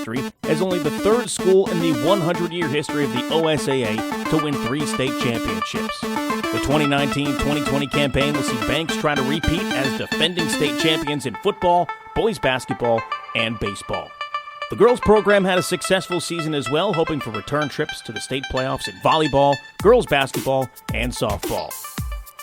history as only the third school in the 100-year history of the OSAA to win 3 state championships. The 2019-2020 campaign will see Banks try to repeat as defending state champions in football, boys basketball, and baseball. The girls program had a successful season as well, hoping for return trips to the state playoffs in volleyball, girls basketball, and softball.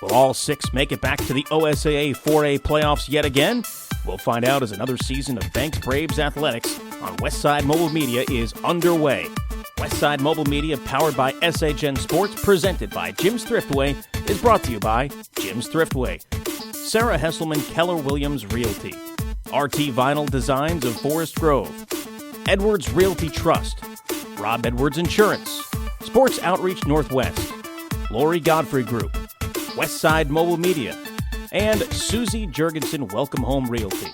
Will all 6 make it back to the OSAA 4A playoffs yet again? We'll find out as another season of Banks Braves athletics on Westside Mobile Media is underway. Westside Mobile Media, powered by SHN Sports, presented by Jim's Thriftway, is brought to you by Jim's Thriftway, Sarah Hesselman Keller Williams Realty, RT Vinyl Designs of Forest Grove, Edwards Realty Trust, Rob Edwards Insurance, Sports Outreach Northwest, Lori Godfrey Group, Westside Mobile Media, and Susie Jurgensen Welcome Home Realty.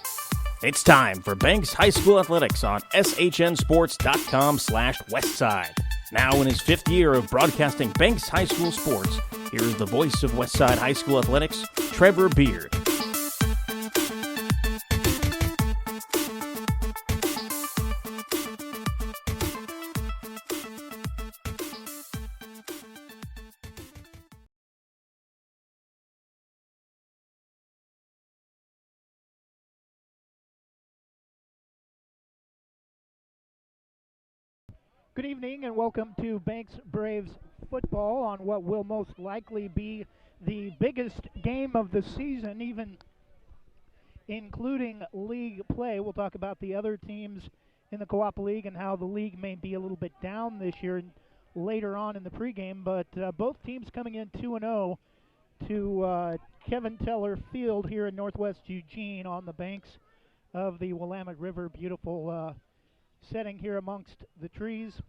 It's time for Banks High School Athletics on SHNSports.com/Westside. Now in his 5th year of broadcasting Banks High School sports, here's the voice of Westside High School Athletics, Trevor Beard. Good evening and welcome to Banks Braves football on what will most likely be the biggest game of the season, even including league play. We'll talk about the other teams in the Co-op League and how the league may be a little bit down this year later on in the pregame, but both teams coming in 2-0 to Kevin Teller Field here in Northwest Eugene on the banks of the Willamette River. Beautiful setting here amongst the trees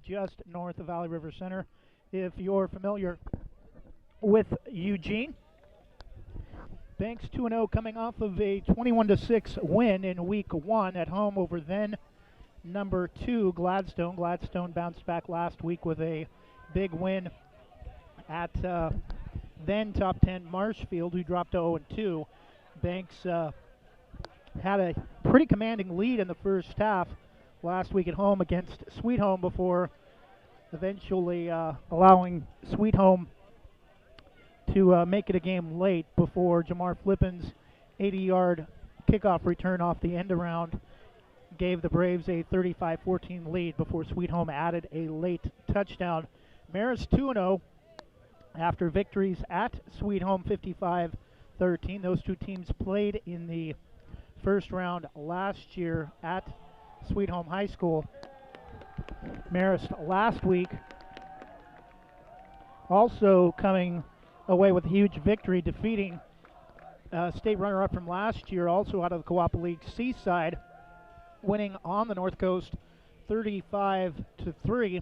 just north of Valley River Center. If you're familiar with Eugene, Banks 2-0 coming off of a 21-6 win in week 1 at home over then number 2 Gladstone. Gladstone bounced back last week with a big win at then top 10 Marshfield, who dropped to 0-2. Banks had a pretty commanding lead in the first half last week at home against Sweet Home before eventually allowing Sweet Home to make it a game late before Jamar Flippin's 80-yard kickoff return off the end around gave the Braves a 35-14 lead before Sweet Home added a late touchdown. Marist 2-0 after victories at Sweet Home 55-13. Those two teams played in the first round last year at Sweet Home High School. Marist last week also coming away with a huge victory, defeating state runner-up from last year, also out of the Co-op League, Seaside, winning on the North Coast 35-3.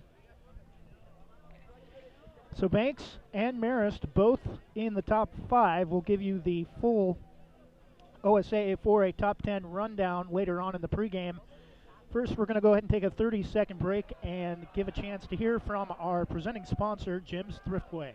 So Banks and Marist both in the top 5. Will give you the full OSAA 4A top 10 rundown later on in the pregame. First, we're going to go ahead and take a 30-second break and give a chance to hear from our presenting sponsor, Jim's Thriftway.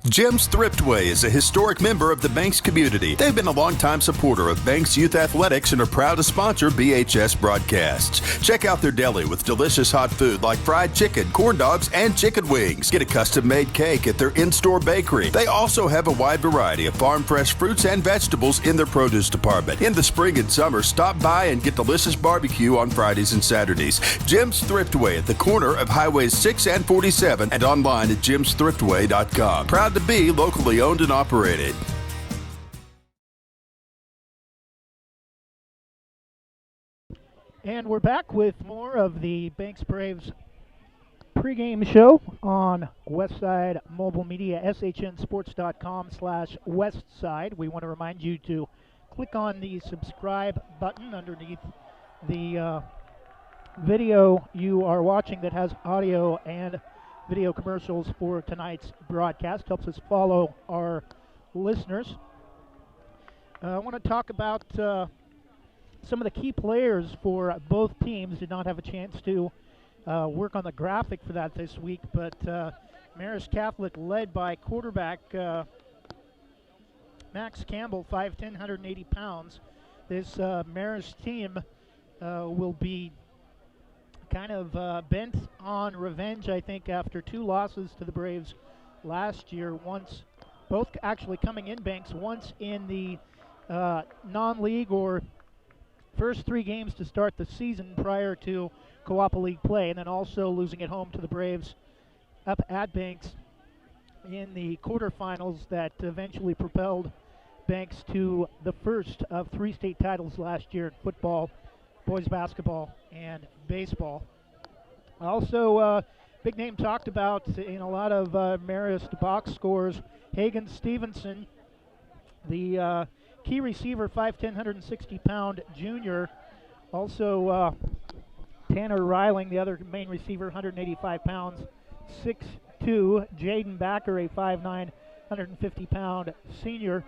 Jim's Thriftway is a historic member of the Banks community. They've been a longtime supporter of Banks Youth Athletics and are proud to sponsor BHS broadcasts. Check out their deli with delicious hot food like fried chicken, corn dogs, and chicken wings. Get a custom-made cake at their in-store bakery. They also have a wide variety of farm-fresh fruits and vegetables in their produce department. In the spring and summer, stop by and get delicious barbecue on Fridays and Saturdays. Jim's Thriftway at the corner of Highways 6 and 47 and online at jimsthriftway.com. Proud to be locally owned and operated. And we're back with more of the Banks Braves pregame show on Westside Mobile Media, SHNSports.com/Westside. We want to remind you to click on the subscribe button underneath the video you are watching that has audio and video commercials for tonight's broadcast. Helps us follow our listeners. I want to talk about some of the key players for both teams. Did not have a chance to work on the graphic for that this week, but Marist Catholic led by quarterback Max Campbell, 5'10", 180 pounds. This Marist team will be kind of bent on revenge, I think, after 2 losses to the Braves last year, once both actually coming in Banks, once in the non-league or first 3 games to start the season prior to Co-op League play, and then also losing at home to the Braves up at Banks in the quarterfinals that eventually propelled Banks to the first of 3 state titles last year in football, boys basketball, and baseball. Also, big name talked about in a lot of Marist box scores, Hagen Stevenson, the key receiver, 5'10", 160-pound junior. Also, Tanner Reiling, the other main receiver, 185 pounds, 6'2". Jaden Backer, a 5'9", 150-pound senior.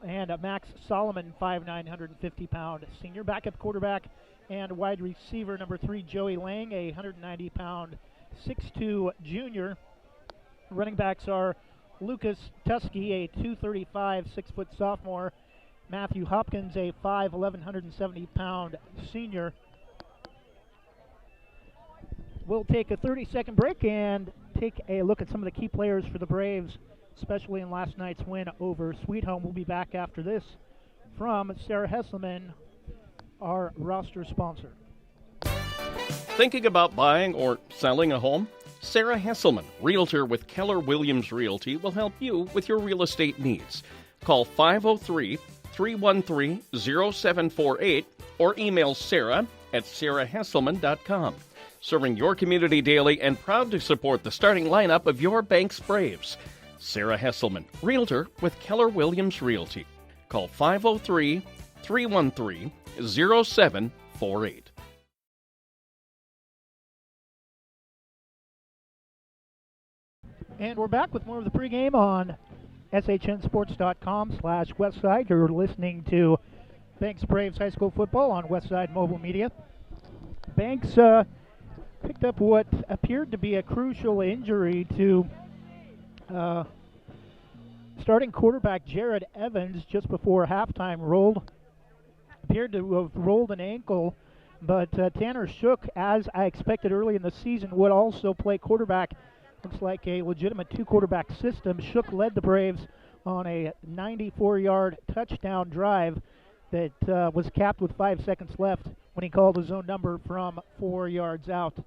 And Max Solomon, 5'9", 150-pound senior. Backup quarterback and wide receiver number 3, Joey Lang, a 190-pound, 6'2" junior. Running backs are Lucas Tusky, a 235, 6-foot sophomore. Matthew Hopkins, a 5'11", 170-pound senior. We'll take a 30-second break and take a look at some of the key players for the Braves, especially in last night's win over Sweet Home. We'll be back after this from Sarah Hesselman, our roster sponsor. Thinking about buying or selling a home? Sarah Hesselman, realtor with Keller Williams Realty, will help you with your real estate needs. Call 503-313-0748 or email Sarah at sarahhesselman.com. Serving your community daily and proud to support the starting lineup of your bank's Braves. Sarah Hesselman, realtor with Keller Williams Realty. Call 503-313-0748. And we're back with more of the pregame on shnsports.com/Westside. You're listening to Banks Braves High School Football on Westside Mobile Media. Banks picked up what appeared to be a crucial injury to starting quarterback Jared Evans just before halftime. Appeared to have rolled an ankle, but Tanner Shook, as I expected early in the season, would also play quarterback. Looks like a legitimate 2-quarterback system. Shook led the Braves on a 94-yard touchdown drive that was capped with 5 seconds left when he called his own number from 4 yards out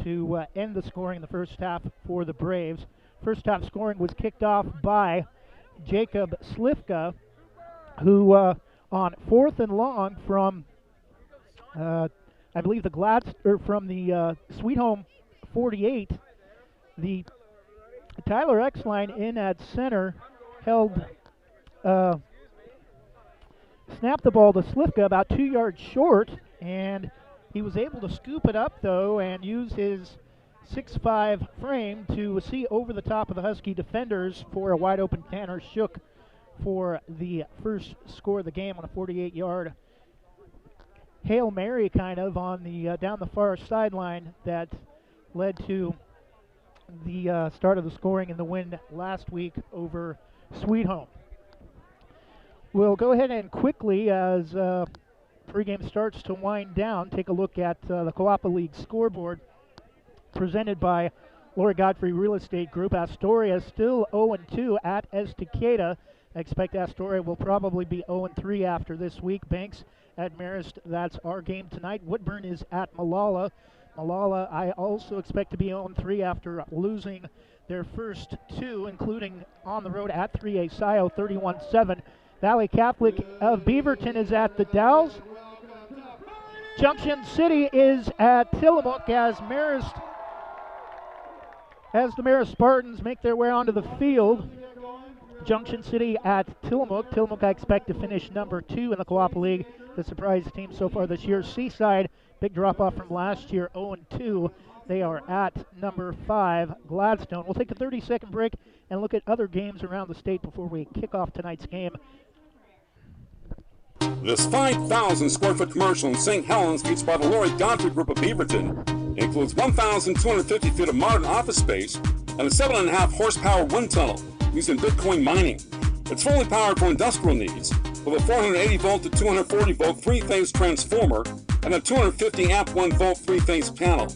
to end the scoring in the first half for the Braves. First half scoring was kicked off by Jacob Slifka, who on 4th and long from, I believe, from the Sweet Home 48, the Tyler X line in at center snapped the ball to Slifka about 2 yards short, and he was able to scoop it up, though, and use his 6'5" frame to see over the top of the Husky defenders for a wide-open Tanner Shook for the first score of the game on a 48-yard Hail Mary kind of on the down the far sideline that led to the start of the scoring in the win last week over Sweet Home. We'll go ahead and quickly, as pregame starts to wind down, take a look at the Co-op League scoreboard presented by Lori Godfrey Real Estate Group. Astoria still 0-2 at Estacada. I expect Astoria will probably be 0-3 after this week. Banks at Marist, that's our game tonight. Woodburn is at Malala. Malala, I also expect to be 0-3 after losing their first 2, including on the road at 3A Scio 31-7. Valley Catholic of Beaverton is at the Dalles. Junction City is at Tillamook as the Marist Spartans make their way onto the field. Junction City at Tillamook. Tillamook I expect to finish number 2 in the Co-op League, the surprise team so far this year. Seaside, big drop-off from last year, 0-2. They are at number 5, Gladstone. We'll take a 30-second break and look at other games around the state before we kick off tonight's game. This 5,000 square foot commercial in St. Helens, featured by the Lori Godfrey Group of Beaverton, includes 1,250 feet of modern office space and a 7.5 horsepower wind tunnel used in Bitcoin mining. It's fully powered for industrial needs with a 480 volt to 240 volt 3-phase transformer and a 250 amp 1 volt 3-phase panel.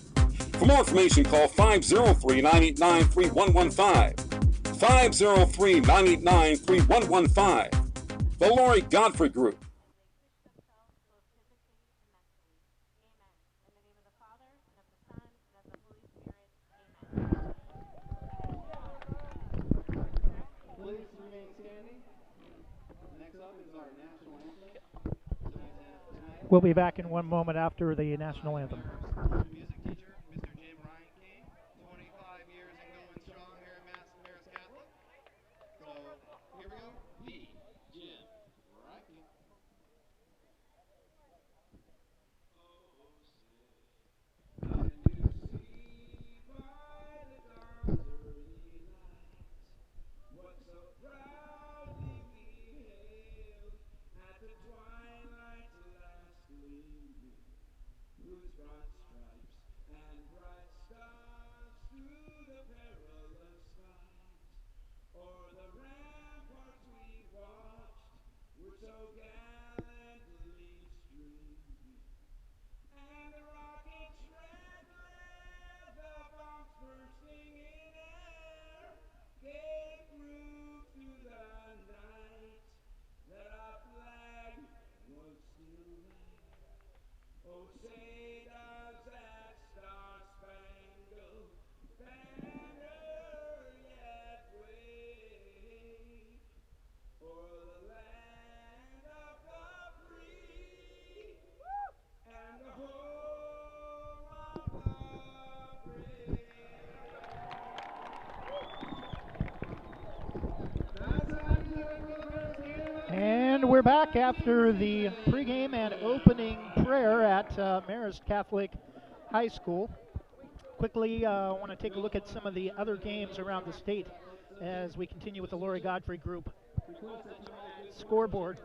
For more information, call 503-989-3115. 503-989-3115. The Lori Godfrey Group. We'll be back in one moment after the national anthem. Music teacher, Mr. Jim Ryan King, 25 years and going strong here at Marist Catholic. So, here we go. The Jim Ryan King. And we're back after the pregame and opening prayer at Marist Catholic High School. Quickly, I want to take a look at some of the other games around the state as we continue with the Lori Godfrey Group scoreboard.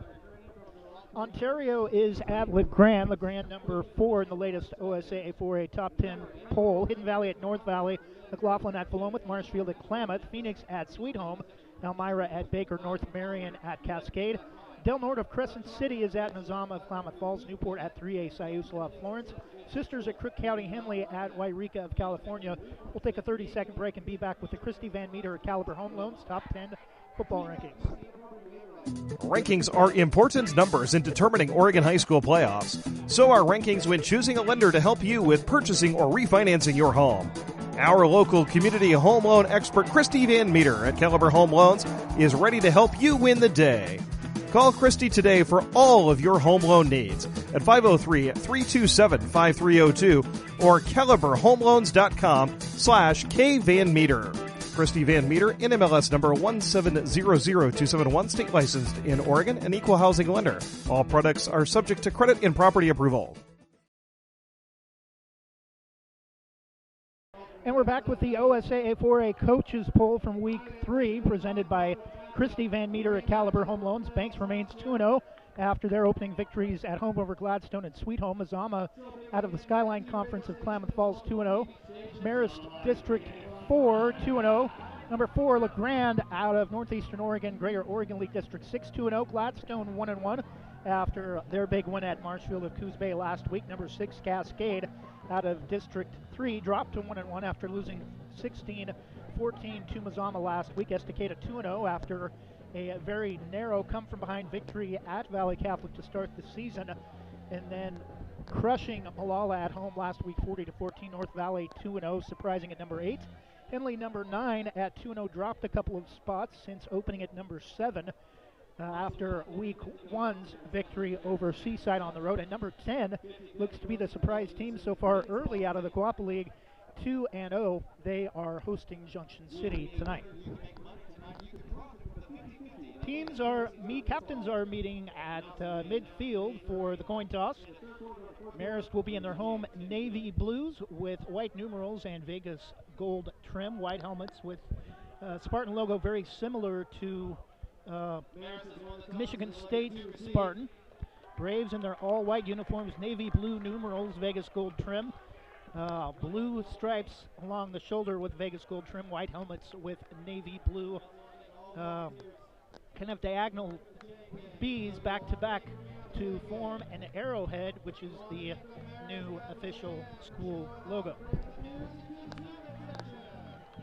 Ontario is at LeGrand. LeGrand number 4 in the latest OSAA 4A Top 10 poll. Hidden Valley at North Valley. McLaughlin at Philomath. Marshfield at Klamath. Phoenix at Sweet Home. Elmira at Baker. North Marion at Cascade. Del Norte of Crescent City is at Nizama of Klamath Falls. Newport at 3A Siuslaw of Florence. Sisters at Crook County Henley at Wairika of California. We'll take a 30-second break and be back with the Christy Van Meter at Caliber Home Loans Top 10 football rankings. Rankings are important numbers in determining Oregon high school playoffs. So are rankings when choosing a lender to help you with purchasing or refinancing your home. Our local community home loan expert, Christy Van Meter at Caliber Home Loans, is ready to help you win the day. Call Christy today for all of your home loan needs at 503-327-5302 or caliberhomeloans.com/kvanmeter. Christy Van Meter, NMLS number 1700271, state licensed in Oregon, an equal housing lender. All products are subject to credit and property approval. And we're back with the OSAA 4A Coaches Poll from Week 3, presented by Christy Van Meter at Caliber Home Loans. Banks remains 2-0 after their opening victories at home over Gladstone and Sweet Home. Mazama out of the Skyline Conference of Klamath Falls 2-0. Marist District 4 2-0. Number 4 LeGrand out of Northeastern Oregon, Greater Oregon League District 6 2-0. Gladstone 1-1 after their big win at Marshfield of Coos Bay last week. Number 6 Cascade out of District 3 dropped to 1-1 after losing 16-14 to Mazama last week. Estacada 2-0 after a very narrow come-from-behind victory at Valley Catholic to start the season, and then crushing Malala at home last week 40-14. North Valley 2-0, surprising at number 8. Henley number 9 at 2-0 dropped a couple of spots since opening at number 7 after week 1's victory over Seaside on the road. And number 10 looks to be the surprise team so far early out of the Coapa League, 2-0. They are hosting Junction City tonight. Captains are meeting at midfield for the coin toss. Marist will be in their home navy blues with white numerals and Vegas gold trim, white helmets with Spartan logo very similar to Michigan State Spartan. Braves in their all-white uniforms, navy blue numerals, Vegas gold trim. Blue stripes along the shoulder with Vegas gold trim, white helmets with navy blue kind of diagonal B's back to back to form an arrowhead, which is the new official school logo.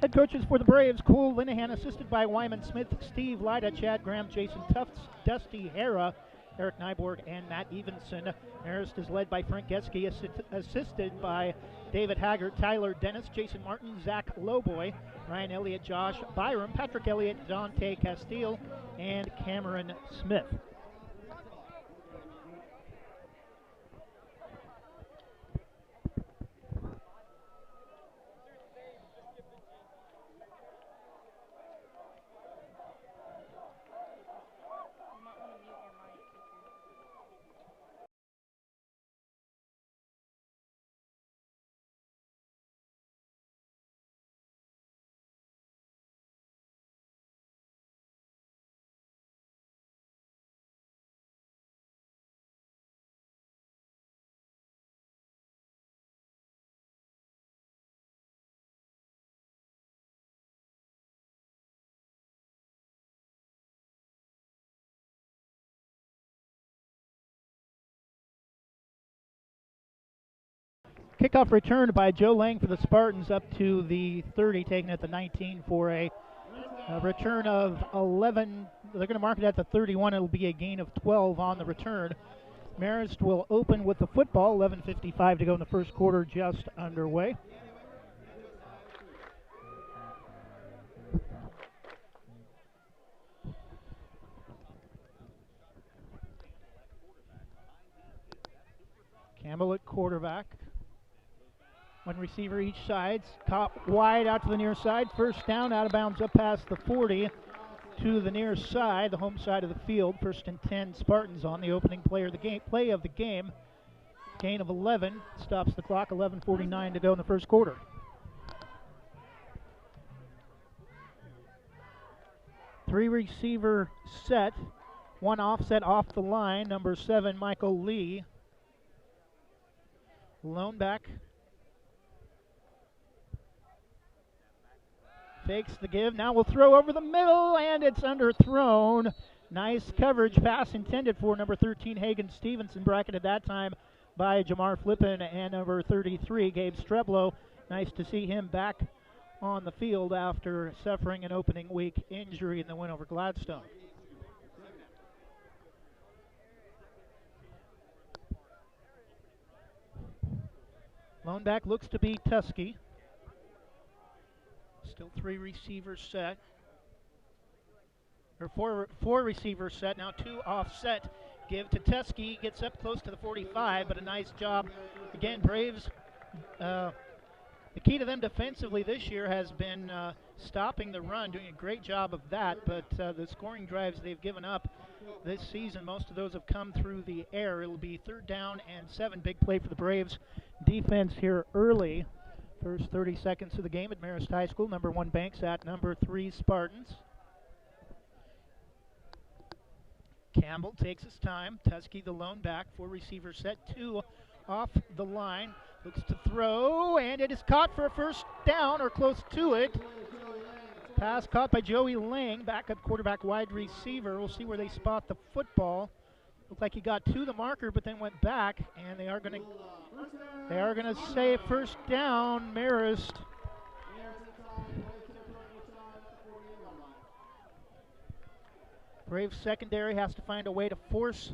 Head coaches for the Braves: Cole Linehan, assisted by Wyman Smith, Steve Lyda, Chad Graham, Jason Tufts, Dusty Hara, Eric Nyborg, and Matt Evenson. Marist is led by Frank Geske, assisted by David Haggart, Tyler Dennis, Jason Martin, Zach Lowboy, Ryan Elliott, Josh Byram, Patrick Elliott, Dante Castile, and Cameron Smith. Kickoff returned by Joe Lang for the Spartans up to the 30, taken at the 19 for a return of 11. They're going to mark it at the 31. It'll be a gain of 12 on the return. Marist will open with the football. 11:55 to go in the first quarter, just underway. Campbell at quarterback. One receiver each side. Caught wide out to the near side. First down, out of bounds up past the 40 to the near side, the home side of the field. First and 10 Spartans on the opening play of the game. Gain of 11 stops the clock. 11:49 to go in the first quarter. Three receiver set. One offset off the line. Number 7 Michael Lee. Lone back. Fakes the give. Now we'll throw over the middle, and it's underthrown. Nice coverage pass intended for number 13 Hagen Stevenson, bracketed that time by Jamar Flippin, and number 33 Gabe Streblo. Nice to see him back on the field after suffering an opening week injury in the win over Gladstone. Lone back looks to be Tusky. Still three receivers set. Or four receivers set. Now two offset. Give to Tusky. Gets up close to the 45, but a nice job. Again, Braves, the key to them defensively this year has been stopping the run, doing a great job of that, but the scoring drives they've given up this season, most of those have come through the air. It'll be 3rd down and 7. Big play for the Braves defense here early. First 30 seconds of the game at Marist High School. Number 1 Banks at number 3 Spartans. Campbell takes his time. Tusky the lone back. 4 receivers set. 2 off the line. Looks to throw, and it is caught for a first down, or close to it. Pass caught by Joey Lang, backup quarterback wide receiver. We'll see where they spot the football. Looked like he got to the marker, but then went back, and they are going to say first down, Marist. Braves secondary has to find a way to force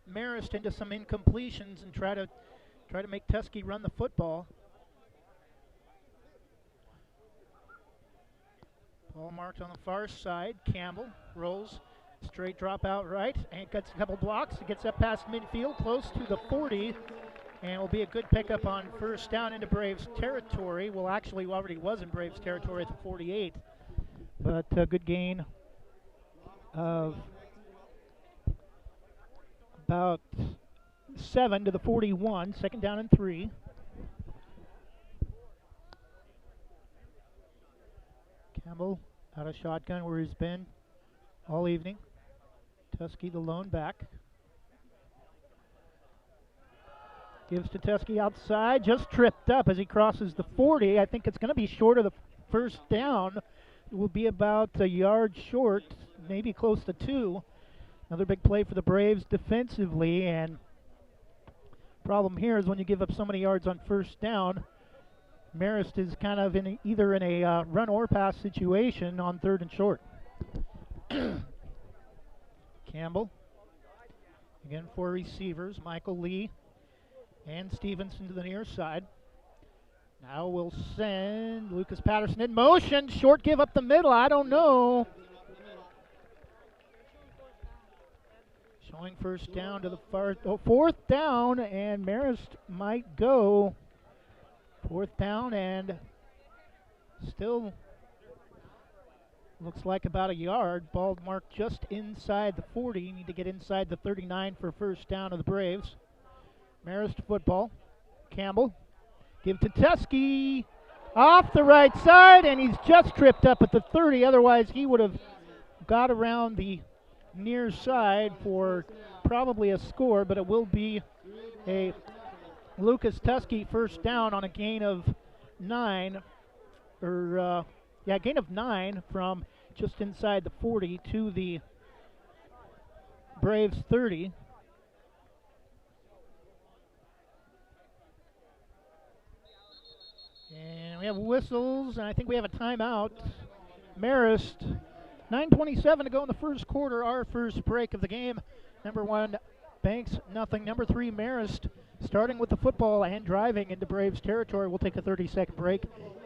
Marist into some incompletions and try to make Tusky run the football. Ball marked on the far side. Campbell rolls. Straight drop out right, and gets a couple blocks. It gets up past midfield, close to the 40, and will be a good pickup on first down into Braves territory. Well, actually, already was in Braves territory at the 48, but a good gain of about 7 to the 41. 2nd down and 3. Campbell out of shotgun where he's been all evening. Tusky the lone back. Gives to Tusky outside, just tripped up as he crosses the 40. I think it's going to be short of the first down. It will be about a yard short, maybe close to 2. Another big play for the Braves defensively, and problem here is when you give up so many yards on first down, Marist is kind of either in a run or pass situation on 3rd and short. Campbell, again 4 receivers, Michael Lee and Stevenson to the near side. Now we'll send Lucas Patterson in motion, short give up the middle, I don't know. Showing first down to the far, 4th down, and Marist might go. 4th down, and still looks like about a yard. Ball marked just inside the 40. You need to get inside the 39 for first down of the Braves. Marist football. Campbell. Give to Tusky. Off the right side, and he's just tripped up at the 30. Otherwise, he would have got around the near side for probably a score, but it will be a Lucas Tusky first down on a gain of 9, gain of 9 from just inside the 40 to the Braves 30. And we have whistles, and I think we have a timeout. Marist, 9:27 to go in the first quarter, our first break of the game. Number 1, Banks, nothing. Number 3, Marist, starting with the football and driving into Braves territory. We'll take a 30-second break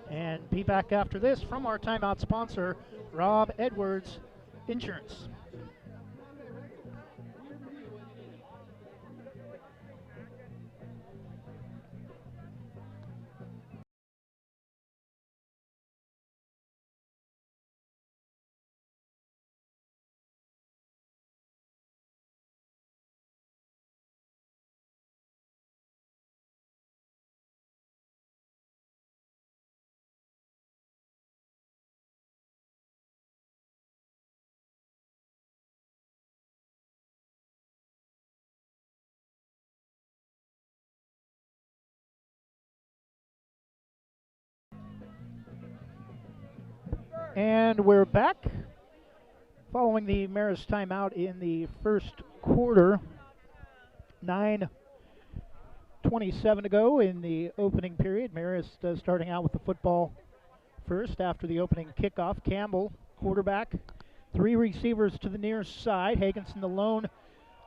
and be back after this from our timeout sponsor, Rob Edwards Insurance. And we're back following the Marist timeout in the first quarter. 9:27 to go in the opening period. Marist starting out with the football first after the opening kickoff. Campbell, quarterback. 3 receivers to the near side. Hagenson the lone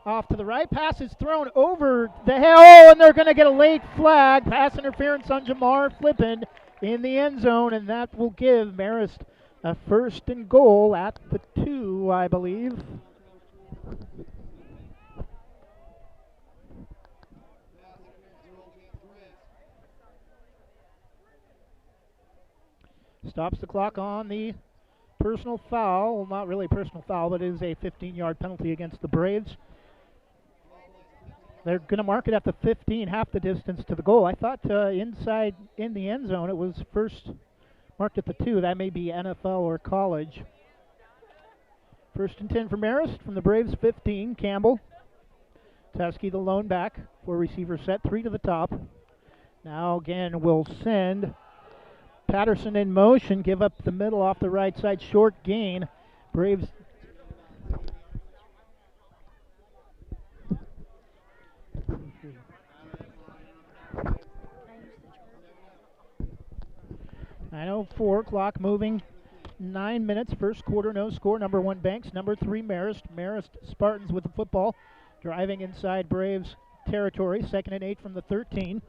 off to the right. Pass is thrown over the hill, and they're going to get a late flag. Pass interference on Jamar Flippin in the end zone, and that will give Marist a 1st and goal at the 2, I believe. Stops the clock on the personal foul. Well, not really a personal foul, but it is a 15-yard penalty against the Braves. They're going to mark it at the 15, half the distance to the goal. I thought inside in the end zone it was first marked at the 2. That may be NFL or college. 1st and 10 for Marist from the Braves 15. Campbell. Tusky the lone back. 4 receivers set, 3 to the top. Now again we'll send Patterson in motion. Give up the middle off the right side. Short gain. Braves. .904, clock moving. 9 minutes, first quarter, no score. Number 1, Banks. Number 3, Marist. Marist, Spartans with the football. Driving inside Braves territory. 2nd and 8 from the 13.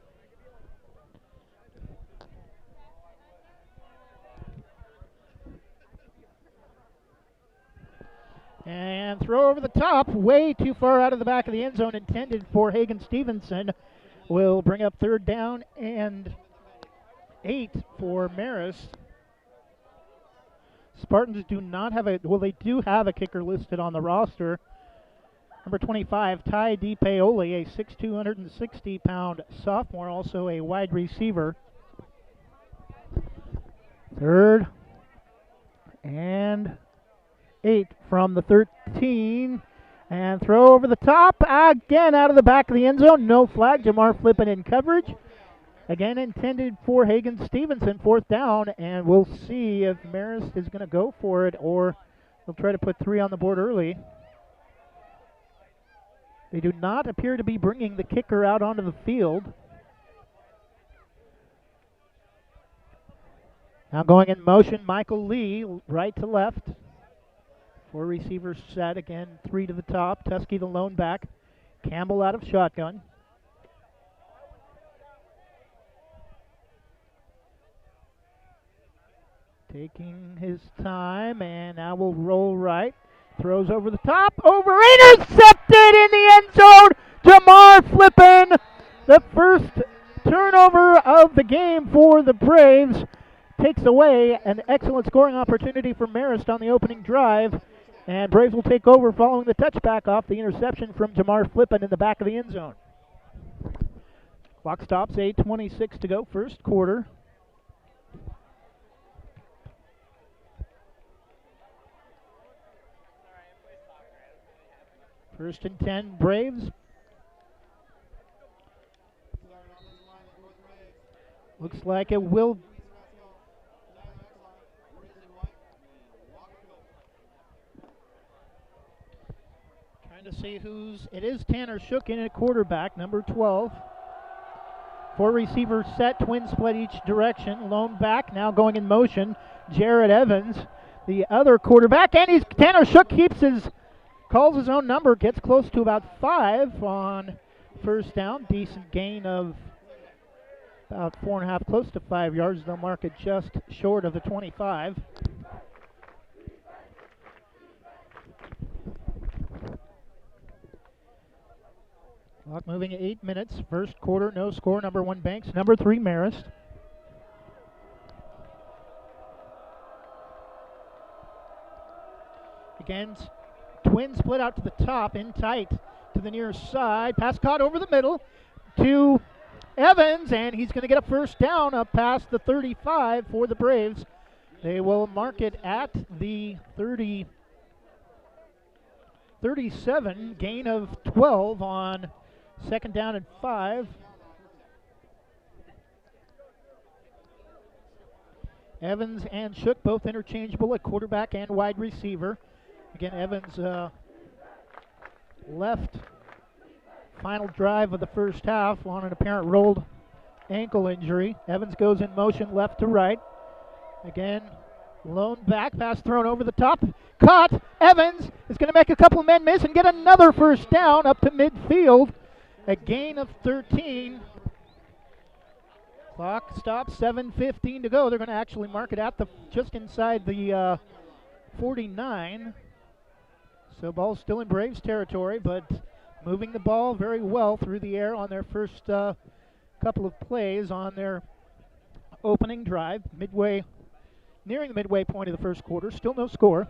And throw over the top, way too far out of the back of the end zone, intended for Hagen Stevenson. Will bring up 3rd down and 8 for Marist. Spartans do not have they do have a kicker listed on the roster. Number 25, Ty DiPaoli, a 6'2", 160-pound sophomore, also a wide receiver. 3rd and 8 from the 13. And throw over the top, again out of the back of the end zone. No flag, Jamar Flippin in coverage. Again intended for Hagen Stevenson, 4th down, and we'll see if Marist is going to go for it or they'll try to put 3 on the board early. They do not appear to be bringing the kicker out onto the field. Now going in motion, Michael Lee, right to left. 4 receivers set, again, 3 to the top. Tusky the lone back. Campbell out of shotgun. Taking his time, and now will roll right. Throws over the top, intercepted in the end zone. Jamar Flippin, the first turnover of the game for the Braves, takes away an excellent scoring opportunity for Marist on the opening drive. And Braves will take over following the touchback off the interception from Jamar Flippin in the back of the end zone. Clock stops, 8:26 to go, first quarter. First and 10, Braves. Looks like it will. Trying to see who's. It is Tanner Shook in at quarterback, number 12. 4 receivers set, twin split each direction. Lone back now going in motion. Jared Evans, the other quarterback, and Tanner Shook calls his own number, gets close to about 5 on first down. Decent gain of about 4.5, close to 5 yards. They'll mark it just short of the 25. Clock moving at 8 minutes. First quarter, no score. Number 1 Banks, number 3 Marist. Again, twin split out to the top, in tight to the near side. Pass caught over the middle to Evans, and he's going to get a first down up past the 35 for the Braves. They will mark it at the 37, gain of 12 on second down and 5. Evans and Shook both interchangeable at quarterback and wide receiver. Again, Evans left final drive of the first half on an apparent rolled ankle injury. Evans goes in motion left to right. Again, lone back, pass thrown over the top. Caught. Evans is going to make a couple men miss and get another first down up to midfield. A gain of 13. Clock stops, 7:15 to go. They're going to actually mark it at just inside the 49. So ball's still in Braves territory, but moving the ball very well through the air on their first couple of plays on their opening drive. Nearing the midway point of the first quarter. Still no score.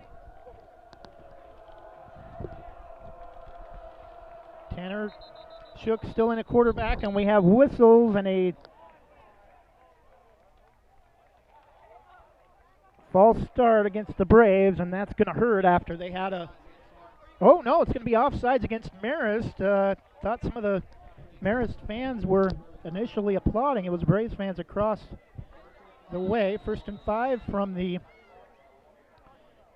Tanner Shook still in a quarterback, and we have whistles and a false start against the Braves, and that's going to hurt after they had a... Oh, no, it's going to be offsides against Marist. Thought some of the Marist fans were initially applauding. It was Braves fans across the way. First and 5 from the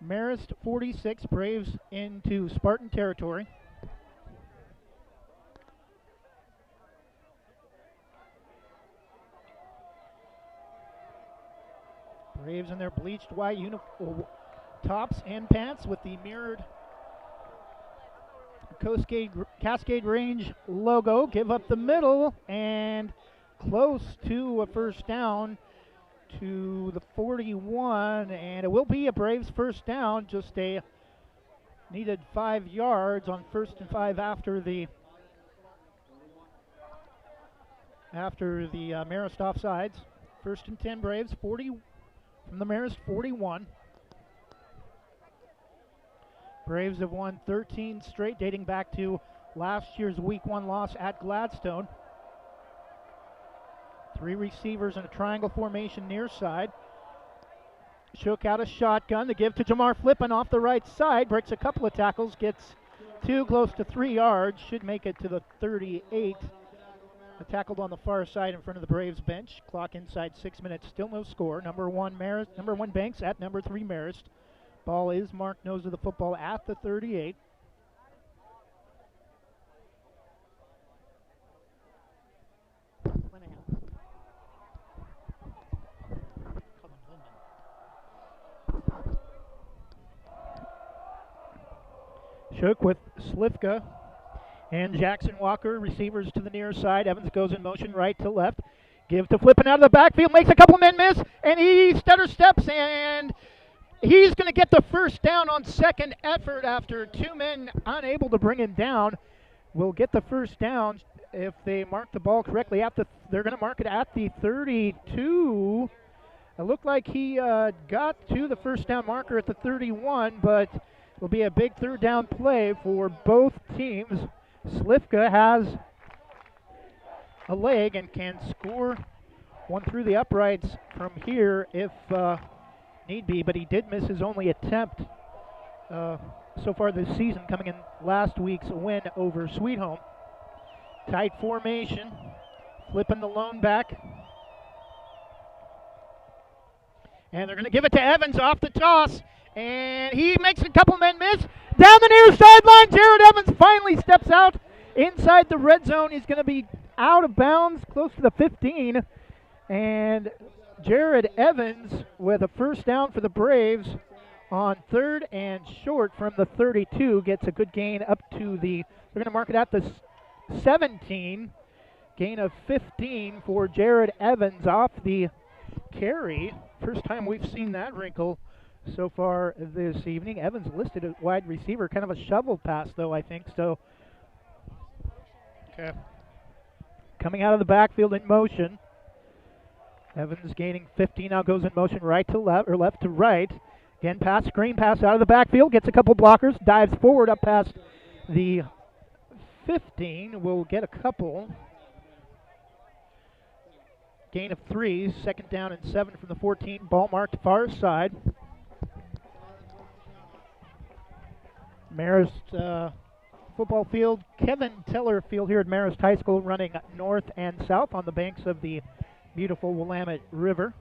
Marist 46. Braves into Spartan territory. Braves in their bleached white tops and pants with the mirrored Cascade Range logo. Give up the middle and close to a first down to the 41, and it will be a Braves first down. Just a needed 5 yards on 1st and 5 after the Marist offsides. 1st and 10 Braves, 40 from the Marist 41. Braves have won 13 straight, dating back to last year's Week 1 loss at Gladstone. 3 receivers in a triangle formation near side. Shook out a shotgun. The give to Jamar Flippin off the right side. Breaks a couple of tackles. Gets 2 close to 3 yards. Should make it to the 38. Tackled on the far side in front of the Braves bench. Clock inside 6 minutes. Still no score. Number 1 Banks at number 3 Marist. Ball is marked nose of the football at the 38. Shook with Slivka and Jackson Walker, receivers to the near side. Evans goes in motion right to left. Give to Flippin out of the backfield, makes a couple men miss, and he stutter steps, and he's going to get the first down on second effort after two men unable to bring him down. Will get the first down if they mark the ball correctly. They're going to mark it at the 32. It looked like he got to the first down marker at the 31, but it'll be a big third down play for both teams. Slivka has a leg and can score one through the uprights from here if need be, but he did miss his only attempt so far this season, coming in last week's win over Sweet Home. Tight formation, flipping the lone back. And they're going to give it to Evans off the toss, and he makes a couple men miss. Down the near sideline, Jared Evans finally steps out inside the red zone. He's going to be out of bounds, close to the 15. And Jared Evans with a first down for the Braves on third and short from the 32. Gets a good gain up to they're going to mark it at the 17. Gain of 15 for Jared Evans off the carry. First time we've seen that wrinkle so far this evening. Evans listed as wide receiver, kind of a shovel pass though, I think. So, okay. Coming out of the backfield in motion. Evans gaining 15, now goes in motion right to left, or left to right. Again, screen pass out of the backfield, gets a couple blockers, dives forward up past the 15. Will get a couple. Gain of 3, second down and 7 from the 14. Ball marked far side. Marist football field, Kevin Teller Field here at Marist High School, running north and south on the banks of the beautiful Willamette River.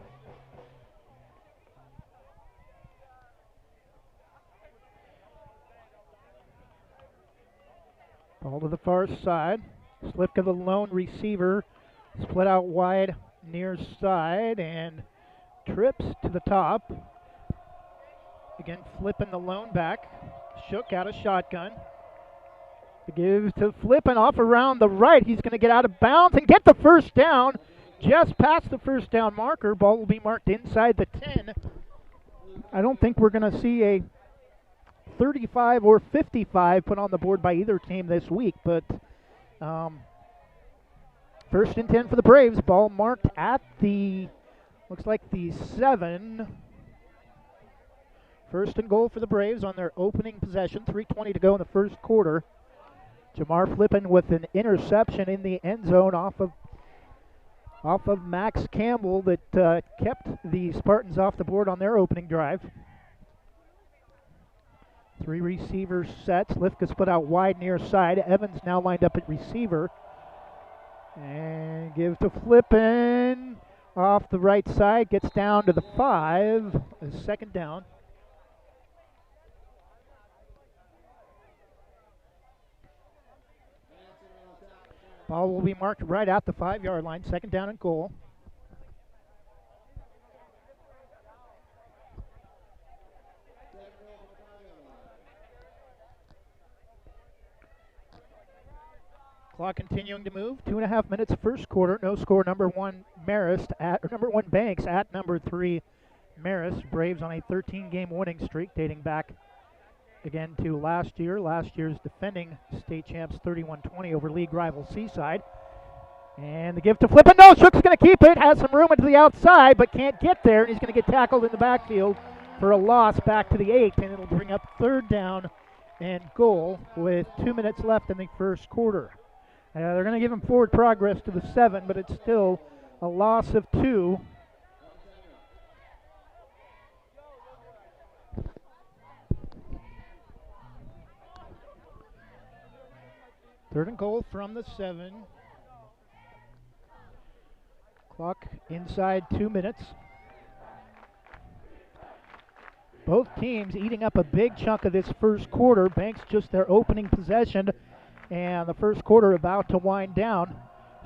Ball to the far side. Slivka, the lone receiver, split out wide near side and trips to the top. Again, flipping the lone back. Shook out of shotgun. Gives to Flippin off around the right. He's going to get out of bounds and get the first down. Just past the first down marker. Ball will be marked inside the 10. I don't think we're going to see a 35 or 55 put on the board by either team this week, but first and 10 for the Braves. Ball marked at looks like the 7. First and goal for the Braves on their opening possession. 3:20 to go in the first quarter. Jamar Flippin with an interception in the end zone off of Max Campbell that kept the Spartans off the board on their opening drive. 3 receivers set. Slivka split out wide near side. Evans now lined up at receiver. And gives to Flippin off the right side. Gets down to the 5. Second down. Ball will be marked right at the 5-yard line. Second down and goal. Clock continuing to move. 2.5 minutes first quarter. No score. Number 1 Banks at number 3 Marist. Braves on a 13-game winning streak dating back again to last year. Last year's defending state champs 31-20 over league rival Seaside. And the give to Flippin. No, Shook's going to keep it. Has some room into the outside, but can't get there. And he's going to get tackled in the backfield for a loss back to the 8. And it'll bring up third down and goal with 2 minutes left in the first quarter. They're going to give him forward progress to the 7, but it's still a loss of 2. Third and goal from the 7. Clock inside 2 minutes. Both teams eating up a big chunk of this first quarter. Banks just their opening possession, and the first quarter about to wind down.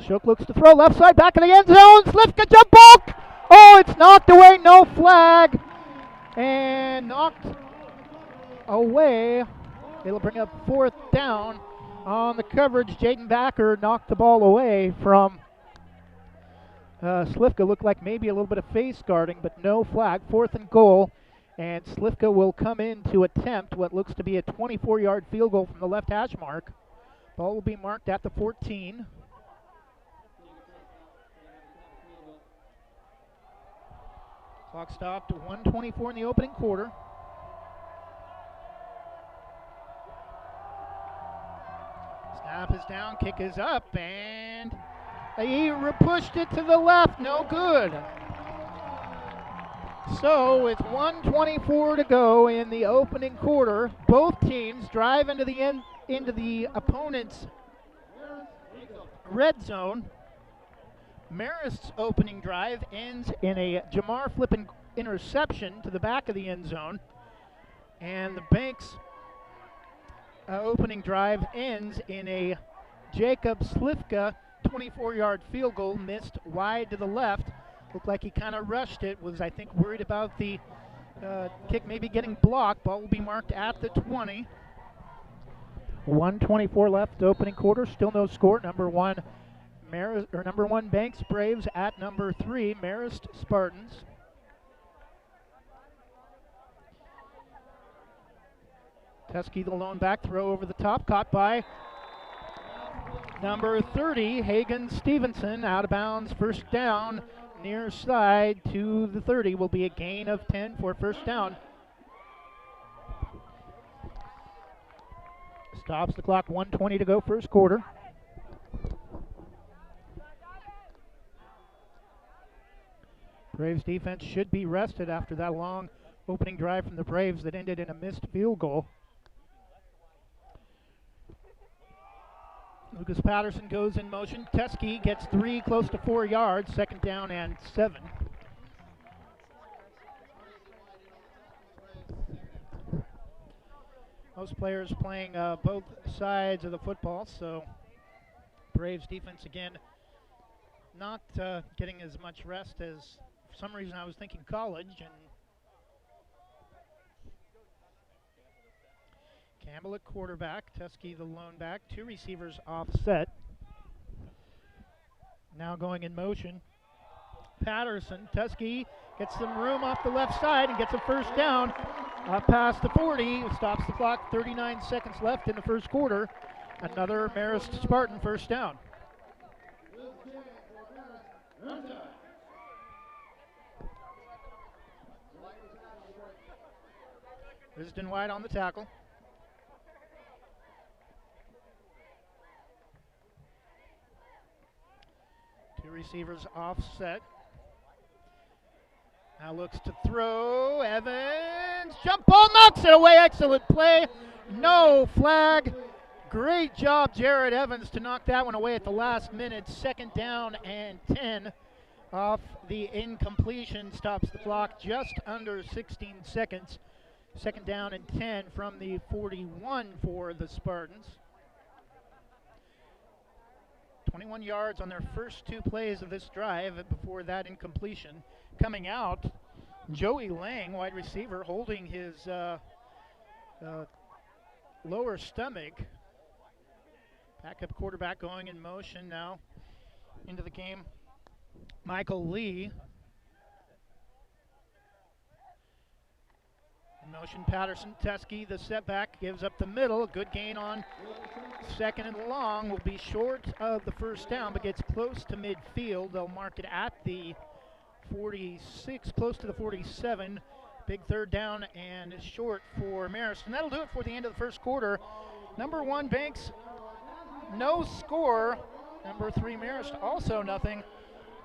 Shook looks to throw left side, back of the end zone. Slivka jump ball. Oh, it's knocked away. No flag. And knocked away It'll bring up 4th down. On the coverage, Jaden Backer knocked the ball away from Slivka. Looked like maybe a little bit of face guarding, but no flag. 4th and goal, and Slivka will come in to attempt what looks to be a 24-yard field goal from the left hash mark. Ball will be marked at the 14. Clock stopped at 1:24 in the opening quarter. Snap is down, kick is up, and he pushed it to the left, no good. So with 1:24 to go in the opening quarter, both teams drive into the opponent's red zone. Marist's opening drive ends in a Jamar flipping interception to the back of the end zone, and the Banks opening drive ends in a Jacob Slivka 24-yard field goal missed wide to the left. Looked like he kind of rushed it, was I think worried about the kick maybe getting blocked. Ball will be marked at the 20. 1:24 left, opening quarter, still no score. Number one Banks Braves at number 3 Marist Spartans. Teskey, the lone back, throw over the top, caught by number 30 Hagen Stevenson, out of bounds, first down, near side to the 30. Will be a gain of 10 for first down. Stops the clock, 1:20 to go, first quarter. Braves defense should be rested after that long opening drive from the Braves that ended in a missed field goal. Lucas Patterson goes in motion. Teskey gets 3, close to 4 yards, second down and 7. Most players playing both sides of the football, so Braves defense again not getting as much rest as, for some reason I was thinking college. And Campbell at quarterback, Teskey the lone back, 2 receivers offset. Now going in motion, Patterson. Teskey gets some room off the left side and gets a first down past the 40. Stops the clock, 39 seconds left in the first quarter. Another Marist Spartan first down. Risden White on the tackle. Two receivers offset. Now looks to throw. Evans. Jump ball, knocks it away. Excellent play. No flag. Great job, Jared Evans, to knock that one away at the last minute. Second down and 10 off the incompletion. Stops the clock just under 16 seconds. Second down and 10 from the 41 for the Spartans. 21 yards on their first 2 plays of this drive before that incompletion. Coming out, Joey Lang, wide receiver, holding his lower stomach. Backup quarterback going in motion now into the game. Michael Lee. In motion, Patterson. Teskey, the setback, gives up the middle. A good gain on second and long. Will be short of the first down, but gets close to midfield. They'll mark it at the 46, close to the 47. Big third down and short for Marist. And that'll do it for the end of the first quarter. Number 1 Banks, no score. Number 3 Marist, also nothing.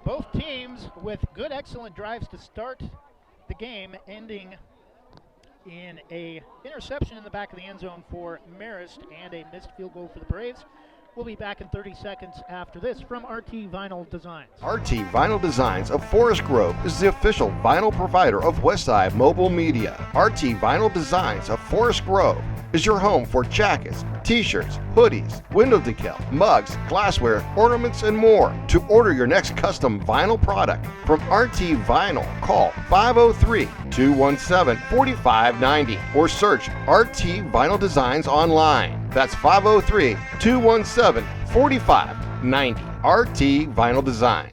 Both teams with good, excellent drives to start the game, ending in a interception in the back of the end zone for Marist and a missed field goal for the Braves. We'll be back in 30 seconds after this from RT Vinyl Designs. RT Vinyl Designs of Forest Grove is the official vinyl provider of Westside Mobile Media. RT Vinyl Designs of Forest Grove, is your home for jackets, t-shirts, hoodies, window decal, mugs, glassware, ornaments, and more. To order your next custom vinyl product from RT Vinyl, call 503-217-4590 or search RT Vinyl Designs online. That's 503-217-4590. RT Vinyl Design.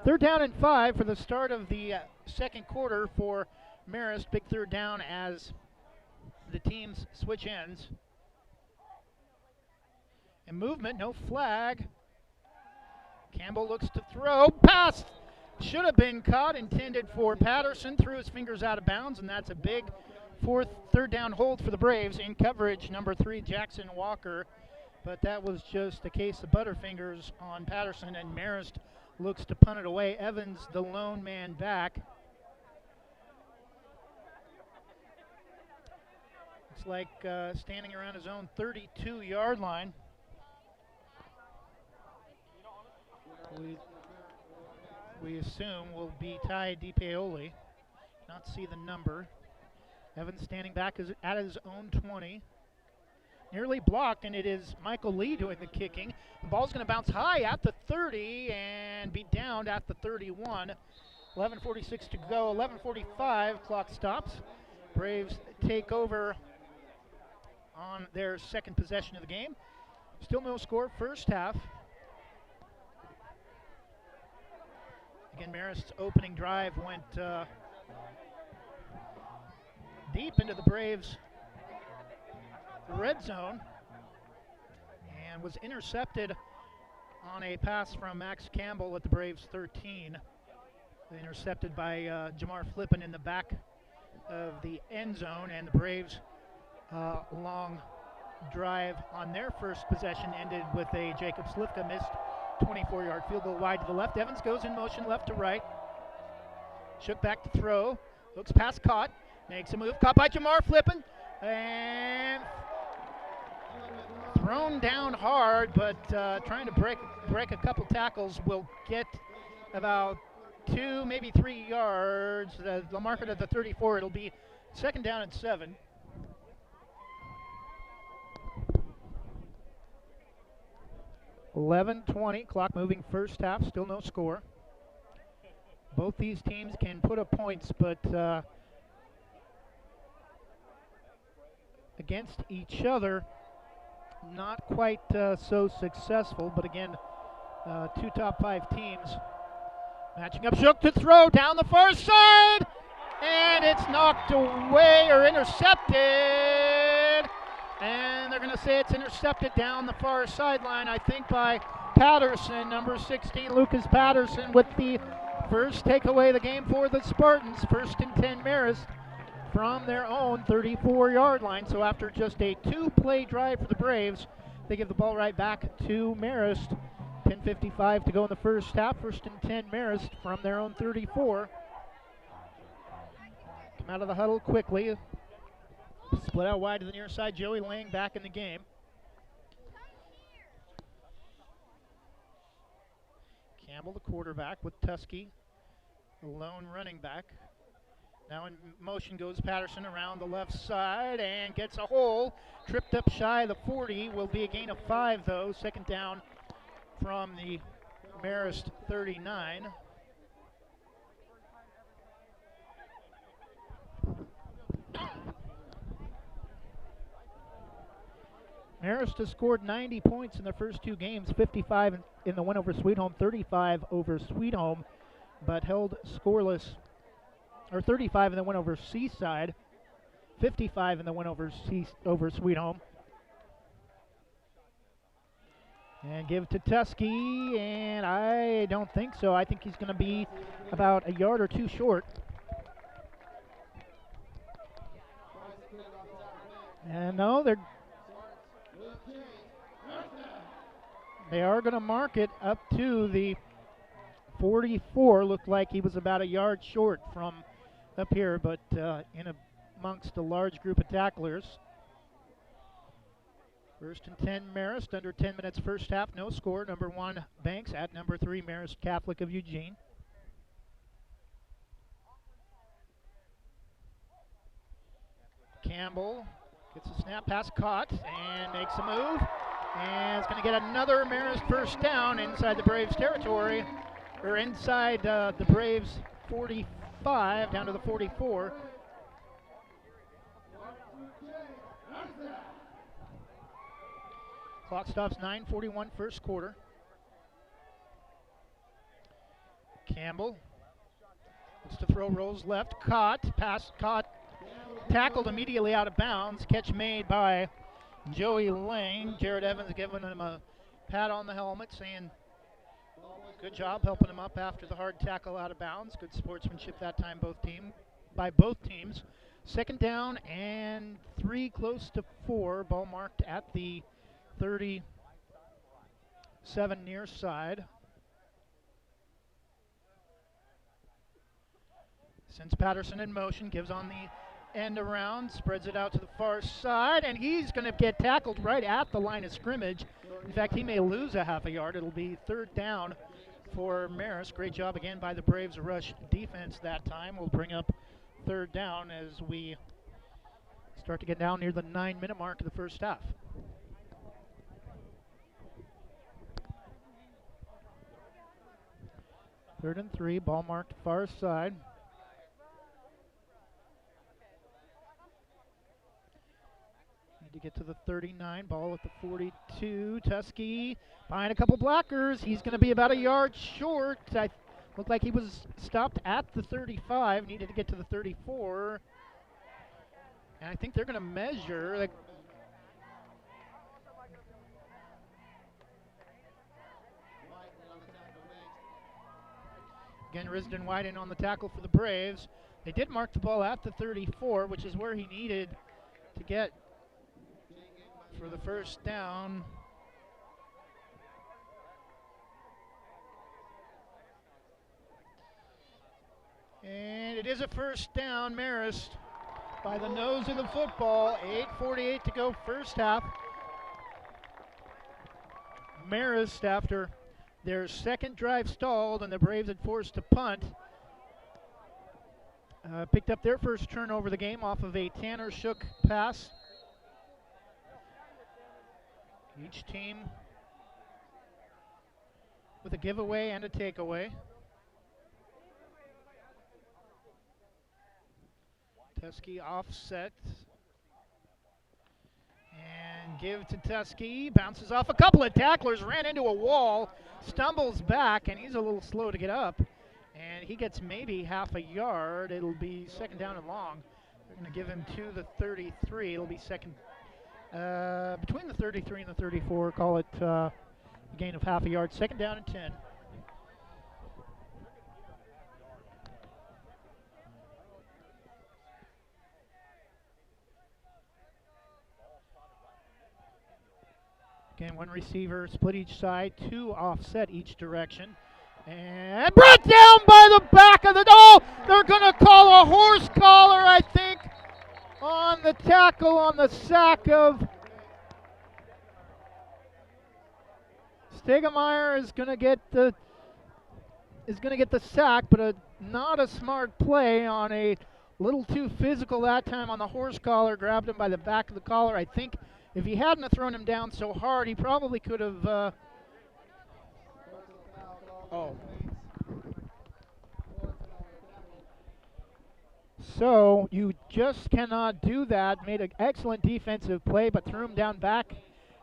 Third down and 5 for the start of the second quarter for Marist. Big third down as the teams switch ends. And movement, no flag. Campbell looks to throw. Pass should have been caught, intended for Patterson. Threw his fingers out of bounds, and that's a big third down hold for the Braves. In coverage, number 3, Jackson Walker. But that was just a case of butterfingers on Patterson, and Marist looks to punt it away. Evans, the lone man back. Looks like standing around his own 32-yard line. We assume will be Ty DiPaoli. Not see the number. Evans standing back at his own 20. Nearly blocked, and it is Michael Lee doing the kicking. The ball's going to bounce high at the 30 and be downed at the 31. 11:46 to go, 11:45, clock stops. Braves take over on their second possession of the game. Still no score, first half. Again, Marist's opening drive went deep into the Braves' red zone and was intercepted on a pass from Max Campbell at the Braves 13. Intercepted by Jamar Flippin in the back of the end zone, and the Braves' long drive on their first possession ended with a Jacob Slifka missed 24-yard field goal wide to the left. Evans goes in motion left to right. Shook back to throw. Looks pass caught. Makes a move. Caught by Jamar Flippin. And thrown down hard, but trying to break a couple tackles. Will get about 2, maybe 3 yards. They'll mark it at the 34. It'll be second down and 7. $11:20, clock moving first half, still no score. Both these teams can put up points, but against each other, not quite so successful. But again, 2 top 5 teams matching up. Shook to throw down the far side, and it's knocked away or intercepted. And they're going to say it's intercepted down the far sideline, I think, by Patterson, number 16, Lucas Patterson, with the first takeaway of the game for the Spartans. First and 10 Marist from their own 34-yard line. So after just a 2-play drive for the Braves, they give the ball right back to Marist. 10:55 to go in the first half. First and 10 Marist from their own 34. Come out of the huddle quickly. Split out wide to the near side. Joey Lang back in the game. Campbell, the quarterback, with Tusky, the lone running back. Now in motion goes Patterson around the left side and gets a hole. Tripped up shy of the 40. Will be a gain of 5, though. Second down from the Marist 39. Marist has scored 90 points in their first 2 games, 55 in the win over Sweet Home, 35 over Sweet Home, but held scoreless or 35 in the win over Seaside, 55 in the win over Sweet Home. And give to Tusky, and I don't think so. I think he's going to be about a yard or two short. And no, they are going to mark it up to the 44. Looked like he was about a yard short from up here, but amongst a large group of tacklers. First and 10, Marist, under 10 minutes first half, no score. Number 1, Banks at number 3, Marist Catholic of Eugene. Campbell gets a snap pass caught and makes a move. And it's going to get another Marist first down inside the Braves territory, or inside the Braves 45 down to the 44. Clock stops 9:41 first quarter. Campbell wants to throw, rolls left, caught, tackled immediately out of bounds. Catch made by Joey Lang. Jared Evans giving him a pat on the helmet, saying good job helping him up after the hard tackle out of bounds. Good sportsmanship that time by both teams. Second down and 3, close to 4. Ball marked at the 37 near side. Sends Patterson in motion, gives on the end around, spreads it out to the far side, and he's going to get tackled right at the line of scrimmage. In fact, he may lose a half a yard. It'll be third down for Marist. Great job again by the Braves rush defense that time. We'll bring up third down as we start to get down near the 9-minute mark of the first half. Third and 3, ball marked far side. Need to get to the 39, ball at the 42. Tusky behind a couple blockers. He's going to be about a yard short. Looked like he was stopped at the 35, needed to get to the 34. And I think they're going to measure. Again, Risden White in on the tackle for the Braves. They did mark the ball at the 34, which is where he needed to get for the first down. And it is a first down, Marist by the nose of the football. 8:48 to go first half. Marist, after their second drive stalled and the Braves had forced to punt, picked up their first turnover of the game off of a Tanner Shook pass. Each team with a giveaway and a takeaway. Tusky offset. And give to Tusky. Bounces off a couple of tacklers, ran into a wall, stumbles back, and he's a little slow to get up. And he gets maybe half a yard. It'll be second down and long. They're going to give him to the 33. It'll be second, between the 33 and the 34. Call it a gain of half a yard. Second down and 10. Again, one receiver split each side, 2 offset each direction. And brought down by the back of the... Oh, they're going to call a horse collar, I think, on the tackle, on the sack of... Stegemeyer is going to get the sack, but not a smart play on a little too physical that time on the horse collar. Grabbed him by the back of the collar. I think if he hadn't have thrown him down so hard, he probably could have... So you just cannot do that. Made an excellent defensive play, but threw him down back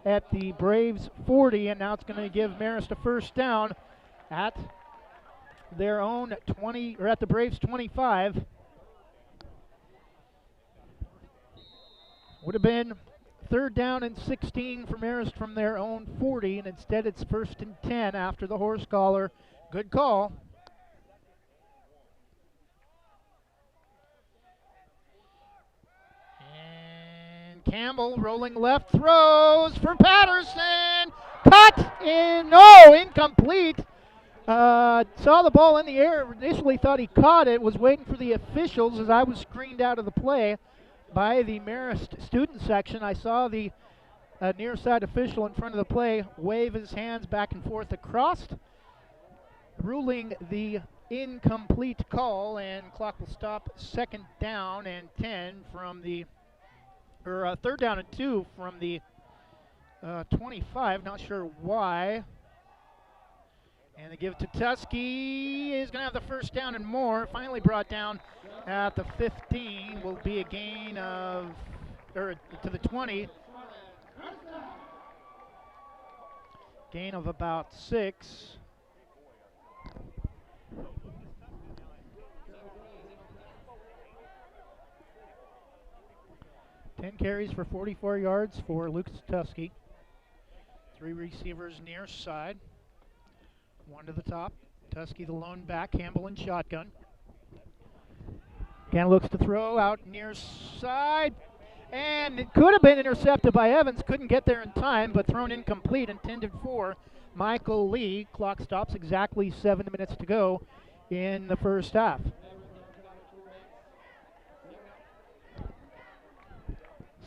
at the Braves 40, and now it's going to give Marist a first down at their own 20, or at the Braves 25. Would have been 3rd down and 16 for Marist from their own 40, and instead it's 1st and 10 after the horse collar. Good call. And Campbell rolling left, throws for Patterson. Cut in, no, incomplete. Saw the ball in the air, initially thought he caught it, was waiting for the officials as I was screened out of the play by the Marist student section. I saw the near side official in front of the play wave his hands back and forth across, ruling the incomplete call, and clock will stop 2nd down and 10 from the, or 3rd down and 2 from the 25, not sure why. And they give it to Tusky. He's going to have the 1st down and more. Finally brought down at the 15. Will be a gain of, or to the 20. Gain of about 6. Ten carries for 44 yards for Lucas Tusky. 3 receivers near side. 1 to the top. Tusky the lone back. Campbell in shotgun. Again looks to throw out near side. And it could have been intercepted by Evans. Couldn't get there in time, but thrown incomplete. Intended for Michael Lee. Clock stops exactly 7 minutes to go in the 1st half.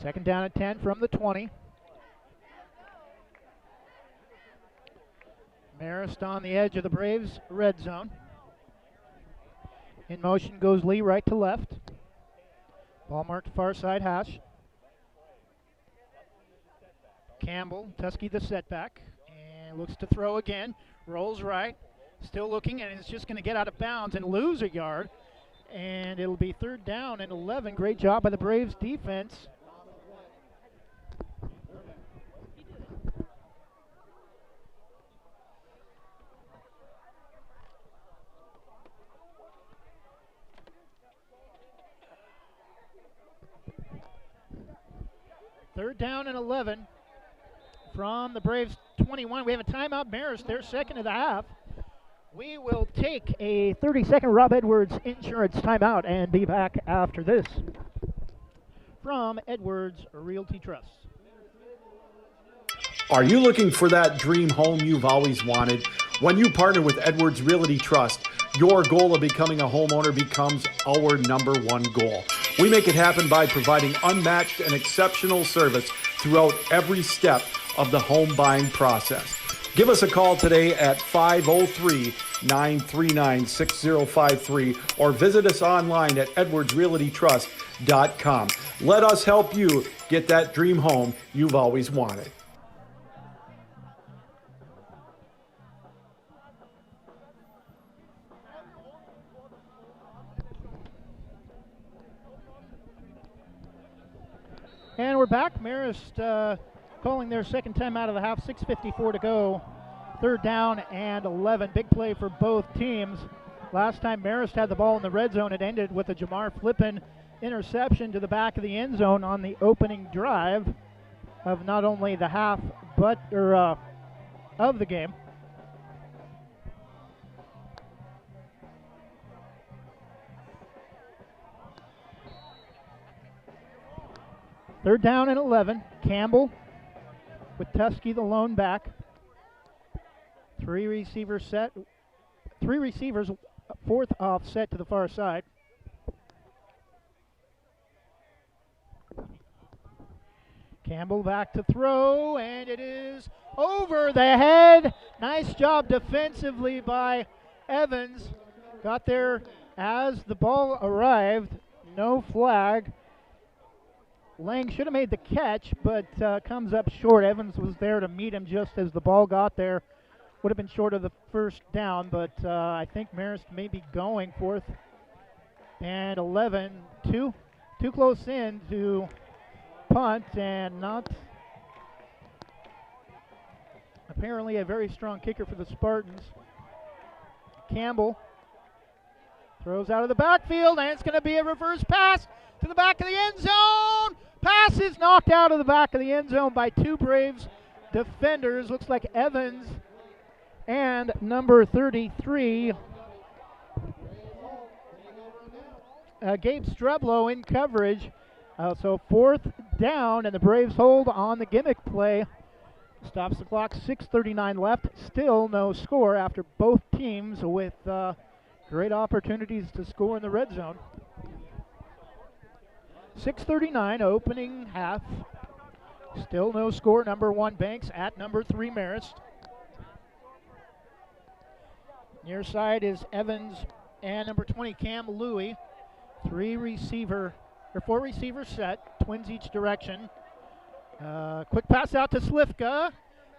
Second down at 10 from the 20. Marist on the edge of the Braves red zone. In motion goes Lee right to left. Ball marked far side hash. Campbell, Tusky the setback, and looks to throw again. Rolls right, still looking, and is just going to get out of bounds and lose a yard. And it'll be 3rd down and 11. Great job by the Braves defense. Third down and 11 from the Braves 21. We have a timeout. Marist, their 2nd of the half. We will take a 30-second Rob Edwards insurance timeout and be back after this from Edwards Realty Trust. Are you looking for that dream home you've always wanted? When you partner with Edwards Realty Trust, your goal of becoming a homeowner becomes our #1 goal. We make it happen by providing unmatched and exceptional service throughout every step of the home buying process. Give us a call today at 503-939-6053 or visit us online at edwardsrealtytrust.com. Let us help you get that dream home you've always wanted. And we're back. Marist calling their 2nd time out of the half. 6:54 to go. 3rd down and 11. Big play for both teams. Last time Marist had the ball in the red zone, it ended with a Jamar Flippin interception to the back of the end zone on the opening drive of not only the half, but of the game. Third down and 11. Campbell with Tusky the lone back. 3 receivers set. 3 receivers, 4th offset to the far side. Campbell back to throw, and it is over the head. Nice job defensively by Evans. Got there as the ball arrived. No flag. Lang should have made the catch, but comes up short. Evans was there to meet him just as the ball got there. Would have been short of the 1st down, but I think Marist may be going 4th and 11. Too close in to punt, and not apparently a very strong kicker for the Spartans. Campbell throws out of the backfield, and it's going to be a reverse pass to the back of the end zone. Pass is knocked out of the back of the end zone by two Braves defenders. Looks like Evans and number 33, Gabe Streblow in coverage. So fourth down, and the Braves hold on the gimmick play. Stops the clock, 6:39 left. Still no score after both teams with great opportunities to score in the red zone. 6:39, opening half. Still no score. Number 1 Banks at number 3 Marist. Near side is Evans and number 20 Cam Louie. 4 receiver set, twins each direction. Quick pass out to Slifka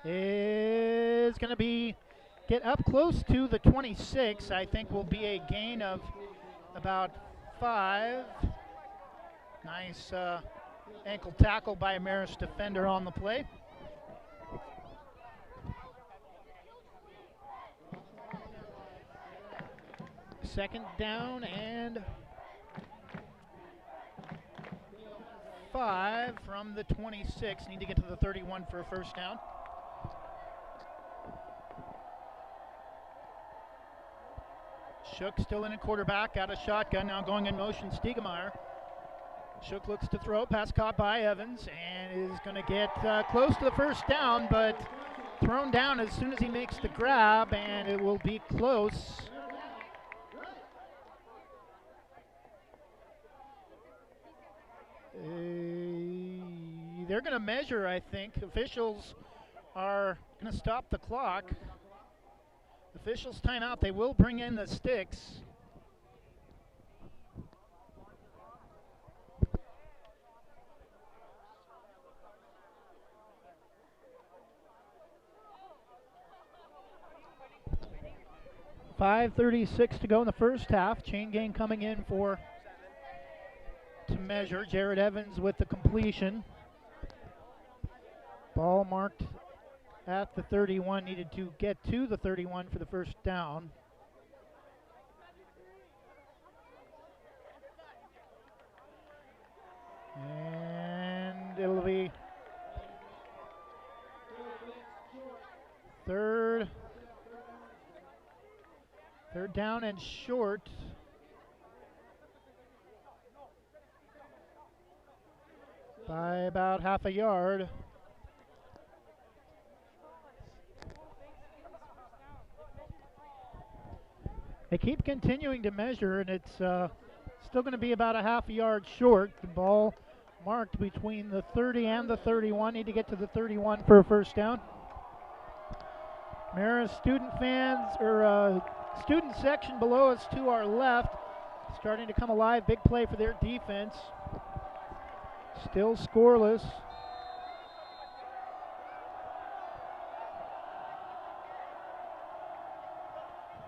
is going to get up close to the 26. I think will be a gain of about 5. Nice ankle tackle by a Marist defender on the play. Second down and 5 from the 26. Need to get to the 31 for a first down. Shook still in at quarterback, out of shotgun, now going in motion, Stiegemeyer. Shook looks to throw, pass caught by Evans, and is going to get close to the first down, but thrown down as soon as he makes the grab, and it will be close. They're going to measure, I think. Officials are going to stop the clock. Officials timeout. They will bring in the sticks. .5:36 to go in the first half. Chain gang coming in to measure. Jared Evans with the completion. Ball marked at the 31. Needed to get to the 31 for the first down. And it'll be third down and short. By about half a yard. They keep continuing to measure, and it's still going to be about a half a yard short. The ball marked between the 30 and the 31. Need to get to the 31 for a first down. Marist student student section below us to our left, starting to come alive. Big play for their defense. Still scoreless.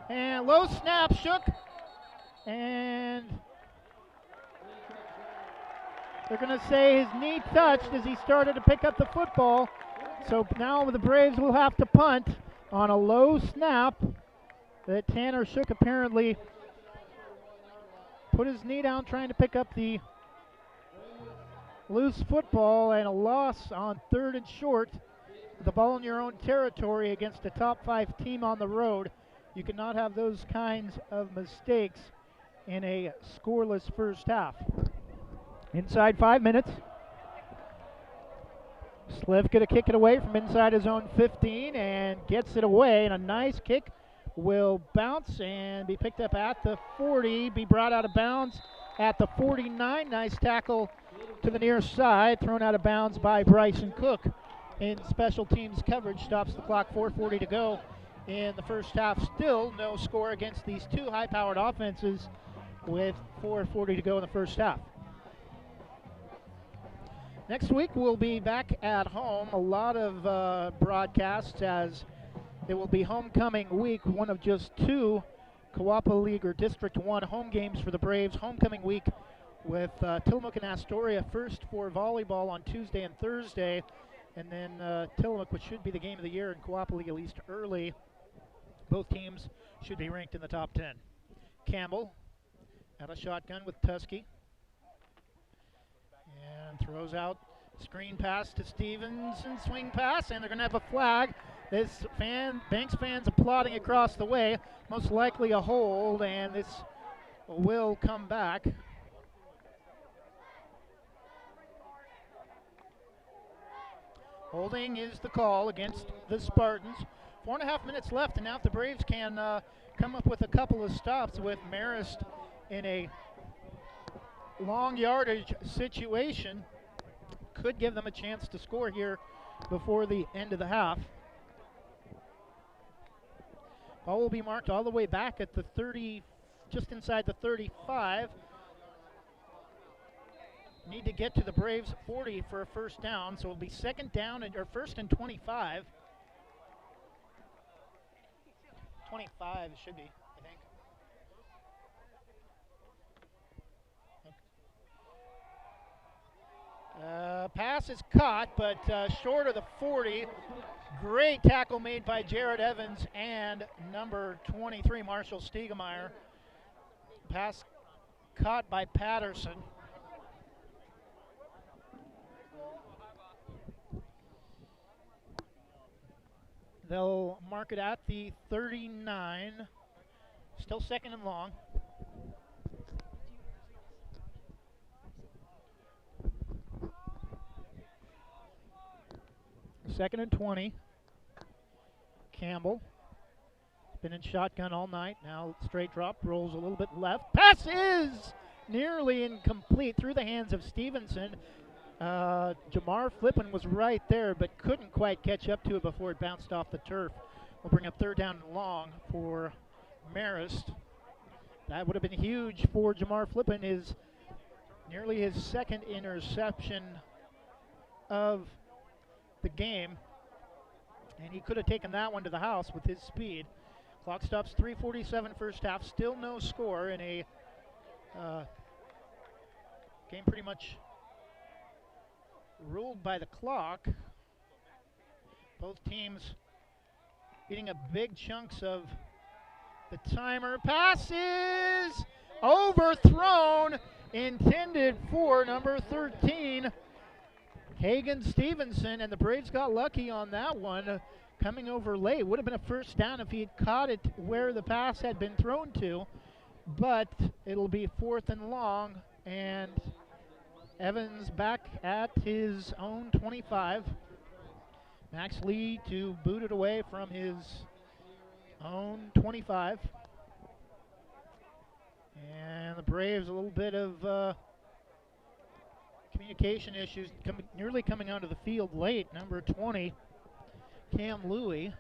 And low snap, Shook. And they're going to say his knee touched as he started to pick up the football. So now the Braves will have to punt on a low snap that Tanner Shook apparently put his knee down trying to pick up the loose football, and a loss on 3rd and short. The ball in your own territory against a top 5 team on the road. You cannot have those kinds of mistakes in a scoreless first half. Inside 5 minutes. Sliv going to kick it away from inside his own 15 and gets it away, and a nice kick will bounce and be picked up at the 40, be brought out of bounds at the 49. Nice tackle to the near side, thrown out of bounds by Bryson Cook in special teams coverage. Stops the clock, 4:40 to go in the first half. Still no score against these two high-powered offenses with 4:40 to go in the first half. Next week we'll be back at home. A lot of broadcasts as it will be homecoming week, one of just 2 Coapa League or District 1 home games for the Braves. Homecoming week with Tillamook and Astoria first for volleyball on Tuesday and Thursday, and then Tillamook, which should be the game of the year in Coapa League at least early. Both teams should be ranked in the top 10. Campbell out of shotgun with Tusky. And throws out screen pass to Stevenson, swing pass, and they're going to have a flag. This Banks fans applauding across the way, most likely a hold, and this will come back. Holding is the call against the Spartans. 4.5 minutes left, and now if the Braves can come up with a couple of stops with Marist in a long yardage situation, could give them a chance to score here before the end of the half. Ball will be marked all the way back at the 30, just inside the 35. Need to get to the Braves 40 for a first down, so it'll be second down or first and 25. 25 it should be, I think. Pass is caught, but short of the 40. Great tackle made by Jared Evans and number 23, Marshall Stiegemeyer. Pass caught by Patterson. They'll mark it at the 39. Still second and long. Second and 20. Campbell. Been in shotgun all night. Now straight drop. Rolls a little bit left. Pass is nearly incomplete through the hands of Stevenson. Jamar Flippin was right there, but couldn't quite catch up to it before it bounced off the turf. We'll bring up third down and long for Marist. That would have been huge for Jamar Flippin. Nearly his second interception of the game, and he could have taken that one to the house with his speed. Clock stops 3:47 first half. Still no score in a game pretty much ruled by the clock. Both teams eating up big chunks of the timer. Pass is overthrown, intended for number 13, Hagen Stevenson, and the Braves got lucky on that one. Coming over late. Would have been a first down if he had caught it where the pass had been thrown to, but it'll be fourth and long, and Evans back at his own 25. Max Lee to boot it away from his own 25. And the Braves, a little bit of communication issues, nearly coming onto the field late. Number 20, Cam Louie.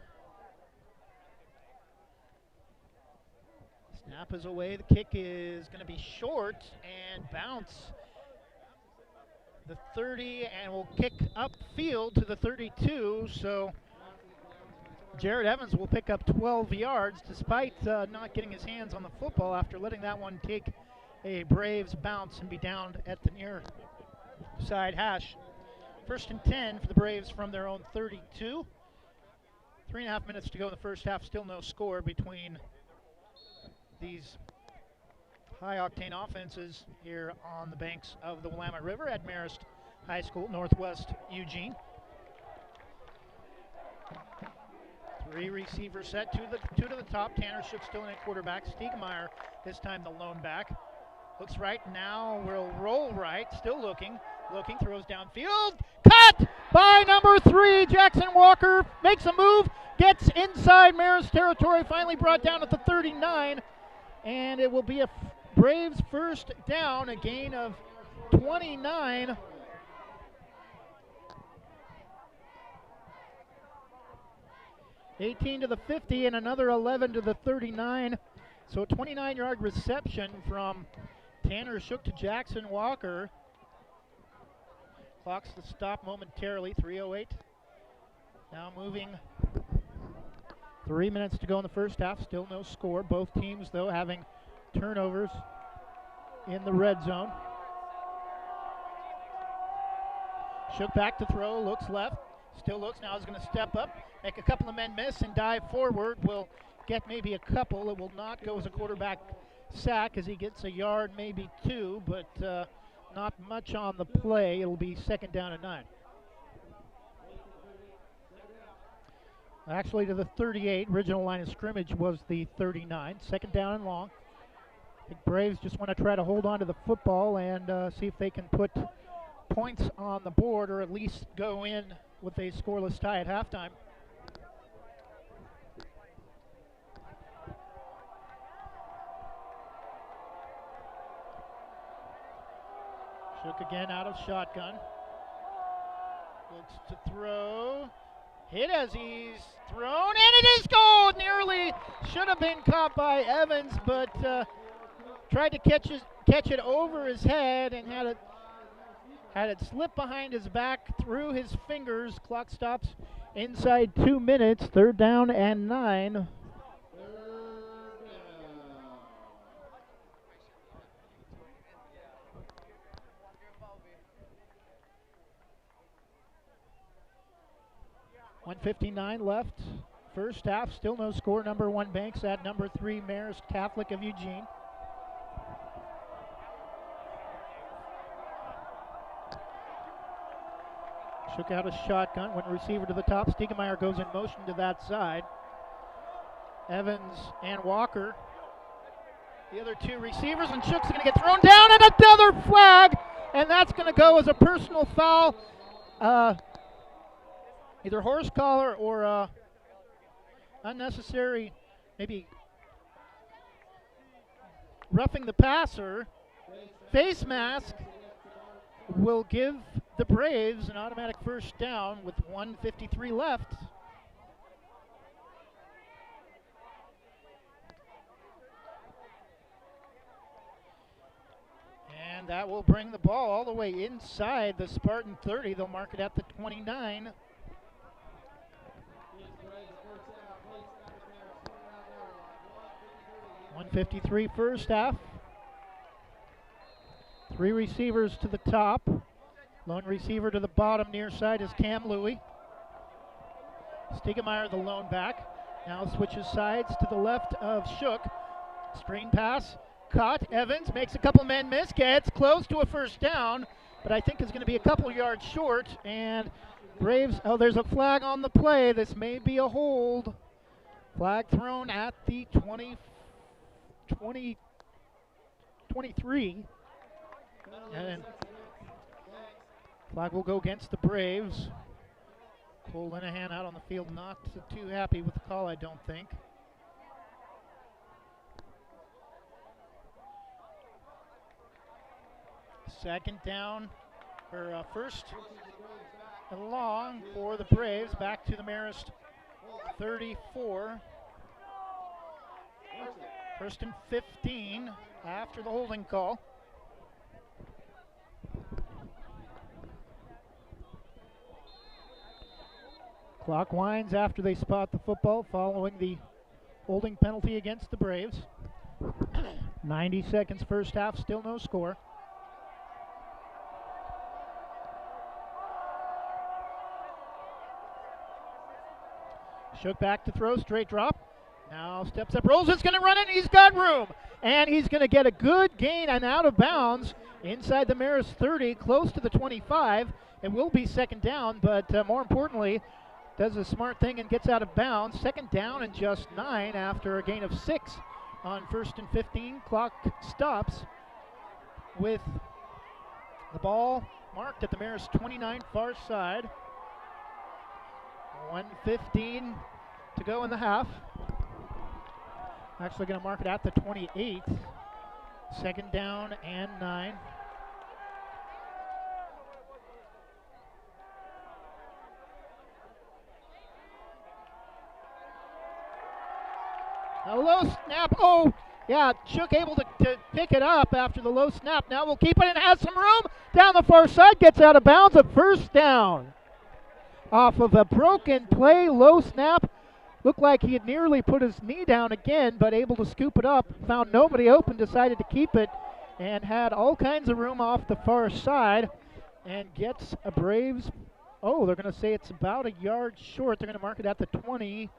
Snap is away. The kick is going to be short and bounce the 30, and will kick upfield to the 32. So Jared Evans will pick up 12 yards despite not getting his hands on the football after letting that one take a Braves bounce and be down at the near side hash. First and 10 for the Braves from their own 32. 3.5 minutes to go in the first half. Still no score between these high-octane offenses here on the banks of the Willamette River at Marist High School, Northwest Eugene. 3 receivers set, two to the top. Tanner Shook still in at quarterback. Stiegemeyer this time the lone back. Looks right now, will roll right, still looking, throws downfield. Cut by number 3, Jackson Walker, makes a move, gets inside Marist territory, finally brought down at the 39, and it will be a Braves first down, a gain of 29. $18 to the 50 and another 11 to the 39. So a 29-yard reception from Tanner Shook to Jackson Walker. Clock's to stop momentarily, 3:08. Now moving 3 minutes to go in the first half, still no score. Both teams, though, having turnovers in the red zone. Shook back to throw, looks left, still looks, now is going to step up, make a couple of men miss, and dive forward. Will get maybe a couple. It will not go as a quarterback sack as he gets a yard, maybe 2, but not much on the play. It'll be 2nd down and 9. Actually to the 38. Original line of scrimmage was the 39. 2nd down and long. I think Braves just want to try to hold on to the football and see if they can put points on the board or at least go in with a scoreless tie at halftime. Shook again out of shotgun. Looks to throw. Hit as he's thrown, and it is goal! Nearly should have been caught by Evans, but tried to catch it over his head and had it slip behind his back through his fingers. Clock stops inside 2 minutes. 3rd down and 9. .159 left. First half, still no score. Number 1 Banks at number 3 Marist Catholic of Eugene. Shook out a shotgun, went receiver to the top. Stiegemeyer goes in motion to that side. Evans and Walker, the other 2 receivers, and Shook's going to get thrown down, and another flag, and that's going to go as a personal foul. Either horse collar or unnecessary, maybe roughing the passer. Face mask will give the Braves an automatic first down with 1:53 left. And that will bring the ball all the way inside the Spartan 30. They'll mark it at the 29. .153 first half. 3 receivers to the top. Lone receiver to the bottom near side is Cam Louie. Stiegemeyer, the lone back. Now switches sides to the left of Shook. Screen pass. Caught. Evans makes a couple men miss. Gets close to a first down, but I think is going to be a couple yards short. And Braves, there's a flag on the play. This may be a hold. Flag thrown at the 23. And flag will go against the Braves. Cole Linehan out on the field, not too happy with the call, I don't think. Second down, or first and long for the Braves. Back to the Marist 34. First and 15 after the holding call. Clock winds after they spot the football following the holding penalty against the Braves. 90 seconds first half, still no score. Shook back to throw, straight drop. Now steps up, rolls, it's going to run it, he's got room. And he's going to get a good gain and out of bounds inside the Marist 30, close to the 25. It will be second down, but more importantly, does a smart thing and gets out of bounds. Second down and just 9 after a gain of 6 on first and 15. Clock stops with the ball marked at the Marist 29 far side. 1:15 to go in the half. Actually going to mark it at the 28. Second down and 9. A low snap. Oh, yeah, Shook able to pick it up after the low snap. Now we'll keep it and has some room. Down the far side, gets out of bounds. A first down. Off of a broken play, low snap. Looked like he had nearly put his knee down again, but able to scoop it up. Found nobody open, decided to keep it, and had all kinds of room off the far side. And gets a Braves. Oh, they're going to say it's about a yard short. They're going to mark it at the 20.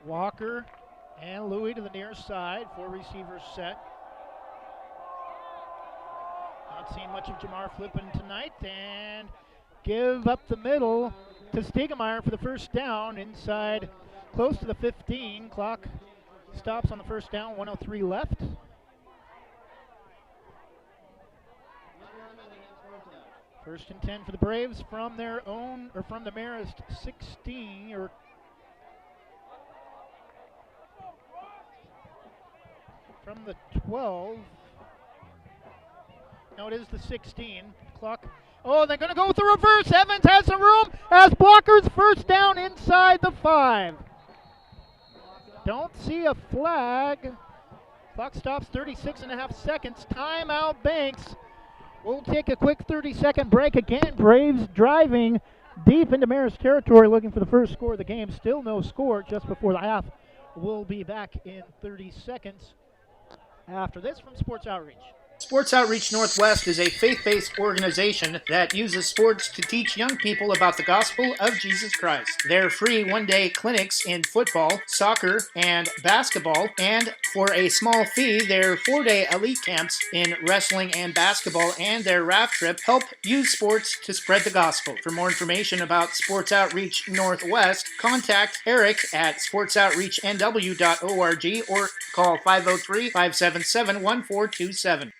Walker and Louis to the near side. 4 receivers set. Not seeing much of Jamar Flippin tonight. And give up the middle to Stegemeyer for the first down inside close to the 15. Clock stops on the first down. 1:03 left. First and 10 for the Braves from their own, or from the Marist 16, or from the 12. No, it is the 16. Clock. Oh, they're going to go with the reverse. Evans has some room. Has blockers. First down inside the 5. Don't see a flag. Clock stops 36.5 seconds. Timeout Banks. We'll take a quick 30-second break again. Braves driving deep into Marist territory looking for the first score of the game. Still no score just before the half. We'll be back in 30 seconds after this from Sports Outreach. Sports Outreach Northwest is a faith-based organization that uses sports to teach young people about the gospel of Jesus Christ. Their free one-day clinics in football, soccer, and basketball, and for a small fee, their 4-day elite camps in wrestling and basketball and their raft trip help use sports to spread the gospel. For more information about Sports Outreach Northwest, contact Eric at sportsoutreachnw.org or call 503-577-1427.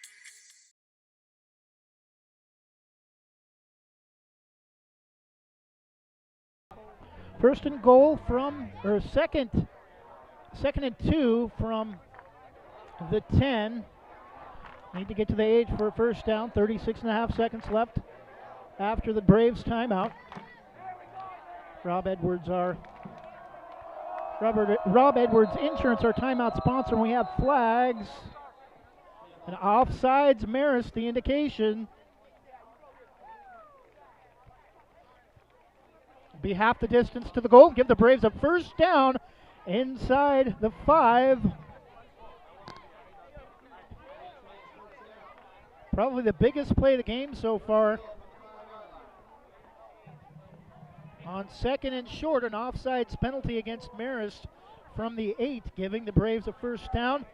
First and goal from, or second and 2 from the 10. Need to get to the 8 for a first down. 36.5 seconds left after the Braves timeout. Rob Edwards Insurance, our timeout sponsor, and we have flags. And offsides Marist, the indication. Be half the distance to the goal. Give the Braves a first down inside the 5. Probably the biggest play of the game so far. On second and short, an offsides penalty against Marist from the 8, giving the Braves a first down.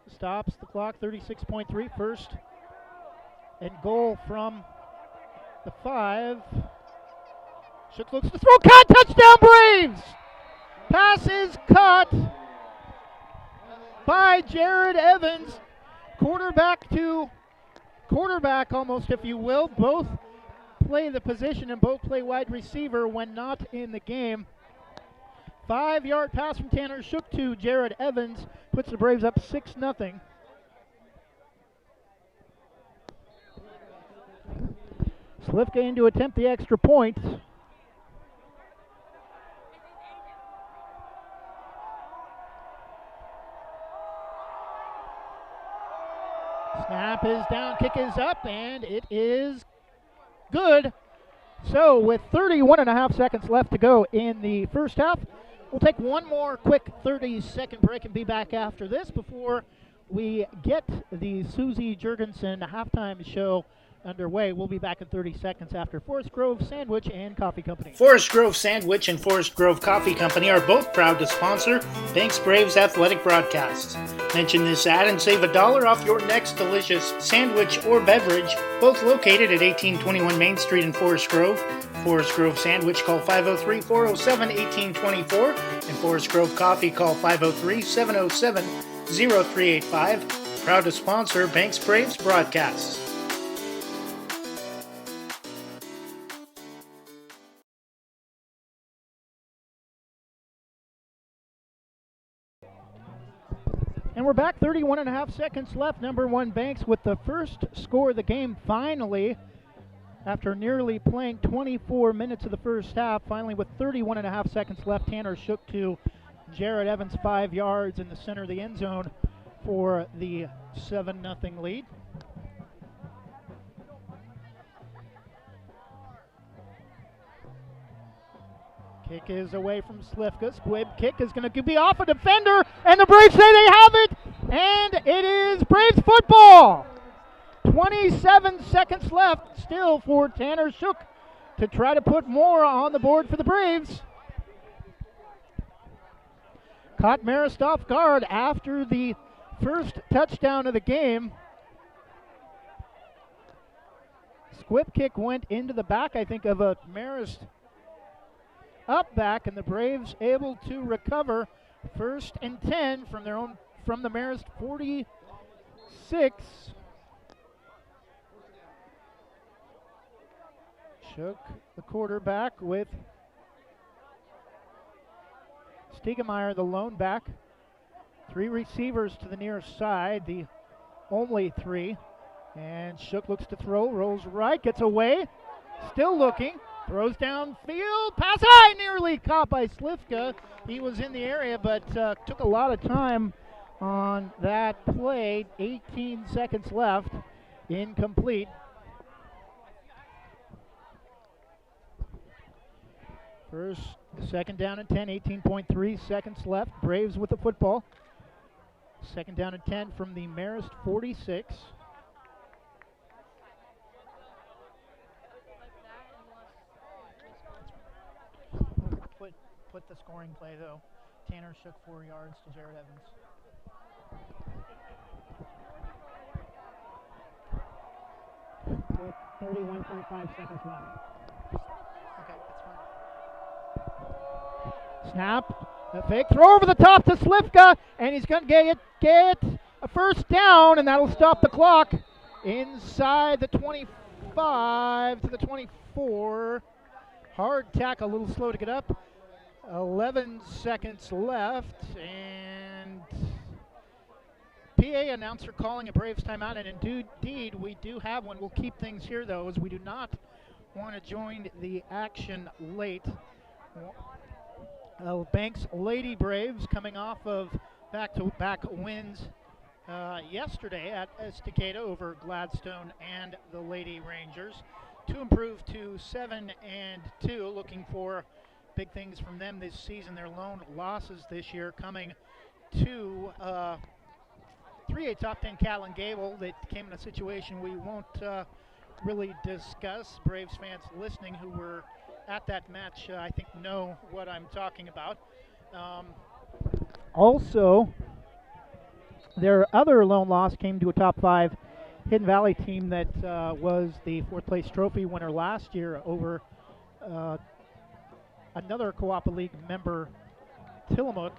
Stops the clock, 36.3. First and goal from the 5. Shook looks to throw, caught, touchdown Braves! Pass is caught by Jared Evans. Quarterback to quarterback almost, if you will. Both play the position and both play wide receiver when not in the game. 5-yard pass from Tanner Shook to Jared Evans puts the Braves up 6-0. Slifka in to attempt the extra point. Snap is down, kick is up, and it is good. So with 31.5 seconds left to go in the first half, we'll take one more quick 30-second break and be back after this before we get the Susie Jurgensen halftime show underway. We'll be back in 30 seconds after Forest Grove Sandwich and Coffee Company. Forest Grove Sandwich and Forest Grove Coffee Company are both proud to sponsor Banks Braves athletic broadcasts. Mention this ad and save $1 off your next delicious sandwich or beverage, both located at 1821 Main Street in Forest Grove. Forest Grove Sandwich, call 503-407-1824, and Forest Grove Coffee, call 503-707-0385. Proud to sponsor Banks Braves broadcasts. And we're back, 31.5 seconds left. Number 1 Banks with the first score of the game finally. After nearly playing 24 minutes of the first half, finally with 31.5 seconds left, Tanner Shook to Jared Evans 5 yards in the center of the end zone for the 7-0 lead. Kick is away from Slifka. Squib kick is going to be off a defender, and the Braves say they have it, and it is Braves football. 27 seconds left still for Tanner Shook to try to put more on the board for the Braves. caught Marist off guard after the first touchdown of the game. Squib kick went into the back, I think, of a Marist up back, and the Braves able to recover 1st and 10 from the Marist 46. Shook the quarterback with Stiegemeyer, the lone back. 3 receivers to the near side, the only 3. And Shook looks to throw, rolls right, gets away, still looking, throws downfield, pass high, nearly caught by Slifka. He was in the area, but took a lot of time on that play. 18 seconds left, incomplete. Second down and 10, 18.3 seconds left. Braves with the football. Second down and 10 from the Marist 46. Put the scoring play, though. Tanner Shook 4 yards to Jared Evans. With 31.5 seconds left. Okay, that's fine. Snap, a fake throw over the top to Slifka, and he's going to get a first down, and that'll stop the clock inside the 25 to the 24. Hard tackle, a little slow to get up. 11 seconds left, and PA announcer calling a Braves timeout, and indeed we do have one. We'll keep things here, though, as we do not want to join the action late. Banks Lady Braves coming off of back-to-back wins yesterday at Estacada over Gladstone and the Lady Rangers to improve to 7-2, looking for big things from them this season. Their lone losses this year coming to 3A top 10 Cal and Gable that came in a situation we won't really discuss. Braves fans listening who were at that match, I think, know what I'm talking about. Also, their other lone loss came to a top 5 Hidden Valley team that was the 4th place trophy winner last year over another Coapa League member, Tillamook.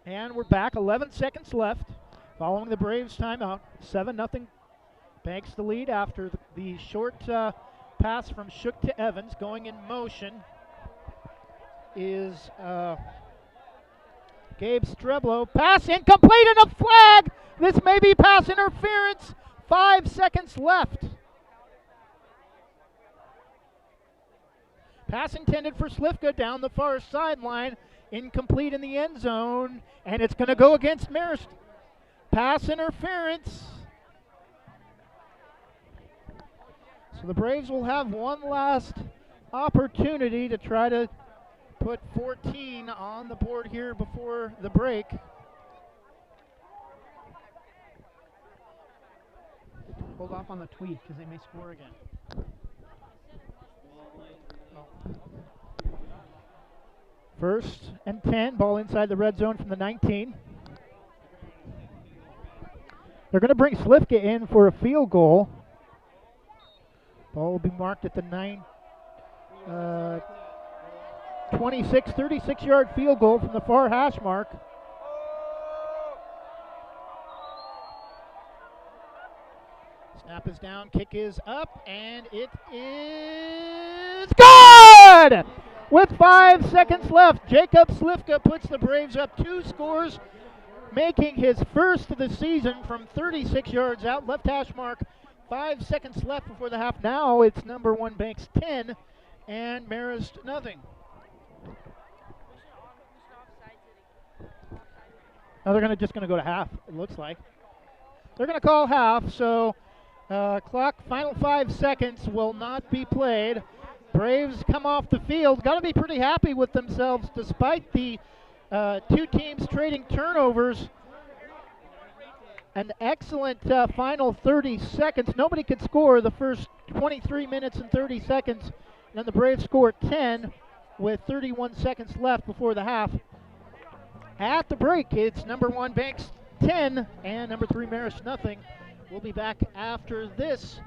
And we're back, 11 seconds left following the Braves timeout. 7-0. Banks the lead after the short pass from Shook to Evans. Going in motion is Gabe Streblo. Pass incomplete and a flag. This may be pass interference. 5 seconds left. Pass intended for Slifka down the far sideline. Incomplete in the end zone. And it's going to go against Marist. Pass interference. So the Braves will have one last opportunity to try to put 14 on the board here before the break. Hold off on the tweet because they may score again. First and 10, ball inside the red zone from the 19. They're going to bring Slifka in for a field goal. Ball will be marked at the 36-yard field goal from the far hash mark. Snap is down, kick is up, and it is good! With 5 seconds left, Jacob Slifka puts the Braves up 2 scores, making his first of the season from 36 yards out. Left hash mark, 5 seconds left before the half. Now it's number 1 Banks 10 and Marist nothing. Now they're just going to go to half, it looks like. They're going to call half, so clock, final 5 seconds will not be played. Braves come off the field. Got to be pretty happy with themselves despite the 2 teams trading turnovers. An excellent final 30 seconds. Nobody could score the first 23 minutes and 30 seconds. And then the Braves scored 10 with 31 seconds left before the half. At the break, it's number 1 Banks 10 and number 3 Marist nothing. We'll be back after this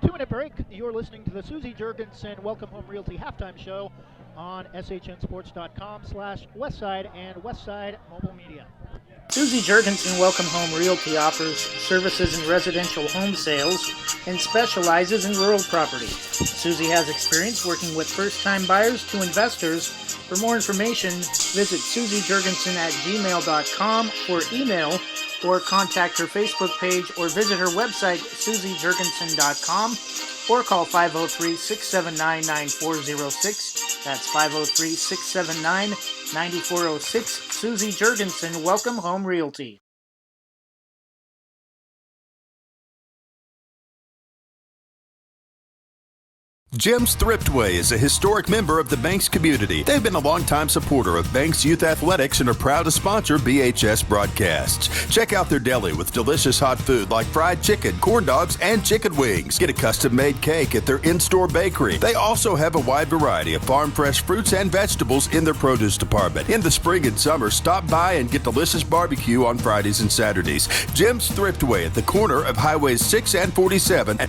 2-minute break. You're listening to the Susie Jurgensen Welcome Home Realty Halftime Show on shnsports.com/Westside and Westside Mobile Media. Susie Jurgensen Welcome Home Realty offers services in residential home sales and specializes in rural property. Susie has experience working with first-time buyers to investors. For more information, visit susiejurgensen@gmail.com or email, or contact her Facebook page or visit her website, susiejurgensen.com, or call 503-679-9406. That's 503-679-9406. Susie Jurgensen, Welcome Home Realty. Jim's Thriftway is a historic member of the Banks community. They've been a longtime supporter of Banks Youth Athletics and are proud to sponsor BHS broadcasts. Check out their deli with delicious hot food like fried chicken, corn dogs, and chicken wings. Get a custom-made cake at their in-store bakery. They also have a wide variety of farm-fresh fruits and vegetables in their produce department. In the spring and summer, stop by and get delicious barbecue on Fridays and Saturdays. Jim's Thriftway at the corner of Highways 6 and 47 and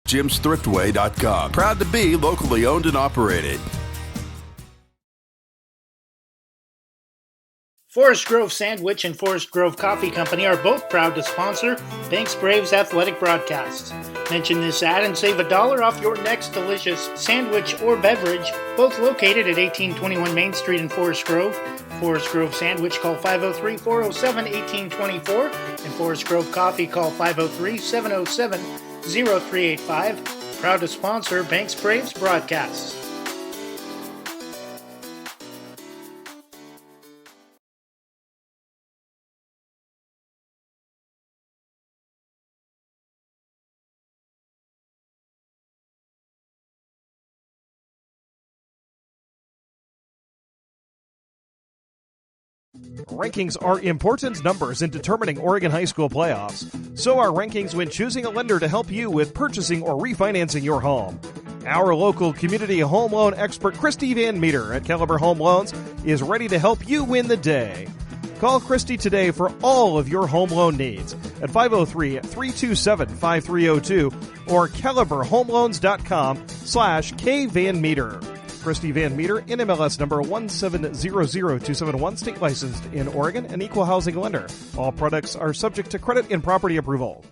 JimsThriftway.com. Proud to be locally owned and operated. Forest Grove Sandwich and Forest Grove Coffee Company are both proud to sponsor Banks Braves athletic broadcasts. Mention this ad and save $1 off your next delicious sandwich or beverage, both located at 1821 Main Street in Forest Grove. Forest Grove Sandwich, call 503-407-1824, and Forest Grove Coffee, call 503-707-0385. Proud to sponsor Banks Braves broadcasts. Rankings are important numbers in determining Oregon high school playoffs. So are rankings when choosing a lender to help you with purchasing or refinancing your home. Our local community home loan expert, Christy Van Meter at Caliber Home Loans, is ready to help you win the day. Call Christy today for all of your home loan needs at 503-327-5302 or caliberhomeloans.com/kvanmeter. Christy Van Meter, NMLS number 1700271, state licensed in Oregon, an equal housing lender. All products are subject to credit and property approval.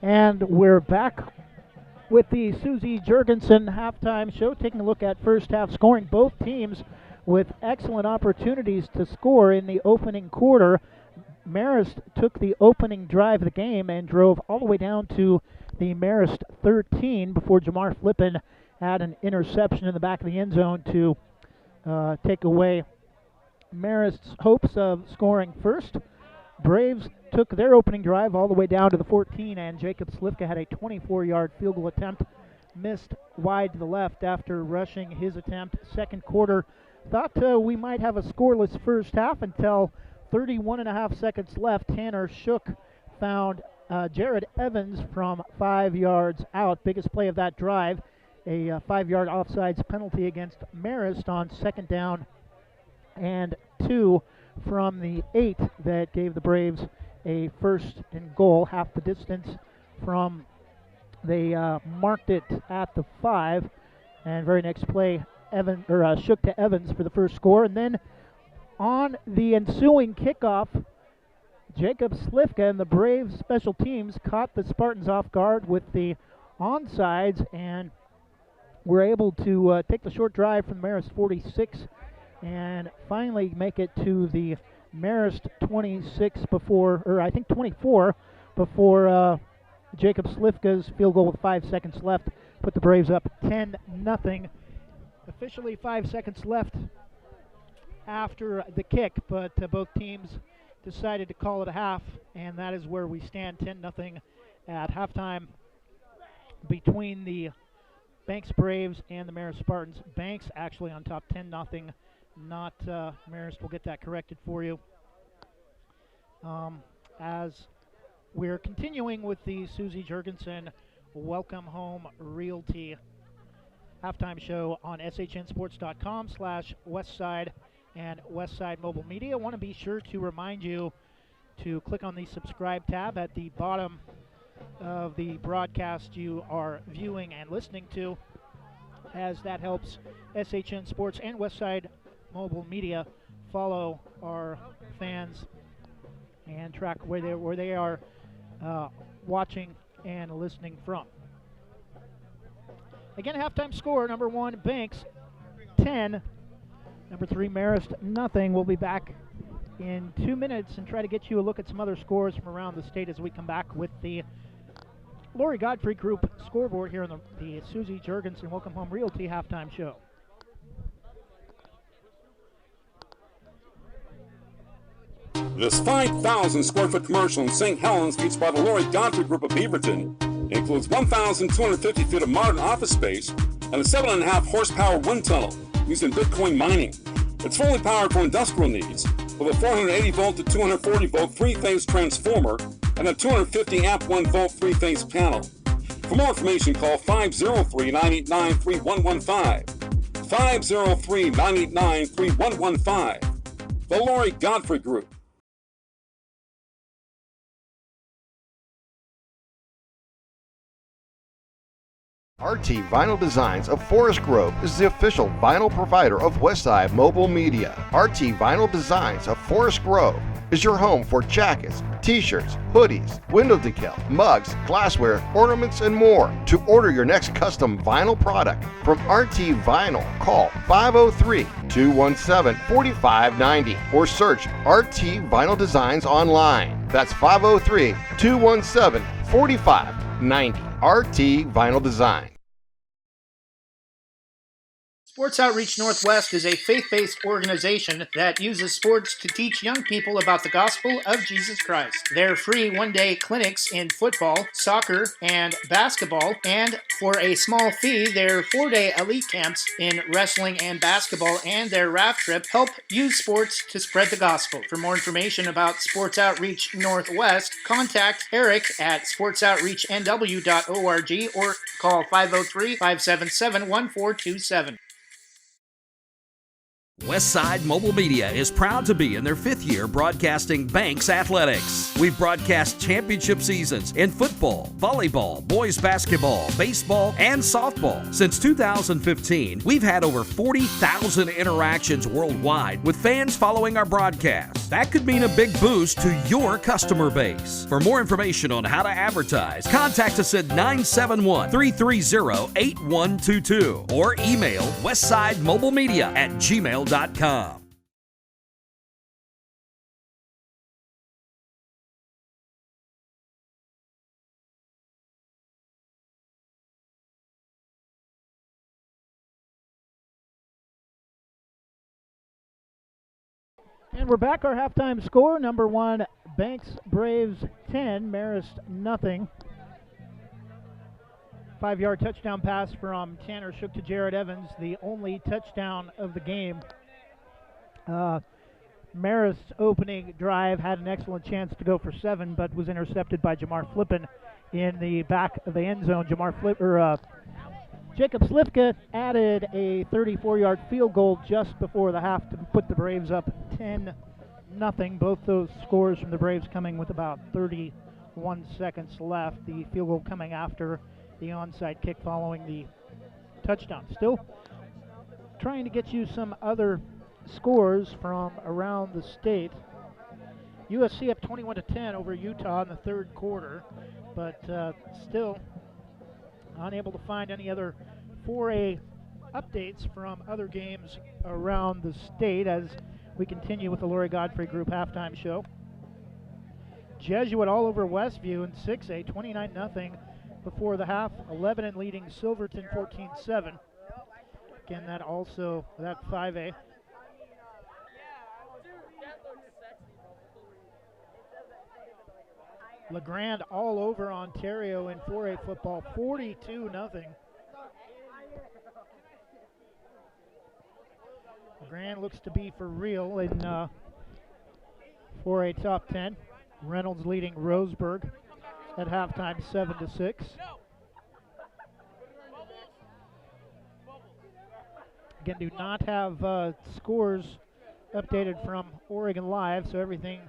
And we're back with the Susie Jurgensen halftime show, taking a look at first half scoring. Both teams with excellent opportunities to score in the opening quarter. Marist took the opening drive of the game and drove all the way down to the Marist 13 before Jamar Flippin had an interception in the back of the end zone to take away Marist's hopes of scoring first. Braves took their opening drive all the way down to the 14, and Jacob Slifka had a 24-yard field goal attempt, missed wide to the left after rushing his attempt. Second quarter, thought we might have a scoreless first half until 31.5 seconds left. Tanner Shook found Jared Evans from 5 yards out. Biggest play of that drive, a 5-yard offsides penalty against Marist on second down and 2 from the 8 that gave the Braves a first and goal, half the distance from they marked it at the 5. And very next play, Shook to Evans for the first score. And then on the ensuing kickoff, Jacob Slifka and the Braves special teams caught the Spartans off guard with the onsides and were able to take the short drive from the Marist 46 and finally make it to the Marist 26 before, or I think 24, before Jacob Slifka's field goal with 5 seconds left put the Braves up 10-0. Officially 5 seconds left after the kick, but both teams decided to call it a half, and that is where we stand, 10-0 at halftime between the Banks Braves and the Marist Spartans. Banks actually on top 10-0, not Marist. We'll get that corrected for you. As we're continuing with the Susie Jurgensen Welcome Home Realty halftime show on shnsports.com/Westside and Westside Mobile Media. I want to be sure to remind you to click on the subscribe tab at the bottom of the broadcast you are viewing and listening to, as that helps SHN Sports and Westside Mobile Media follow our fans and track where they are watching and listening from. Again, halftime score, number 1, Banks 10, number 3, Marist 0. We'll be back in 2 minutes and try to get you a look at some other scores from around the state as we come back with the Lori Godfrey Group scoreboard here on the Susie Jurgensen Welcome Home Realty halftime show. This 5,000 square foot commercial in St. Helens, featured by the Lori Godfrey Group of Beaverton, includes 1,250 feet of modern office space and a 7.5 horsepower wind tunnel used in Bitcoin mining. It's fully powered for industrial needs with a 480 volt to 240 volt three-phase transformer and a 250 amp 1 volt three-phase panel. For more information, call 503-989-3115. 503-989-3115. The Lori Godfrey Group. RT Vinyl Designs of Forest Grove is the official vinyl provider of Westside Mobile Media. RT Vinyl Designs of Forest Grove is your home for jackets, t-shirts, hoodies, window decal, mugs, glassware, ornaments, and more. To order your next custom vinyl product from RT Vinyl, call 503-217-4590 or search RT Vinyl Designs online. That's 503-217-4590. RT Vinyl Design. Sports Outreach Northwest is a faith-based organization that uses sports to teach young people about the gospel of Jesus Christ. Their free one-day clinics in football, soccer, and basketball, and for a small fee, their 4-day elite camps in wrestling and basketball and their raft trip help use sports to spread the gospel. For more information about Sports Outreach Northwest, contact Eric at sportsoutreachnw.org or call 503-577-1427. Westside Mobile Media is proud to be in their 5th year broadcasting Banks Athletics. We've broadcast championship seasons in football, volleyball, boys basketball, baseball, and softball. Since 2015, we've had over 40,000 interactions worldwide with fans following our broadcasts. That could mean a big boost to your customer base. For more information on how to advertise, contact us at 971-330-8122 or email westsidemobilemedia@gmail.com. And we're back. Our halftime score, number 1, Banks Braves 10, Marist nothing. 5-yard touchdown pass from Tanner Shook to Jared Evans, the only touchdown of the game. Marist's opening drive had an excellent chance to go for 7, but was intercepted by Jamar Flippin in the back of the end zone. Jacob Slifka added a 34-yard field goal just before the half to put the Braves up 10-0. Both those scores from the Braves coming with about 31 seconds left. The field goal coming after the onside kick following the touchdown. Still trying to get you some other scores from around the state. USC up 21-10 over Utah in the third quarter, but still unable to find any other 4A updates from other games around the state as we continue with the Lori Godfrey Group halftime show. Jesuit all over Westview in 6A, 29-0 before the half. 11 leading Silverton 14-7. Again, that 5A. LeGrand all over Ontario in 4A football, 42-0. LeGrand looks to be for real in 4A top 10. Reynolds leading Roseburg at halftime 7-6. Again, do not have scores updated from Oregon Live, so everything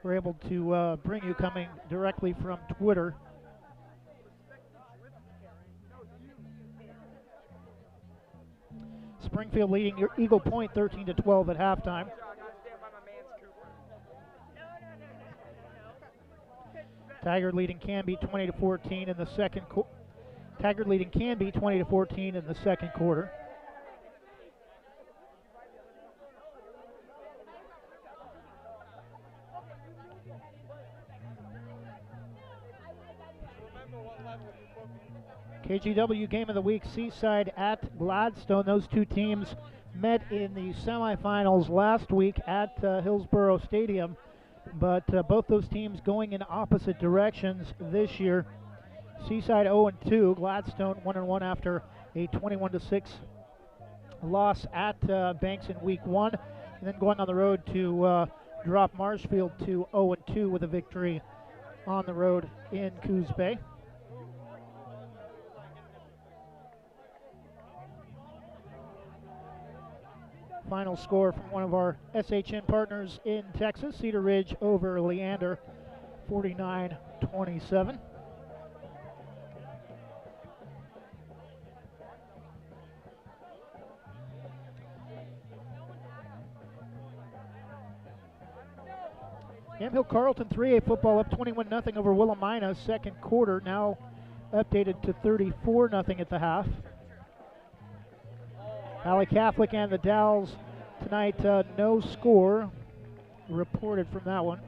we're able to bring you coming directly from Twitter. Springfield leading Eagle Point 13-12 at halftime. Tiger leading Canby 20-14 in the second quarter. Tiger leading Canby 20-14 in the second quarter. KGW Game of the Week, Seaside at Gladstone. Those two teams met in the semifinals last week at Hillsborough Stadium, but both those teams going in opposite directions this year. Seaside 0-2, Gladstone 1-1 after a 21-6 loss at Banks in week 1, and then going on the road to drop Marshfield to 0-2 with a victory on the road in Coos Bay. Final score from one of our SHN partners in Texas, Cedar Ridge over Leander, 49-27. Yamhill Carlton 3A football up 21-0 over Willamina, second quarter, now updated to 34-0 at the half. Valley Catholic and the Dowls tonight, no score reported from that one.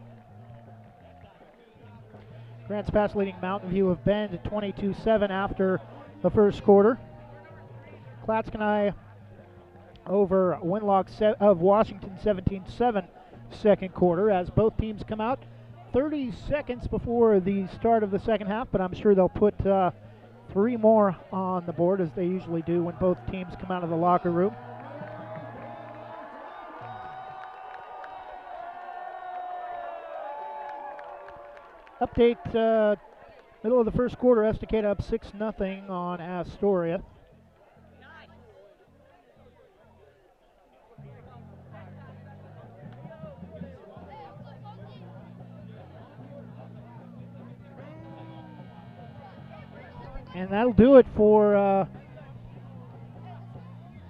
Grants Pass leading Mountain View of Bend at 22-7 after the first quarter. Clatskanie over Winlock of Washington 17-7 second quarter as both teams come out 30 seconds before the start of the second half, but I'm sure they'll put 3 more on the board, as they usually do when both teams come out of the locker room. Update, middle of the first quarter, Estacada up 6-0 on Astoria. And that'll do it for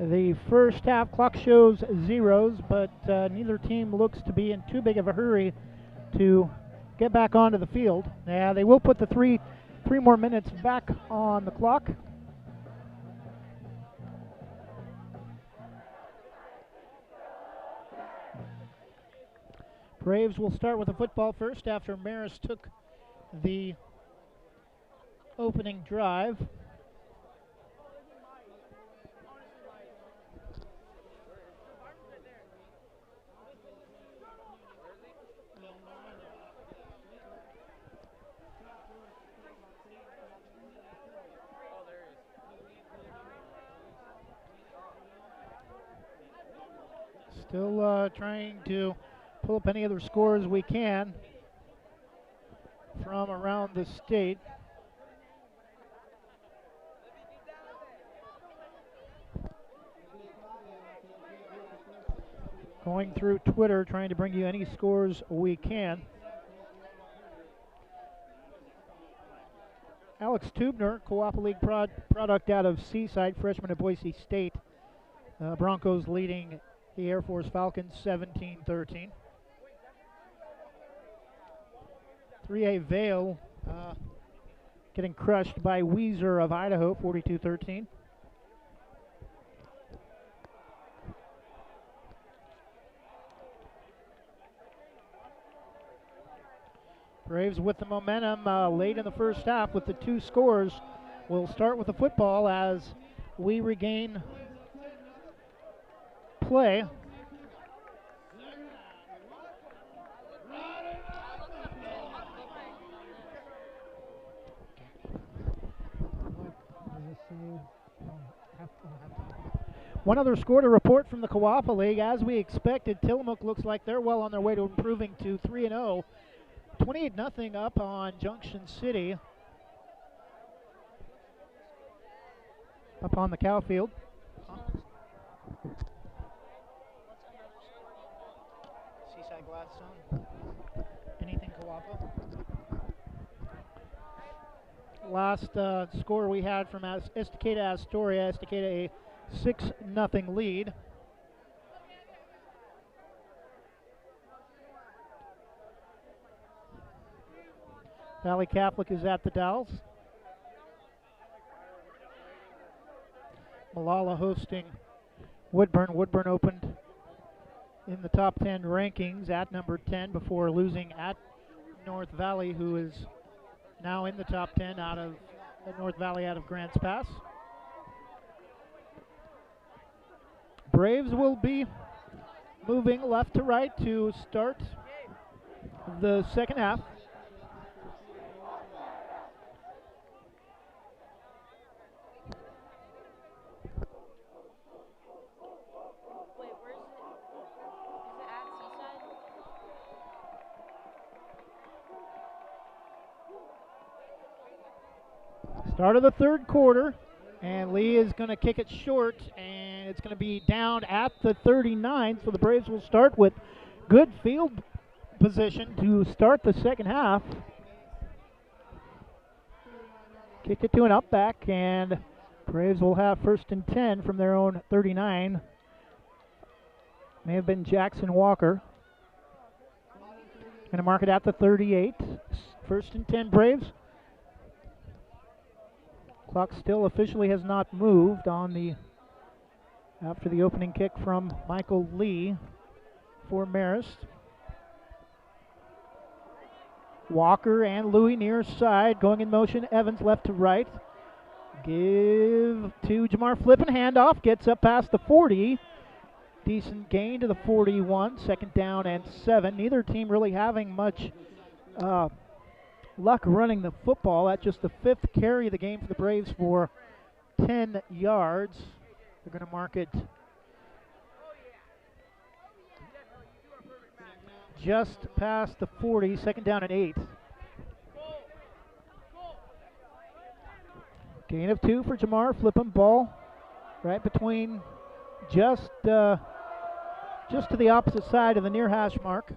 The first half clock shows zeros, but neither team looks to be in too big of a hurry to get back onto the field. Yeah, they will put the three more minutes back on the clock. Braves will start with the football first after Marist took the opening drive. Still trying to pull up any other scores we can from around the state. Going through Twitter, trying to bring you any scores we can. Alex Tubner, Co-op League product out of Seaside, freshman at Boise State. Broncos leading the Air Force Falcons 17-13. 3A Vale getting crushed by Weiser of Idaho, 42-13. Braves with the momentum late in the first half with the two scores. We'll start with the football as we regain play. One other score to report from the Kawapa League. As we expected, Tillamook looks like they're well on their way to improving to 3-0. 28-0 up on Junction City. Up on the cow field. Seaside Gladstone. Anything Kawapa? Last score we had from Estacada Astoria. Estacada a 6-0 lead. Valley Catholic is at the Dalles. Malala hosting Woodburn. Woodburn opened in the top 10 rankings at number 10 before losing at North Valley, who is now in the top 10 out of North Valley out of Grants Pass. Braves will be moving left to right to start the second half. Start of the third quarter, and Lee is going to kick it short, and it's going to be down at the 39, so the Braves will start with good field position to start the second half. Kicked it to an up back, and Braves will have 1st and 10 from their own 39. May have been Jackson Walker. Going to mark it at the 38. 1st and 10 Braves. Clock still officially has not moved after the opening kick from Michael Lee for Marist. Walker and Louie near side, going in motion. Evans left to right. Give to Jamar, flipping handoff, gets up past the 40. Decent gain to the 41, 2nd down and 7. Neither team really having much luck running the football. That's just the 5th carry of the game for the Braves for 10 yards. They're going to mark it just past the 40, 2nd down and 8. Gain of 2 for Jamar, flipping ball right between just to the opposite side of the near hash mark.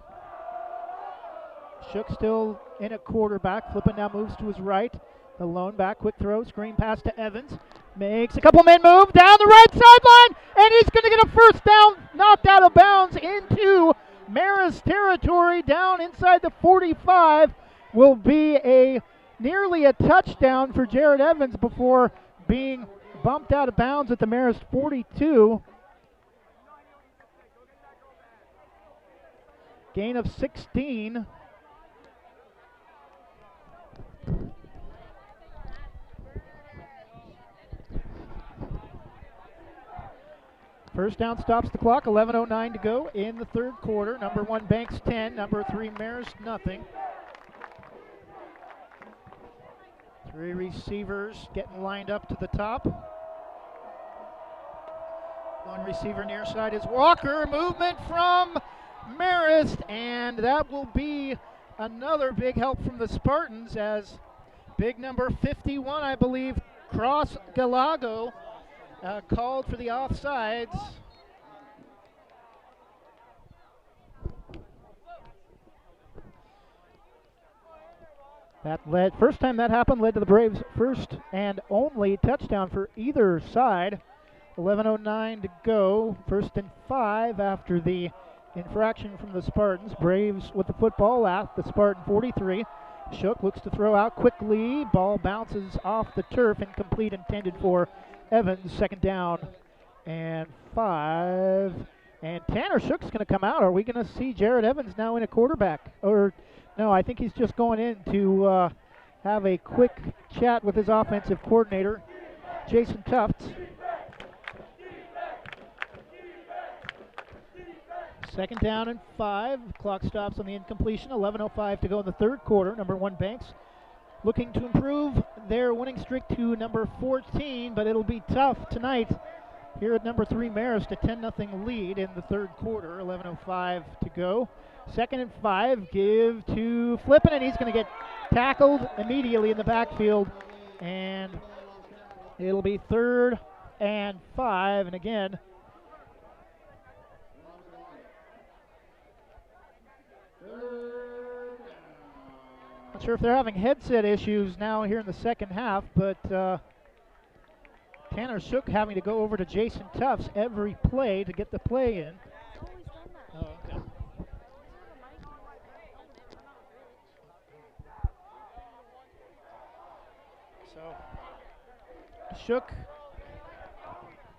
Shook still in at quarterback. Flipping now moves to his right. The lone back, quick throw, screen pass to Evans. Makes a couple men move down the right sideline, and he's going to get a first down, knocked out of bounds into Marist territory, down inside the 45. Will be nearly a touchdown for Jared Evans before being bumped out of bounds at the Marist 42. Gain of 16. First down stops the clock, 11:09 to go in the third quarter. Number 1 Banks 10, number 3 Marist nothing. 3 receivers getting lined up to the top. 1 receiver near side is Walker. Movement from Marist, and that will be another big help from the Spartans as big number 51, I believe, Cross Galago, called for the offsides. First time that happened, led to the Braves' first and only touchdown for either side. 11:09 to go, 1st and 5 after the infraction from the Spartans. Braves with the football at the Spartan 43. Shook looks to throw out quickly. Ball bounces off the turf, incomplete, intended for Evans. 2nd down and 5. And Tanner Shook's going to come out. Are we going to see Jared Evans now in a quarterback? Or no, I think he's just going in to have a quick chat with his offensive coordinator, Jason Tufts. 2nd down and 5. Clock stops on the incompletion. 11:05 to go in the third quarter. Number 1 Banks looking to improve their winning streak to number 14, but it'll be tough tonight here at number 3 Marist, a 10-0 lead in the third quarter. 11:05 to go. 2nd and 5. Give to Flippin, and he's going to get tackled immediately in the backfield, and it'll be 3rd and 5. And again, not sure if they're having headset issues now here in the second half, but Tanner Shook having to go over to Jason Tufts every play to get the play in. Oh, okay. So Shook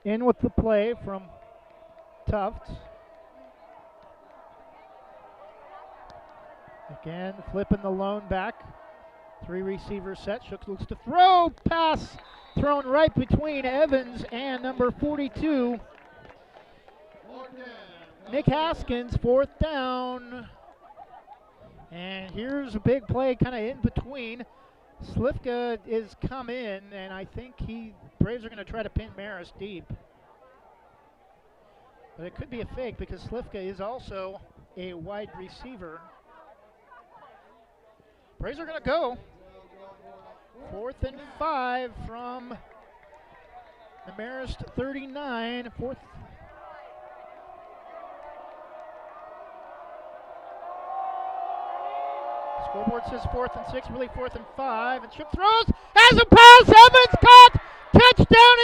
in with the play from Tufts. Again, flipping the lone back. 3 receivers set. Shook looks to throw. Pass thrown right between Evans and number 42. Nick Haskins, 4th down. And here's a big play kind of in between. Slifka is come in, and I think Braves are going to try to pin Marist deep. But it could be a fake because Slifka is also a wide receiver. Braves are going to go. 4th and 5 from the Marist 39. Scoreboard says 4th and 6, really 4th and 5. And Shook throws, has a pass, Evans caught, touchdown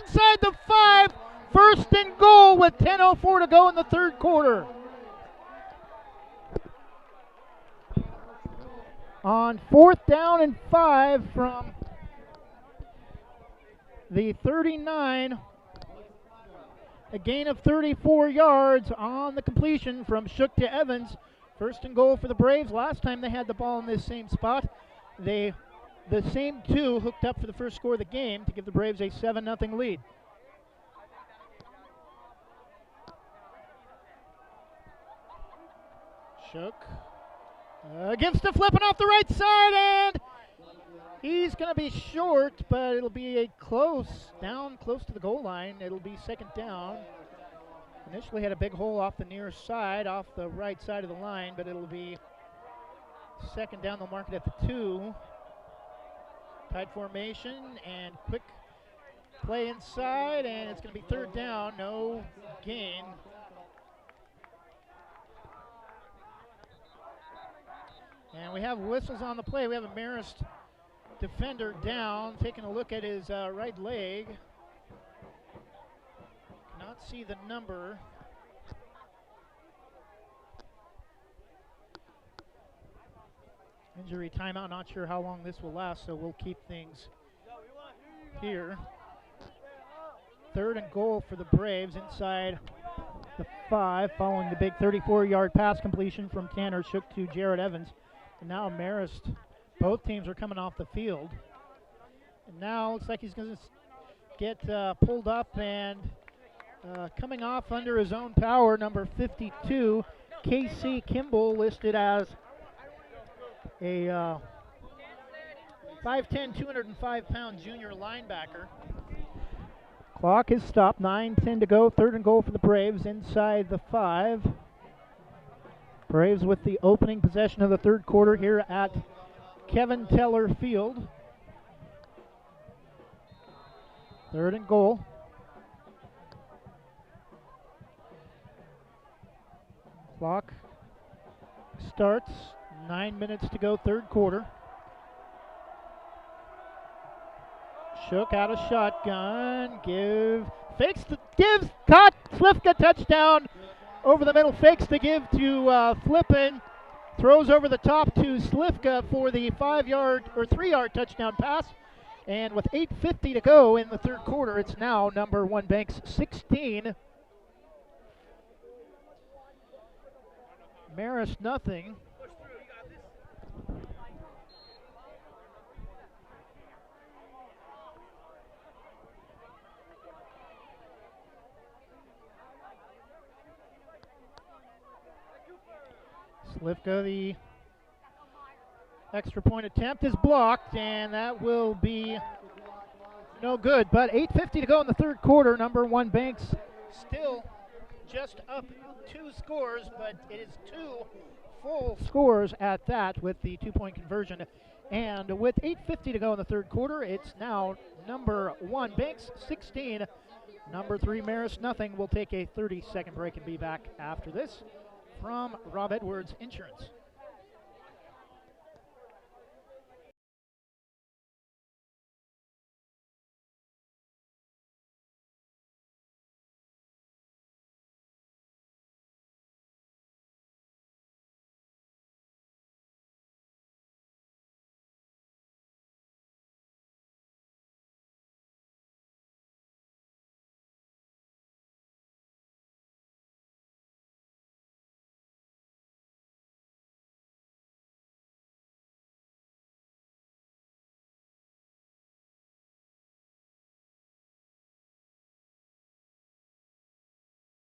inside the 5. 1st and goal with 10:04 to go in the third quarter. On 4th down and 5 from the 39. A gain of 34 yards on the completion from Shook to Evans. 1st and goal for the Braves. Last time they had the ball in this same spot, the same 2 hooked up for the first score of the game to give the Braves a 7-0 lead. Shook gives to Flippin off the right side, and he's going to be short, but it'll be close to the goal line. It'll be 2nd down. Initially had a big hole off the near side, off the right side of the line, but it'll be 2nd down. They'll mark it at the 2. Tight formation and quick play inside, and it's going to be 3rd down. No gain. And we have whistles on the play. We have a Marist defender down, taking a look at his right leg. Cannot see the number. Injury timeout, not sure how long this will last, so we'll keep things here. 3rd and goal for the Braves inside the 5, following the big 34-yard pass completion from Tanner Shook to Jared Evans. And now Marist, both teams are coming off the field. And now looks like he's going to get pulled up and coming off under his own power, number 52, Casey Kimball, listed as a 5'10", 205-pound junior linebacker. Clock is stopped, 9:10 to go, 3rd and goal for the Braves inside the 5. Braves with the opening possession of the 3rd quarter here at Kevin Teller Field. 3rd and goal. Clock starts, 9 minutes to go, 3rd quarter. Shook out a shotgun, gives, caught, Slifka, touchdown, over the middle, fakes to give to Flippin, throws over the top to Slifka for the 5-yard or 3-yard touchdown pass, and with 8:50 to go in the 3rd quarter, it's now number 1 Banks 16, Marist nothing. Slifka, the extra point attempt is blocked, and that will be no good. But 8:50 to go in the 3rd quarter. Number 1 Banks still just up 2 scores, but it is 2 full scores at that with the 2-point conversion. And with 8:50 to go in the 3rd quarter, it's now number 1 Banks 16, number 3 Marist nothing. We'll take a 30-second break and be back after this from Rob Edwards Insurance.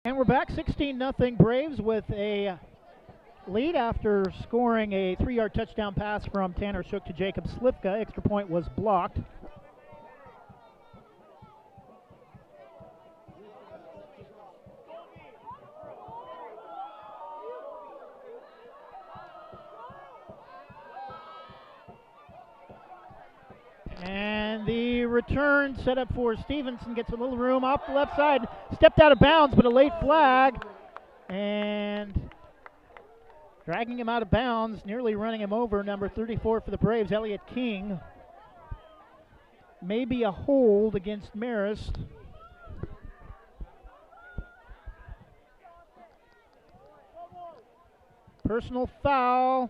And we're back 16-0 Braves with a lead after scoring a 3-yard touchdown pass from Tanner Shook to Jacob Slifka. Extra point was blocked. And the return set up for Stevenson, gets a little room off the left side, stepped out of bounds, but a late flag, and dragging him out of bounds, nearly running him over, number 34 for the Braves, Elliott King. Maybe a hold against Marist. Personal foul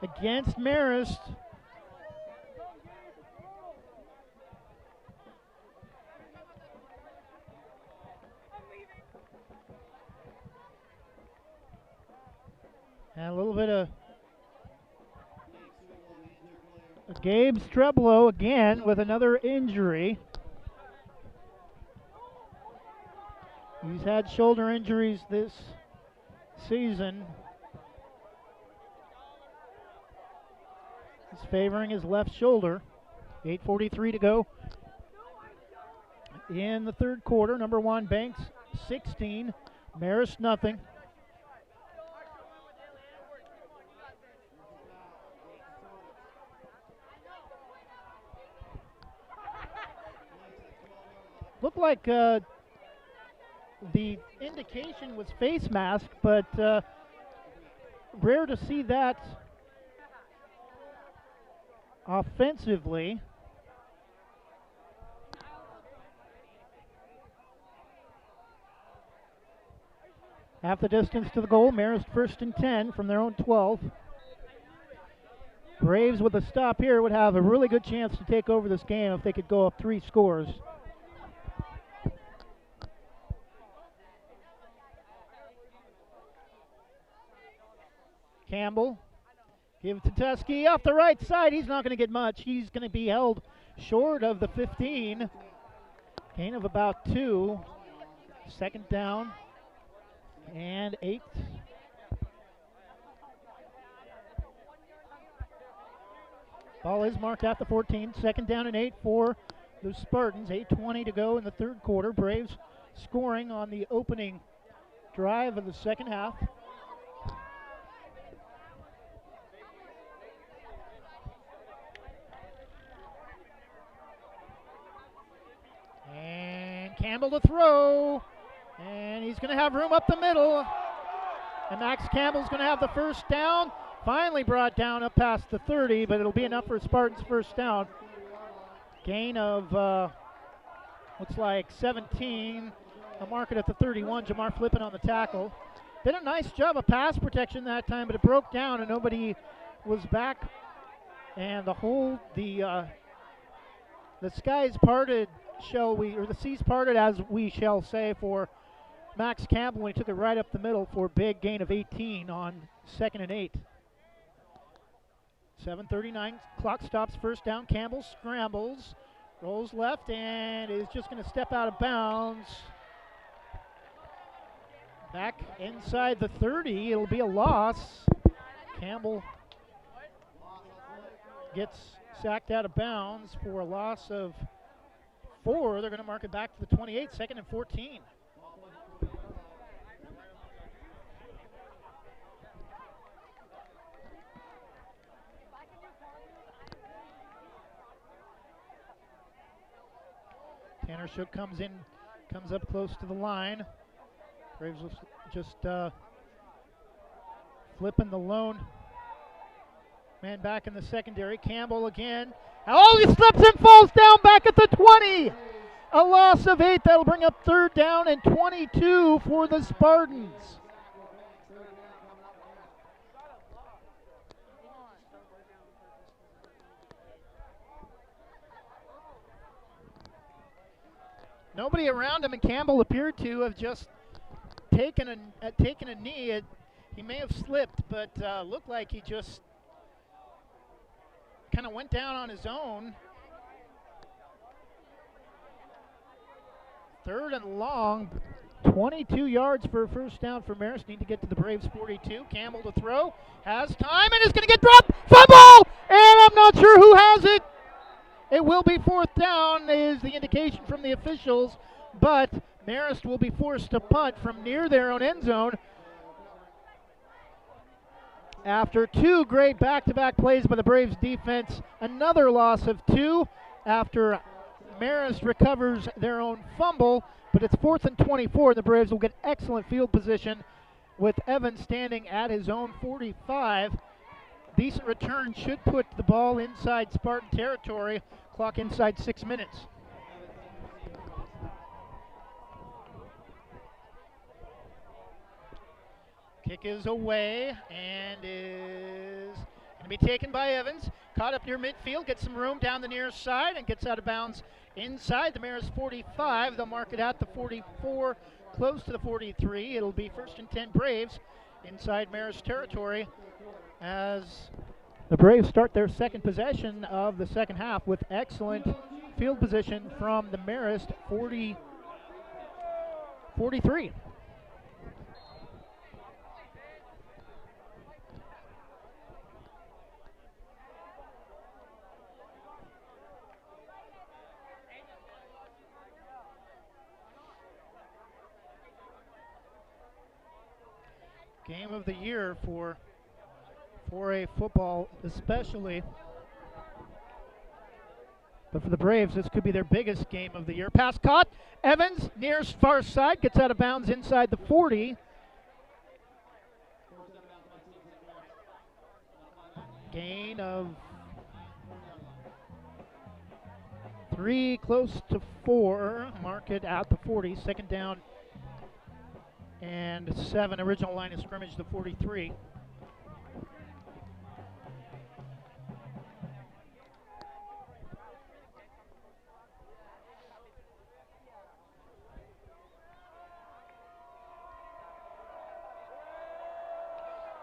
against Marist. And a little bit of Gabe Streblow again with another injury. He's had shoulder injuries this season. He's favoring his left shoulder. 8:43 to go in the 3rd quarter. Number 1 Banks 16, Marist nothing. Looked like the indication was face mask, but rare to see that offensively. Half the distance to the goal. Marist 1st and 10 from their own 12. Braves with a stop here would have a really good chance to take over this game if they could go up 3 scores. Campbell, give it to Tusky off the right side. He's not going to get much. He's going to be held short of the 15. Gain of about 2. 2nd down and 8. Ball is marked at the 14. 2nd down and 8 for the Spartans. 8:20 to go in the 3rd quarter. Braves scoring on the opening drive of the 2nd half. And Campbell to throw. And he's going to have room up the middle. And Max Campbell's going to have the 1st down. Finally brought down up past the 30, but it'll be enough for Spartans' 1st down. Gain of, looks like 17. I'll mark it at the 31. Jamar Flippin on the tackle. Did a nice job of pass protection that time, but it broke down and nobody was back. And the skies parted, or the seas parted, as we shall say, for Max Campbell when he took it right up the middle for a big gain of 18 on 2nd and 8. 7:39, clock stops, 1st down. Campbell scrambles, rolls left, and is just going to step out of bounds. Back inside the 30, it'll be a loss. Campbell gets sacked out of bounds for a loss of 4. They're going to mark it back to the 28, 2nd and 14. Tanner Shook comes up close to the line. Braves was just flipping the lone man back in the secondary. Campbell again. Oh, he slips and falls down back at the 20. A loss of 8. That'll bring up 3rd down and 22 for the Spartans. Nobody around him, and Campbell appeared to have just taken a knee. He may have slipped, but looked like he just kind of went down on his own. 3rd and long, 22 yards for a 1st down for Marist. Need to get to the Braves 42. Campbell to throw, has time, and is going to get dropped. Fumble! And I'm not sure who has it. It will be 4th down, is the indication from the officials, but Marist will be forced to punt from near their own end zone. After 2 great back-to-back plays by the Braves defense, another loss of 2 after Marist recovers their own fumble, but it's 4th and 24. The Braves will get excellent field position with Evans standing at his own 45. Decent return should put the ball inside Spartan territory. Clock inside 6 minutes. Kick is away and is going to be taken by Evans. Caught up near midfield, gets some room down the near side and gets out of bounds inside the Marist 45. They'll mark it at the 44, close to the 43. It'll be 1st and 10 Braves inside Marist territory as the Braves start their 2nd possession of the 2nd half with excellent field position from the Marist 43. Game of the year for 4A football especially. But for the Braves, this could be their biggest game of the year. Pass caught. Evans near far side, gets out of bounds inside the 40. Gain of 3 close to 4. Mark it at the 40. Second down and 7. Original line of scrimmage to 43.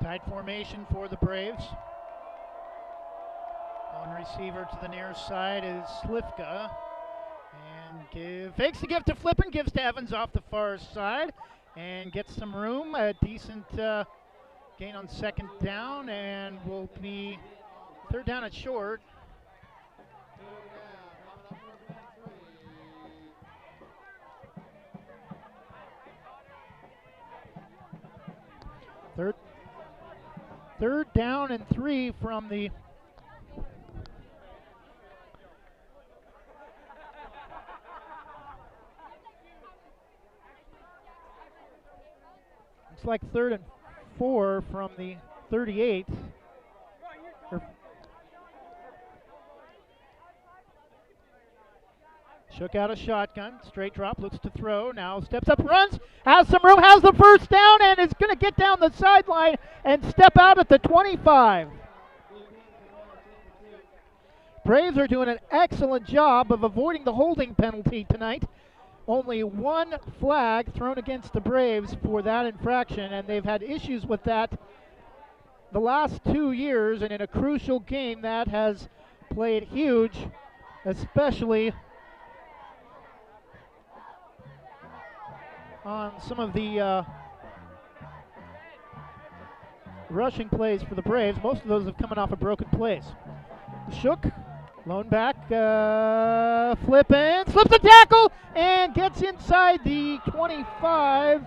Tight formation for the Braves. One receiver to the near side is Slifka. And fakes the give to Flippin, gives to Evans off the far side, and gets some room. A decent gain on second down, and will be third down and short. Third down and 3 from the looks like 3rd and 4 from the 38. Shook out a shotgun, straight drop, looks to throw, now steps up, runs, has some room, has the first down, and is going to get down the sideline and step out at the 25. Braves are doing an excellent job of avoiding the holding penalty tonight. Only one flag thrown against the Braves for that infraction, and they've had issues with that the last 2 years, and in a crucial game that has played huge, especially on some of the rushing plays for the Braves. Most of those have come off of broken plays. Shook, lone back, flipping, slips a tackle, and gets inside the 25.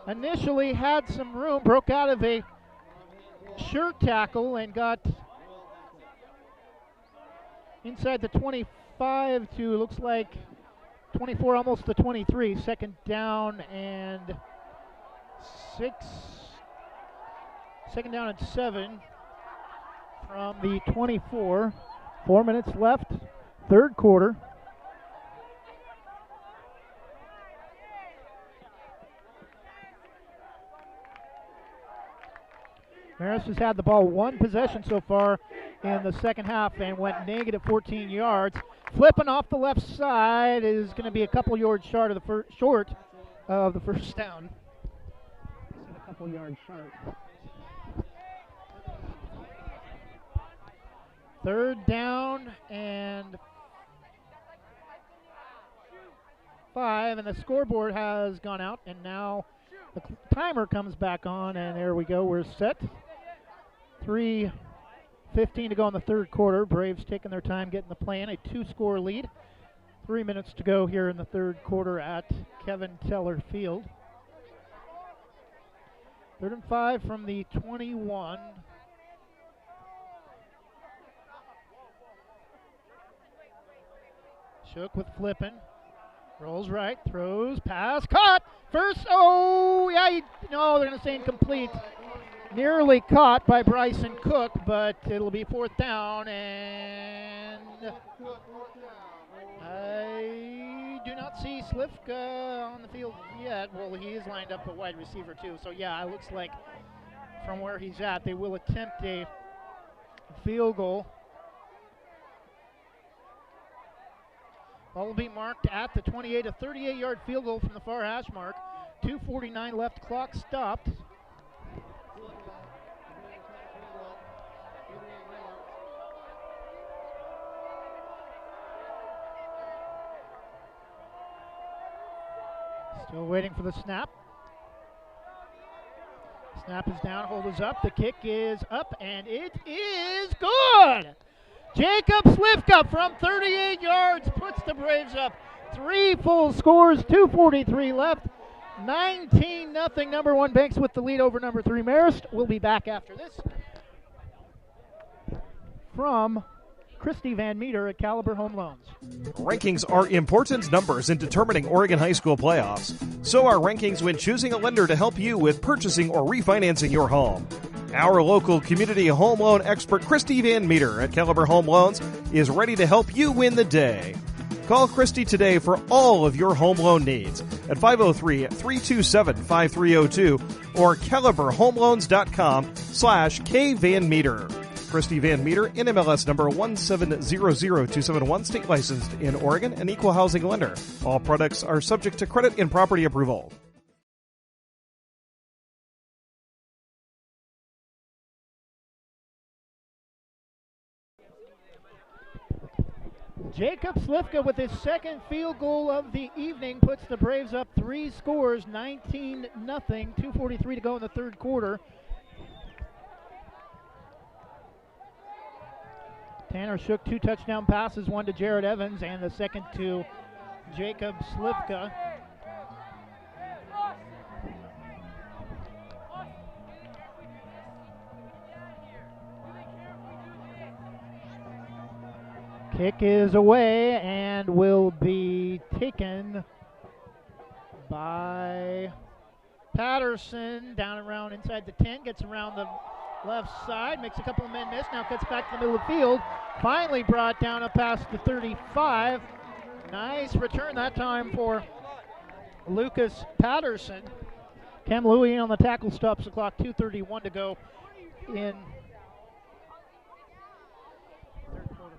Initially had some room, broke out of a sure tackle and got inside the 25 to, looks like, 24, almost the 23. Second down and 6. Second down and 7 from the 24. 4 minutes left, third quarter. Marist has had the ball one possession so far in the second half and went negative 14 yards. Flipping off the left side is going to be a couple yards short of the first down. A couple yards short. Third down and 5, and the scoreboard has gone out, and now the timer comes back on, and there we go, we're set. 3:15 to go in the third quarter. Braves taking their time getting the plan, a 2-score lead. 3 minutes to go here in the third quarter at Kevin Teller Field. 3rd and 5 from the 21. Shook with flipping. Rolls right, throws, pass, caught. First, they're going to say incomplete. Nearly caught by Bryson Cook, but it'll be 4th down, and I do not see Slifka on the field yet. Well, he is lined up a wide receiver too, so yeah, it looks like from where he's at, they will attempt a field goal. Ball will be marked at the 28, a 38-yard field goal from the far hash mark. 2:49 left, clock stopped. Still waiting for the snap. Snap is down, hold is up, the kick is up, and it is good! Jacob Slifka from 38 yards puts the Braves up 3 full scores, 2:43 left, 19-0. Number 1 Banks with the lead over number 3 Marist. We'll be back after this from Christy Van Meter at Caliber Home Loans. Rankings are important numbers in determining Oregon high school playoffs. So are rankings when choosing a lender to help you with purchasing or refinancing your home. Our local community home loan expert, Christy Van Meter at Caliber Home Loans, is ready to help you win the day. Call Christy today for all of your home loan needs at 503-327-5302 or caliberhomeloans.com/kvanmeter. Christy Van Meter, NMLS number 1700271, state licensed in Oregon, an equal housing lender. All products are subject to credit and property approval. Jacob Slifka with his second field goal of the evening puts the Braves up 3 scores, 19-0, 2:43 to go in the third quarter. Tanner Shook 2 touchdown passes, one to Jared Evans and the second to Jacob Slifka. Kick is away and will be taken by Patterson down around inside the 10, gets around the left side, makes a couple of men miss, now cuts back to the middle of the field, finally brought down up past the 35. Nice return that time for Lucas Patterson. Cam Louie on the tackle, stops the clock, 2:31 to go in third quarter.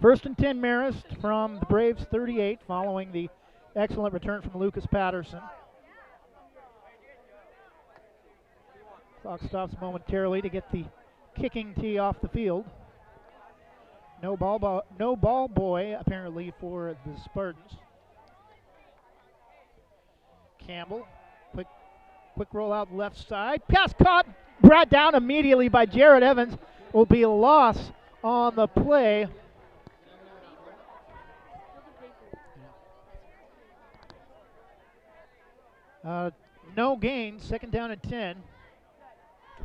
First and 10 Marist from the Braves 38 following the excellent return from Lucas Patterson. Clock stops momentarily to get the kicking tee off the field. No ball boy apparently for the Spartans. Campbell, quick roll out left side. Pass caught, brought down immediately by Jared Evans. Will be a loss on the play. No gain, second down and 10. I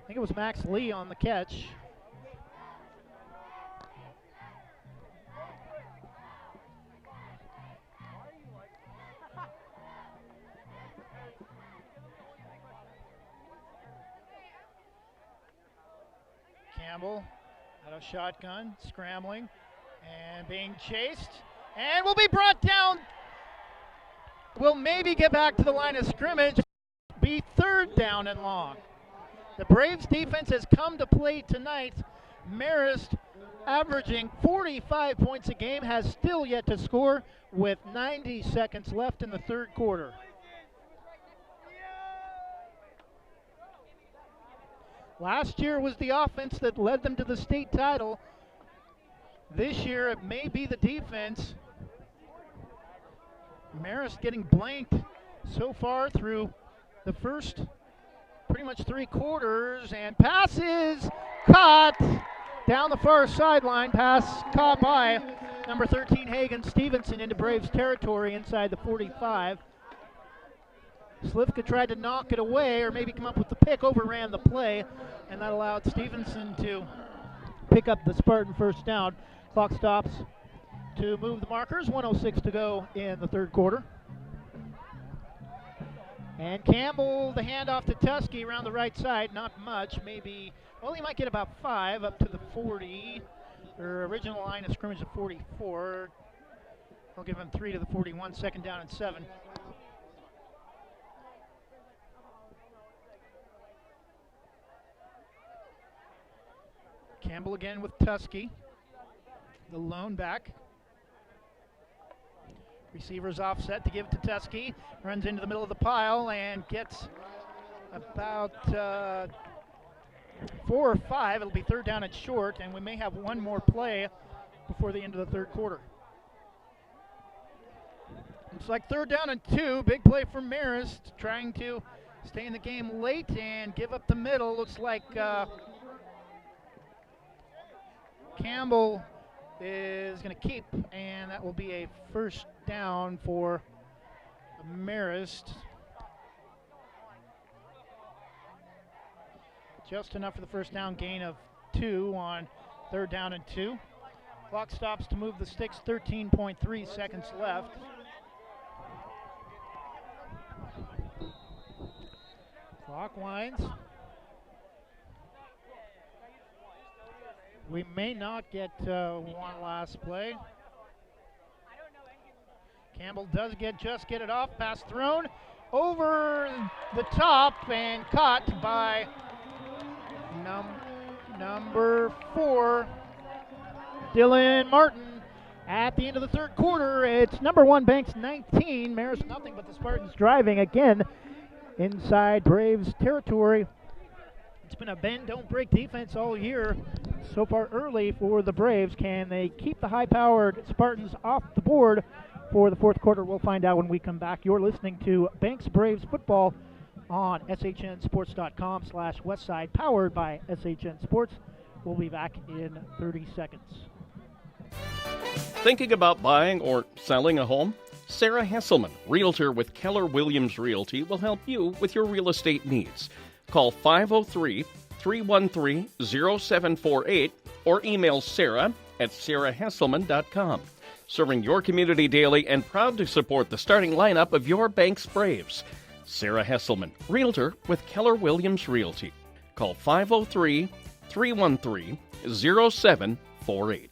think it was Max Lee on the catch. Campbell out of shotgun, scrambling, and being chased, and will be brought down. Will maybe get back to the line of scrimmage, be third down and long. The Braves defense has come to play tonight. Marist, averaging 45 points a game, has still yet to score with 90 seconds left in the third quarter. Last year was the offense that led them to the state title. This year it may be the defense. Marist getting blanked so far through the first pretty much 3 quarters, and passes caught down the far sideline. Pass caught by number 13 Hagen Stevenson into Braves territory inside the 45. Slifka tried to knock it away or maybe come up with the pick, overran the play, and that allowed Stevenson to pick up the Spartan first down. Clock stops to move the markers, 1:06 to go in the third quarter. And Campbell, the handoff to Tusky around the right side, not much, maybe, well, he might get about 5 up to the 40. Their original line of scrimmage at 44. I'll give him 3 to the 41, second down and 7. Campbell again with Tusky, the lone back. Receiver's offset to give it to Tusky. Runs into the middle of the pile and gets about 4 or 5. It'll be third down and short, and we may have one more play before the end of the third quarter. Looks like third down and 2. Big play from Marist, trying to stay in the game late and give up the middle. Looks like Campbell is going to keep, and that will be a first down for Marist. Just enough for the first down, gain of 2 on third down and 2. Clock stops to move the sticks, 13.3 seconds left. Clock winds. We may not get one last play. Campbell does just get it off. Pass thrown over the top and caught by number 4, Dylan Martin. At the end of the third quarter, it's number 1 Banks 19, Marist nothing, but the Spartans driving again inside Braves territory. It's been a bend, don't break defense all year so far early for the Braves. Can they keep the high-powered Spartans off the board for the fourth quarter? We'll find out when we come back. You're listening to Banks Braves football on SHNSports.com/Westside, powered by SHN Sports. We'll be back in 30 seconds. Thinking about buying or selling a home? Sarah Hesselman, Realtor with Keller Williams Realty, will help you with your real estate needs. Call 503-313-0748 or email Sarah at sarahhesselman.com. Serving your community daily and proud to support the starting lineup of your Banks Braves. Sarah Hesselman, Realtor with Keller Williams Realty. Call 503-313-0748.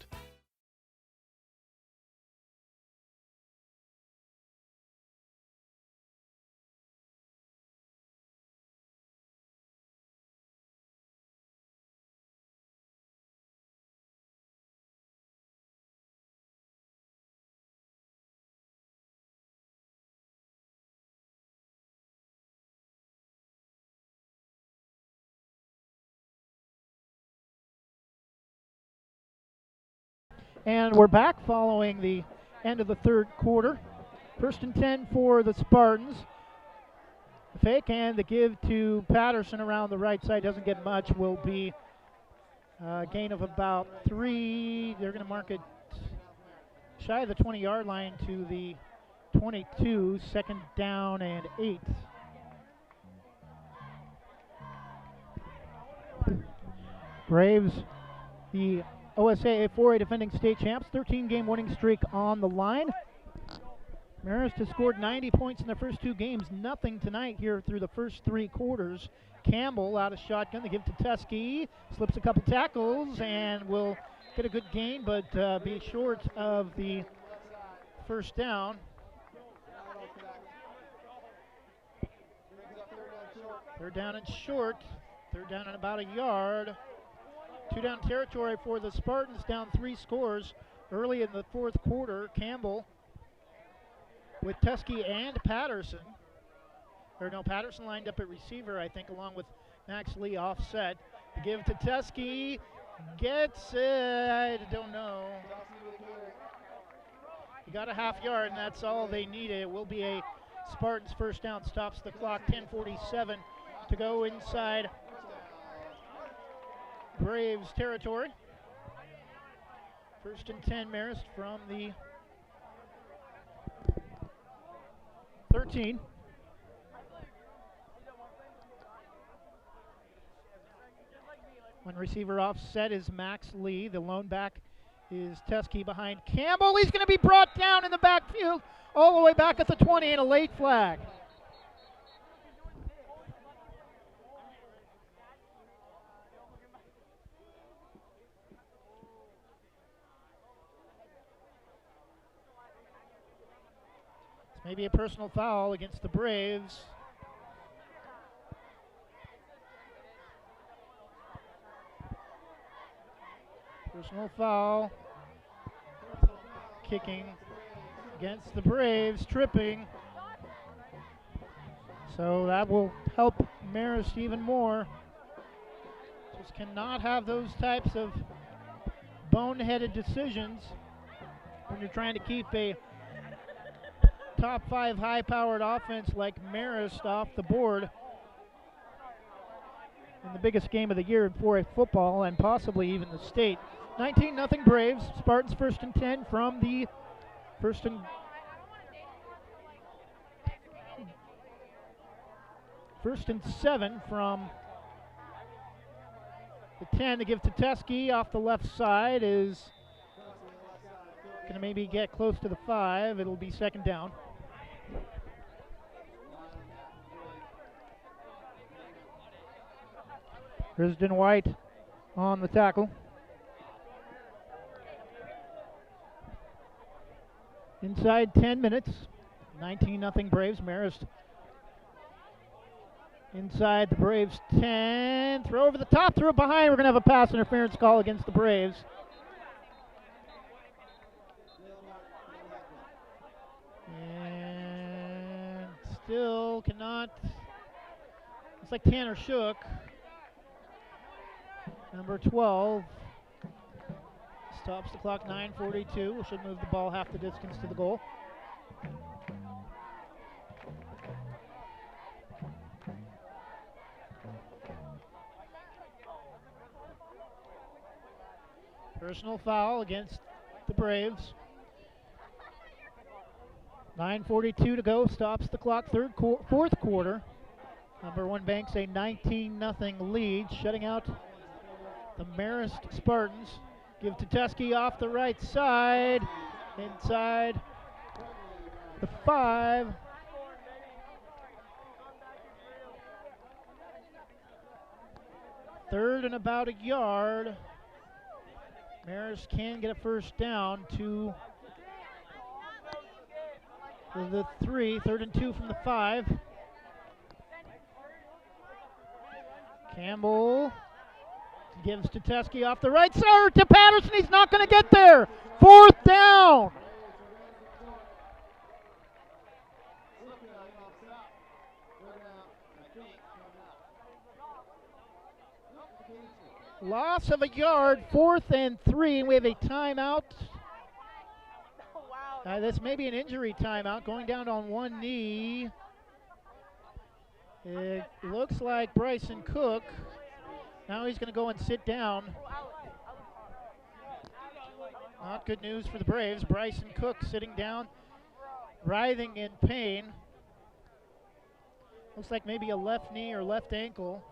And we're back following the end of the third quarter. 1st and 10 for the Spartans. The fake and the give to Patterson around the right side doesn't get much. Will be a gain of about 3. They're going to mark it shy of the 20-yard line to the 22. 2nd down and 8. Braves, the OSAA 4A defending state champs, 13-game winning streak on the line. Marist has scored 90 points in their first 2 games. Nothing tonight here through the first 3 quarters. Campbell out of shotgun. They give to Teskey. Slips a couple tackles and will get a good gain, but be short of the first down. Third down and short. Third down and about a yard. 2-down territory for the Spartans, down 3 scores early in the fourth quarter. Campbell with Teskey and Patterson. Patterson lined up at receiver, I think, along with Max Lee offset. The give to Teskey. Gets it. I don't know. He got a half yard, and that's all they needed. It will be a Spartans first down. Stops the clock. 10:47 to go inside Braves territory. 1st and 10 Marist from the 13. One receiver offset is Max Lee. The lone back is Teskey behind Campbell. He's going to be brought down in the backfield all the way back at the 20 and a late flag. Maybe a personal foul against the Braves. Personal foul. Kicking against the Braves, tripping. So that will help Marist even more. Just cannot have those types of boneheaded decisions when you're trying to keep a top 5 high-powered offense like Marist off the board in the biggest game of the year in 4A football and possibly even the state. 19-0 Braves. Spartans 1st and 10 from the first and 7 from the 10. To give to Teskey off the left side is going to maybe get close to the 5. It'll be 2nd down. Kristen White on the tackle. Inside 10 minutes, 19-0 Braves. Marist inside the Braves 10. Throw over the top, throw it behind. We're going to have a pass interference call against the Braves. And still cannot. It's like Tanner Shook. Number 12. Stops the clock, 9:42. We should move the ball half the distance to the goal. Personal foul against the Braves. 9:42 to go. Stops the clock. Fourth quarter. Number 1 Banks a 19-0 lead, shutting out the Marist Spartans. Give to Tusky off the right side. Inside the 5. Third and about a yard. Marist can get a first down to the 3. 3rd and 2 from the 5. Campbell gives to Teskey off the right side to Patterson. He's not going to get there. 4th down. Loss of a yard, 4th and 3, and we have a timeout. This may be an injury timeout, going down on one knee. It looks like Bryson Cook. Now he's going to go and sit down. Not good news for the Braves. Bryson Cook sitting down, writhing in pain. Looks like maybe a left knee or left ankle.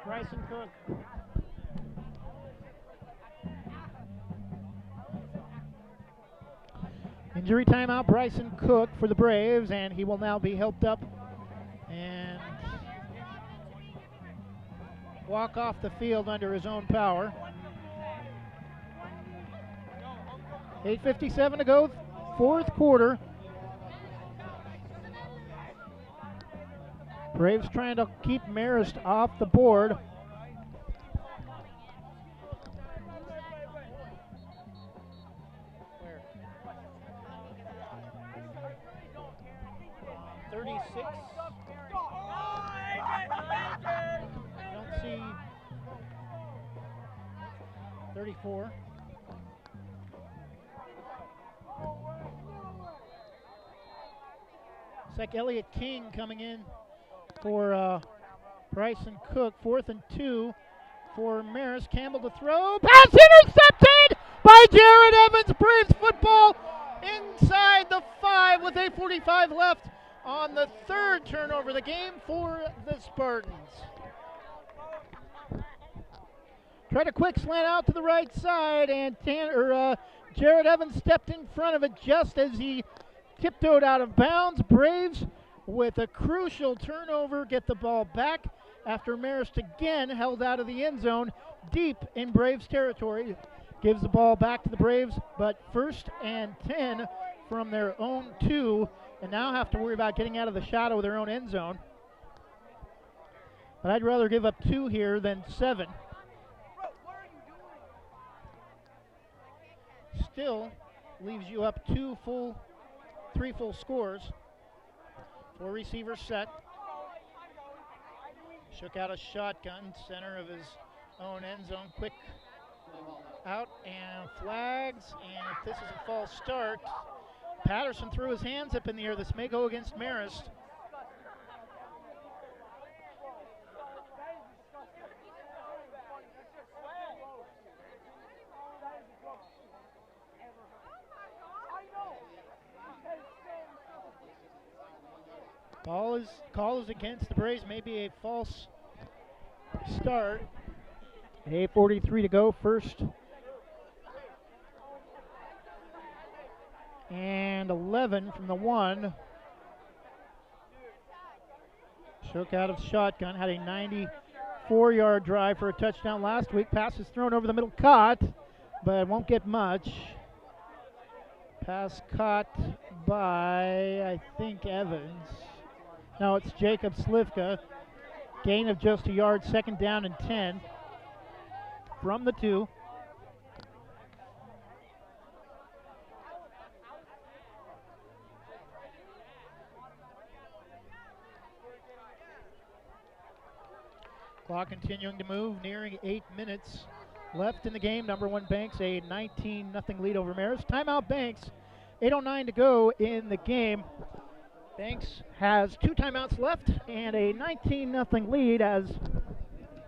Bryson Cook. Injury timeout, Bryson Cook for the Braves, and he will now be helped up and walk off the field under his own power. 8:57 to go, 4th quarter. Braves trying to keep Marist off the board. Where? 36. I don't see 34. It's like Elliott King coming in for Bryson Cook. 4th and 2 for Marist. Campbell to throw. Pass intercepted by Jared Evans. Braves football inside the 5 with 8:45 left on the 3rd turnover of the game for the Spartans. Tried a quick slant out to the right side, and Jared Evans stepped in front of it just as he tiptoed out of bounds. Braves with a crucial turnover get the ball back after Marist again held out of the end zone deep in Braves territory. Gives the ball back to the Braves, but 1st and 10 from their own 2, and now have to worry about getting out of the shadow of their own end zone. But I'd rather give up 2 here than 7. Still leaves you up 3 full scores. 4 receivers set. Shook out a shotgun, center of his own end zone. Quick out and flags. And if this is a false start, Patterson threw his hands up in the air. This may go against Marist. Call is against the Braves. Maybe a false start. 8:43 to go. 1st and 11 from the 1. Shook out of shotgun, had a 94-yard drive for a touchdown last week. Pass is thrown over the middle, caught, but won't get much. Pass caught by, I think, Evans. No, it's Jacob Slivka. Gain of just a yard, 2nd down and 10 from the 2. Clock continuing to move, nearing 8 minutes left in the game. Number 1 Banks, a 19-0 lead over Marist. Timeout Banks, 8:09 to go in the game. Banks has 2 timeouts left and a 19-0 lead as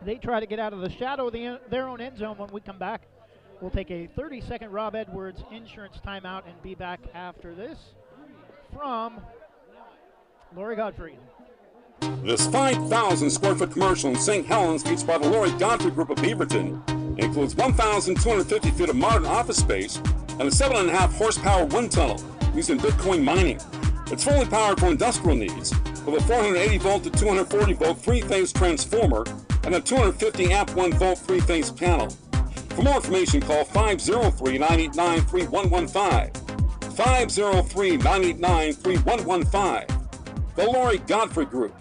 they try to get out of the shadow of their own end zone. When we come back, we'll take a 30-second Rob Edwards insurance timeout and be back after this from Lori Godfrey. This 5,000 square foot commercial in St. Helens, featured by the Lori Godfrey Group of Beaverton, includes 1,250 feet of modern office space and a 7.5 horsepower wind tunnel used in Bitcoin mining. It's fully powered for industrial needs with a 480 volt to 240 volt 3-phase transformer and a 250 amp 1 volt 3-phase panel. For more information, call 503-989-3115. 503-989-3115. The Lori Godfrey Group.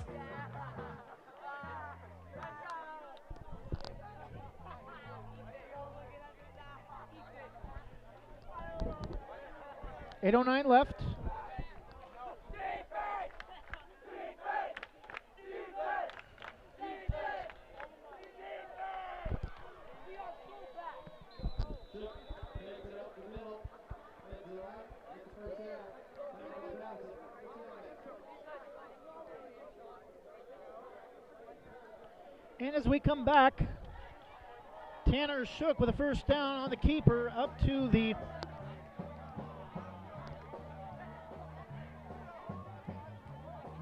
$8:09 left. And as we come back, Tanner Shook with a first down on the keeper up to the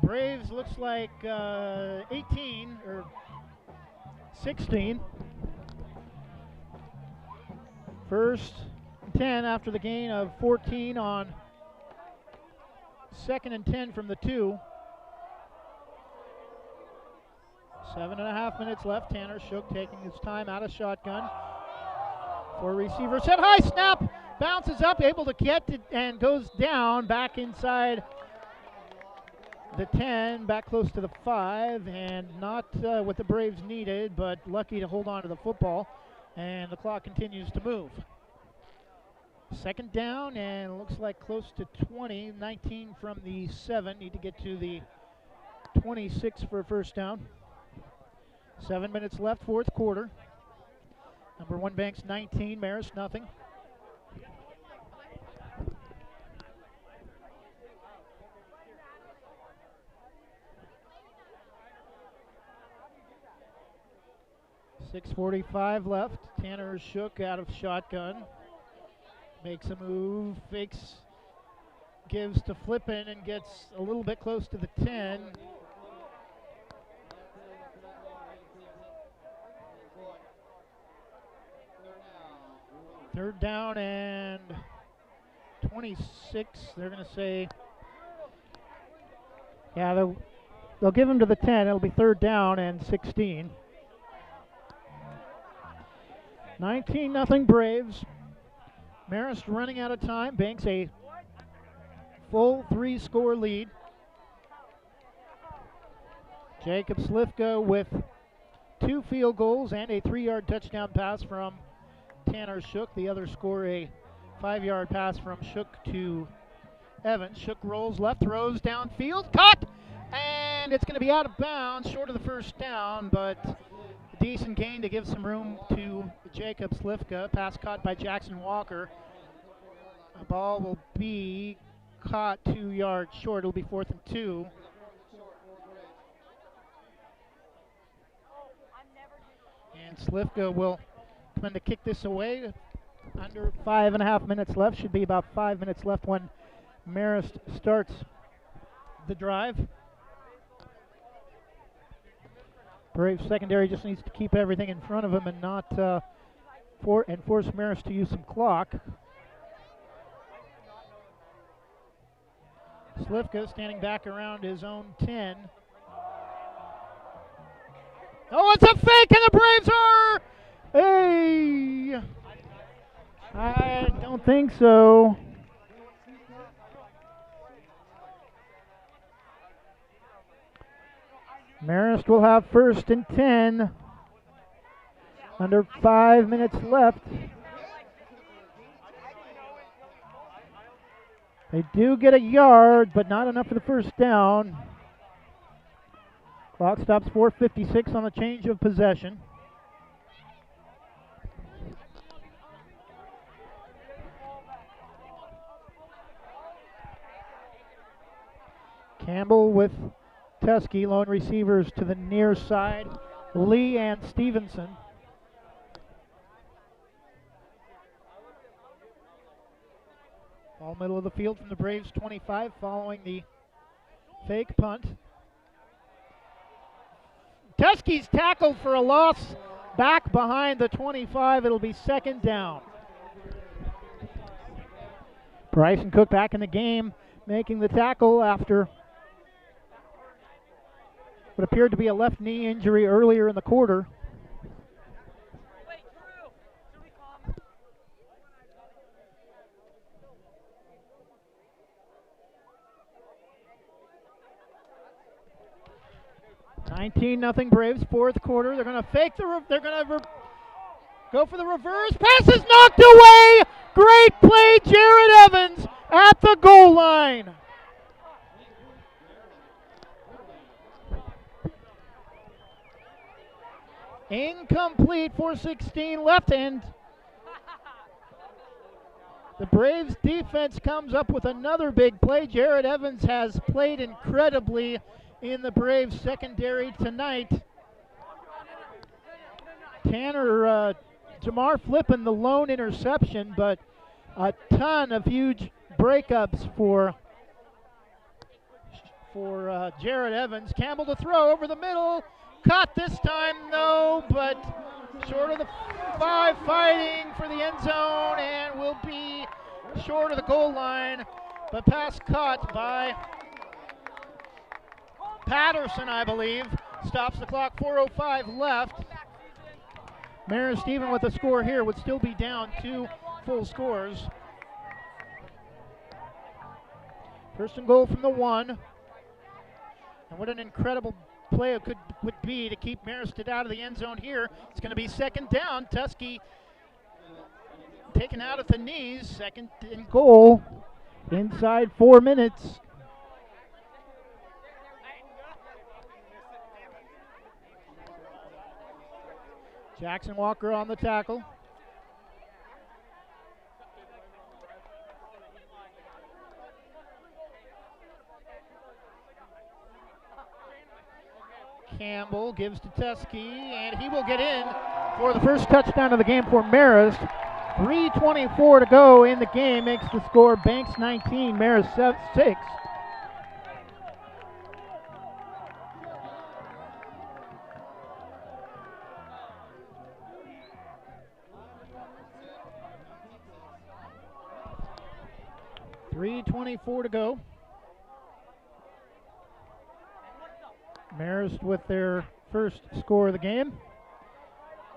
Braves. Looks like 18 or 16. First 10 after the gain of 14 on 2nd and 10 from the 2. 7.5 minutes left. Tanner Shook taking his time out of shotgun. For receiver set high, snap, bounces up, able to get it and goes down back inside the 10, back close to the 5, and not what the Braves needed, but lucky to hold on to the football, and the clock continues to move. 2nd down, and looks like close to 20, 19 from the 7, need to get to the 26 for a first down. 7 minutes left, 4th quarter. Number 1 Banks 19, Marist nothing. .6:45 left. Tanner Shook out of shotgun. Makes a move, fakes, gives to Flippin and gets a little bit close to the 10. Third down and 26. They're going to say, yeah, they'll give him to the 10. It'll be 3rd down and 16. 19-0 Braves. Marist running out of time. Banks a full 3-score lead. Jacob Slivka with 2 field goals and a 3-yard touchdown pass from Tanner Shook. The other score a 5-yard pass from Shook to Evans. Shook rolls left, throws downfield, caught, and it's going to be out of bounds, short of the first down, but a decent gain to give some room to Jacob Slivka. Pass caught by Jackson Walker. The ball will be caught 2 yards short. It'll be 4th and 2. And Slivka will come in to kick this away. Under 5.5 minutes left. Should be about 5 minutes left when Marist starts the drive. Braves secondary just needs to keep everything in front of him and not force Marist to use some clock. Slivka standing back around his own 10. Oh, it's a fake, and the Braves are... Hey! I don't think so. Marist will have first and 10. Under 5 minutes left. They do get a yard, but not enough for the first down. Clock stops 4:56 on the change of possession. Campbell with Tusky, lone receivers to the near side, Lee and Stevenson. All middle of the field from the Braves 25 following the fake punt. Tusky's tackled for a loss back behind the 25. It'll be second down. Price and Cook back in the game, making the tackle after what appeared to be a left knee injury earlier in the quarter. Nothing Braves, fourth quarter. They're going to fake go for the reverse. Pass is knocked away. Great play, Jared Evans at the goal line. Incomplete, 4:16 left, and the Braves defense comes up with another big play. Jared Evans has played incredibly in the Braves secondary tonight. Jamar flipping the lone interception, but a ton of huge breakups for Jared Evans. Campbell to throw over the middle. Caught this time, no, but short of the 5, fighting for the end zone, and will be short of the goal line. But pass caught by Patterson, I believe. Stops the clock, 4:05 left. Marist, even with a score here, would still be down 2 full scores. First and goal from the 1. And what an incredible play it would be to keep Marist out of the end zone here. It's going to be second down. Tusky taken out at the knees. Second and goal inside 4 minutes. Jackson Walker on the tackle. Campbell gives to Tusky, and he will get in for the first touchdown of the game for Marist. 3:24 to go in the game, makes the score Banks 19, Marist 6. .324 to go. Marist with their first score of the game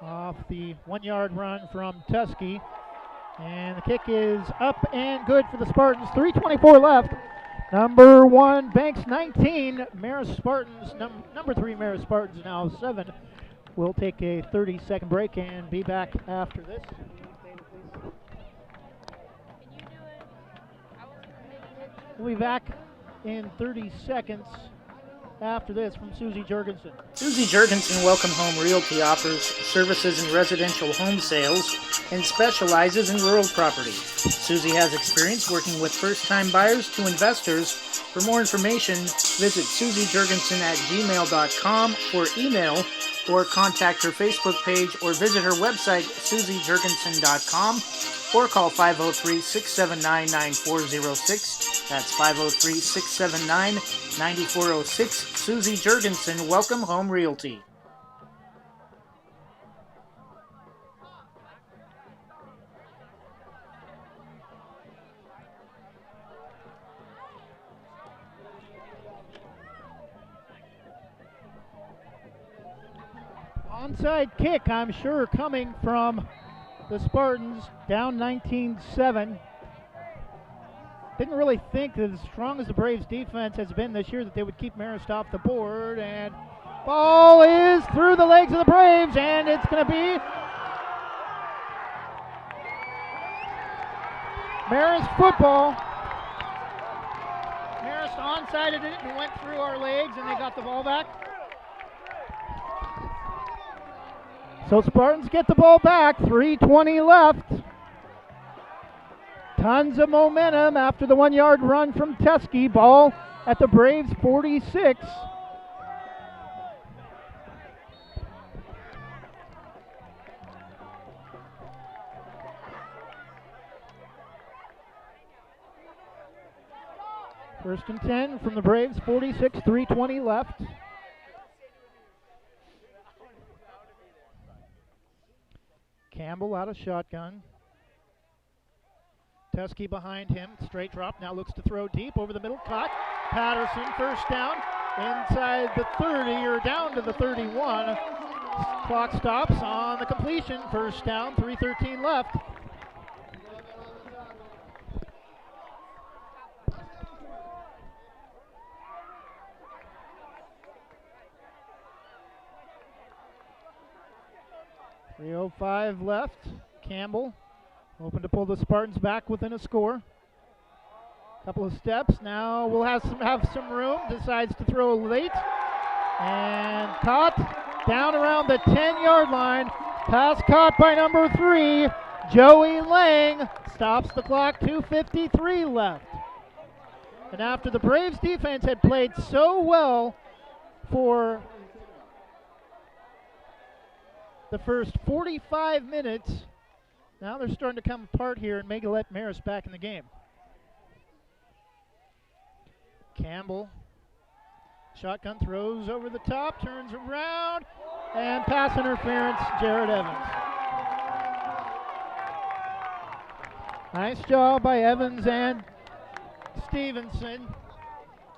off the 1-yard run from Tusky. And the kick is up and good for the Spartans. 3:24 left. Number 1, Banks 19. Marist Spartans, number 3, Marist Spartans now 7. We'll take a 30-second break and be back after this. We'll be back in 30 seconds after this from Susie Jurgensen. Susie Jurgensen Welcome Home Realty offers services in residential home sales and specializes in rural property. Susie has experience working with first-time buyers to investors. For more information, visit susiejurgensen@gmail.com for email, or contact her Facebook page, or visit her website, susiejurgensen.com, or call 503-679-9406. That's 503-679-9406. Susie Jurgensen, Welcome Home Realty. Onside kick, I'm sure, coming from the Spartans, down 19-7. Didn't really think that as strong as the Braves defense has been this year that they would keep Marist off the board. And ball is through the legs of the Braves, and it's going to be Marist football. Marist onsided it and went through our legs, and they got the ball back. So Spartans get the ball back, 3:20 left. Tons of momentum after the 1-yard run from Teskey. Ball at the Braves 46. First and 10 from the Braves, 46, 3:20 left. Campbell out of shotgun. Teskey behind him, straight drop, now looks to throw deep over the middle, caught. Patterson, first down, inside the 30 or down to the 31. Clock stops on the completion, first down, 3:13 left. .305 left. Campbell hoping to pull the Spartans back within a score. Couple of steps. Now we'll have some room. Decides to throw late. And caught down around the 10-yard line. Pass caught by number 3, Joey Lang. Stops the clock, 2:53 left. And after the Braves defense had played so well for the first 45 minutes, now they're starting to come apart here and maybe let Marist back in the game. Campbell, shotgun, throws over the top, turns around, and pass interference, Jared Evans. Nice job by Evans and Stevenson.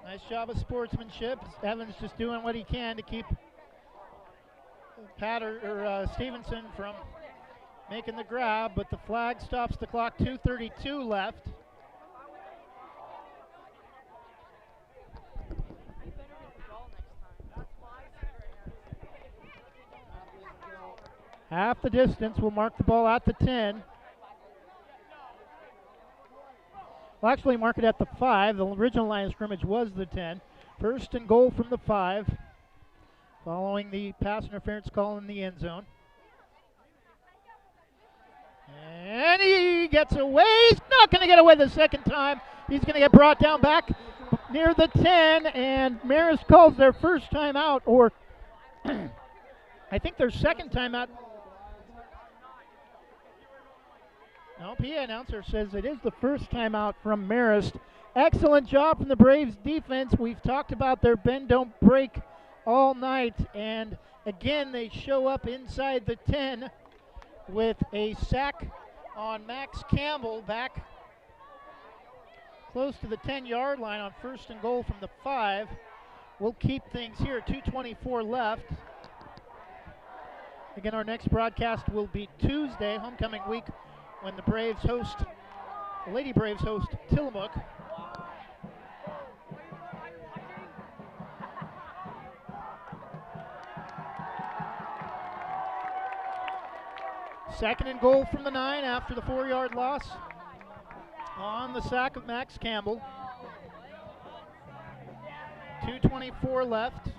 Nice job of sportsmanship. Evans just doing what he can to keep Stevenson from making the grab, but the flag stops the clock, 2:32 left. Half the distance, will mark the ball at the 10. We'll actually mark it at the 5. The original line of scrimmage was the 10. First and goal from the 5. Following the pass interference call in the end zone. And he gets away. He's not going to get away the second time. He's going to get brought down back near the 10, and Marist calls their first time out, or I think their second time out. No, PA announcer says it is the first time out from Marist. Excellent job from the Braves defense. We've talked about their bend don't break all night, and again they show up inside the 10 with a sack on Max Campbell back close to the 10-yard line on first and goal from the 5. We'll keep things here, 2:24 left. Again, our next broadcast will be Tuesday, homecoming week, when the Lady Braves host Tillamook. Second and goal from the 9 after the 4-yard loss on the sack of Max Campbell. 2:24 left.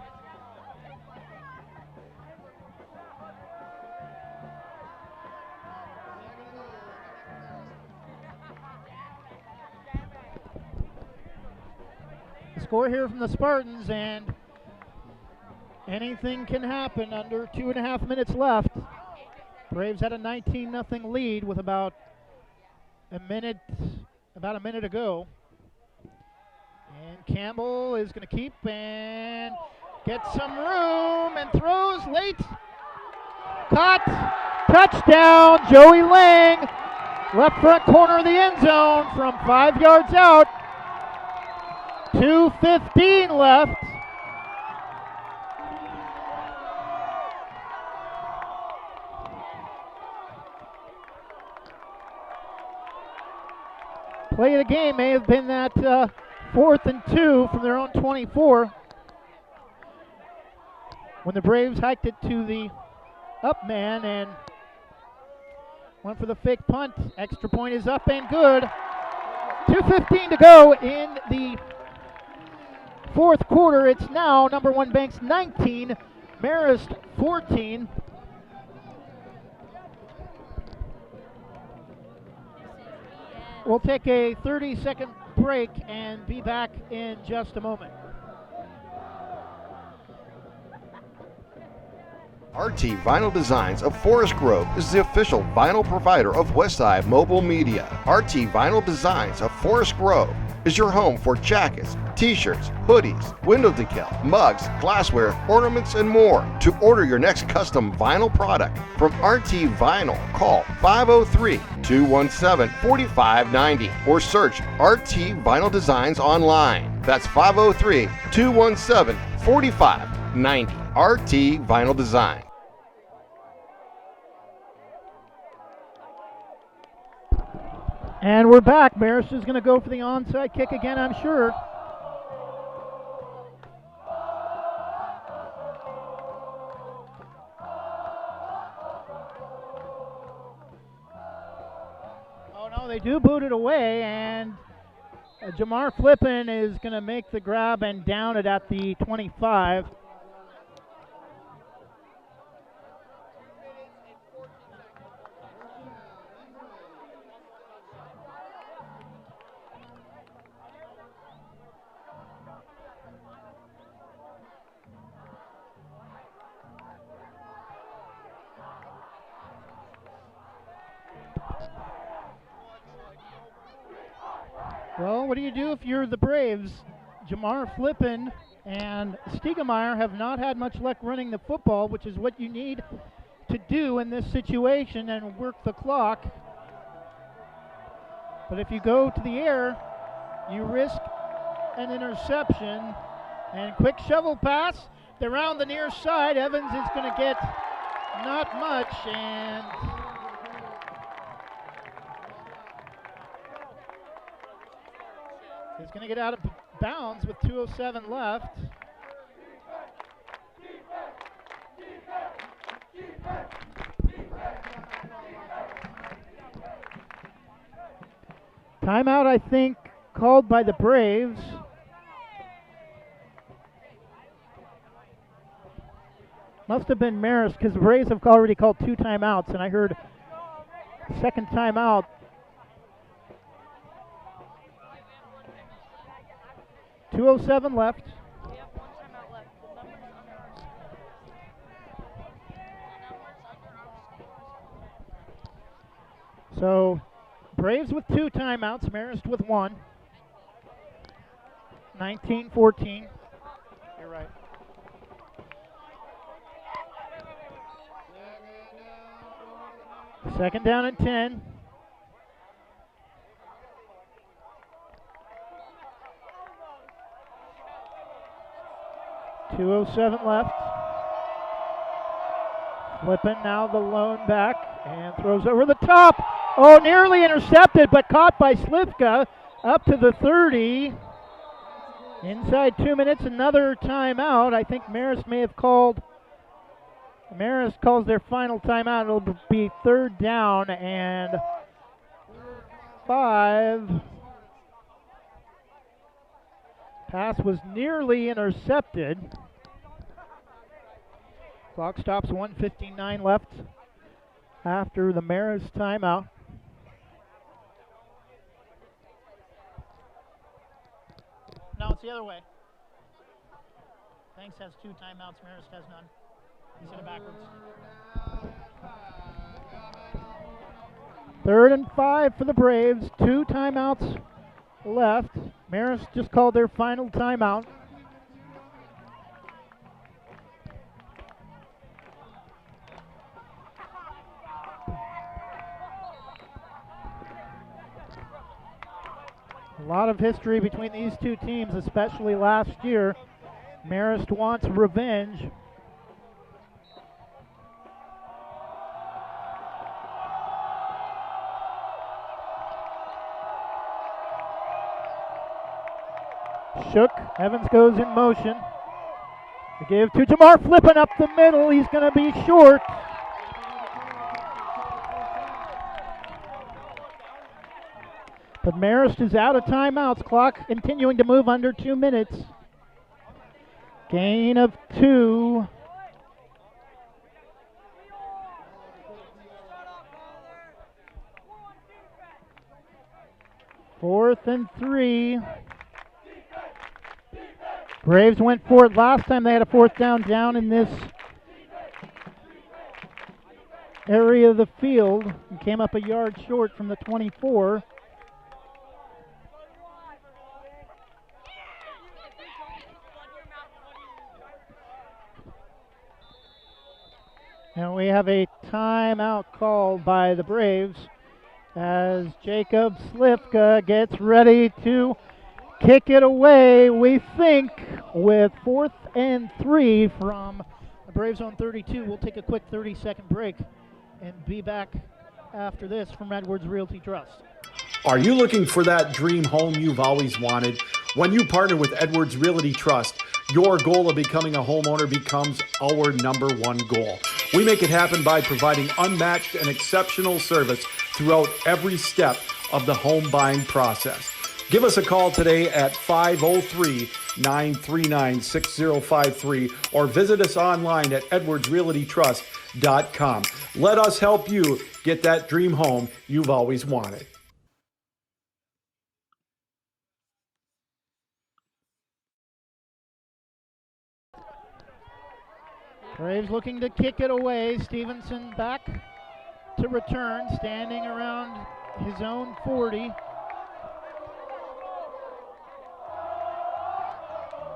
The score here from the Spartans, and anything can happen under 2.5 minutes left. Braves had a 19-0 lead with about a minute to go. And Campbell is going to keep and get some room and throws late. Caught. Touchdown, Joey Lang. Left front corner of the end zone from 5 yards out. 2:15 left. Play of the game may have been that 4th and 2 from their own 24 when the Braves hiked it to the up man and went for the fake punt. Extra point is up and good. 2:15 to go in the fourth quarter. It's now number 1 Banks 19, Marist 14. We'll take a 30-second break and be back in just a moment. RT Vinyl Designs of Forest Grove is the official vinyl provider of Westside Mobile Media. RT Vinyl Designs of Forest Grove is your home for jackets, t-shirts, hoodies, window decal, mugs, glassware, ornaments, and more. To order your next custom vinyl product from RT Vinyl, call 503-217-4590 or search RT Vinyl Designs online. That's 503-217-4590. RT Vinyl Design. And we're back. Marist is going to go for the onside kick again, I'm sure. Oh no, they do boot it away, and Jamar Flippin is going to make the grab and down it at the 25. Well, what do you do if you're the Braves? Jamar Flippin and Stiegemeyer have not had much luck running the football, which is what you need to do in this situation and work the clock. But if you go to the air, you risk an interception. And quick shovel pass. They're around the near side. Evans is going to get not much, and he's going to get out of bounds with 2:07 left. Timeout, I think, called by the Braves. Must have been Marist, because the Braves have already called 2 timeouts, and I heard second timeout. .207 left. So, Braves with 2 timeouts, Marist with 1. 19-14. You're right. Second down and 10. .207 left. Flippin now the lone back and throws over the top. Oh, nearly intercepted, but caught by Slivka up to the 30. Inside 2 minutes, another timeout. I think Marist may have called. Marist calls their final timeout. It'll be third down and 5. Pass was nearly intercepted. Clock stops, 1:59 left after the Marist timeout. No, it's the other way. Banks has 2 timeouts, Marist has none. He said it backwards. 3rd and 5 for the Braves. 2 timeouts left. Marist just called their final timeout. A lot of history between these 2 teams, especially last year. Marist wants revenge. Shook. Evans goes in motion. They give to Jamar, flipping up the middle. He's going to be short. But Marist is out of timeouts. Clock continuing to move under 2 minutes. Gain of 2. Fourth and 3. Braves went for it last time they had a fourth down in this area of the field and came up a yard short from the 24. And we have a timeout called by the Braves as Jacob Slifka gets ready to kick it away, we think, with 4th and 3 from the Braves own 32. We'll take a quick 30-second break and be back after this from Edwards Realty Trust. Are you looking for that dream home you've always wanted? When you partner with Edwards Realty Trust, your goal of becoming a homeowner becomes our number one goal. We make it happen by providing unmatched and exceptional service throughout every step of the home buying process. Give us a call today at 503-939-6053 or visit us online at edwardsrealtytrust.com. Let us help you get that dream home you've always wanted. Braves looking to kick it away. Stevenson back to return, standing around his own 40.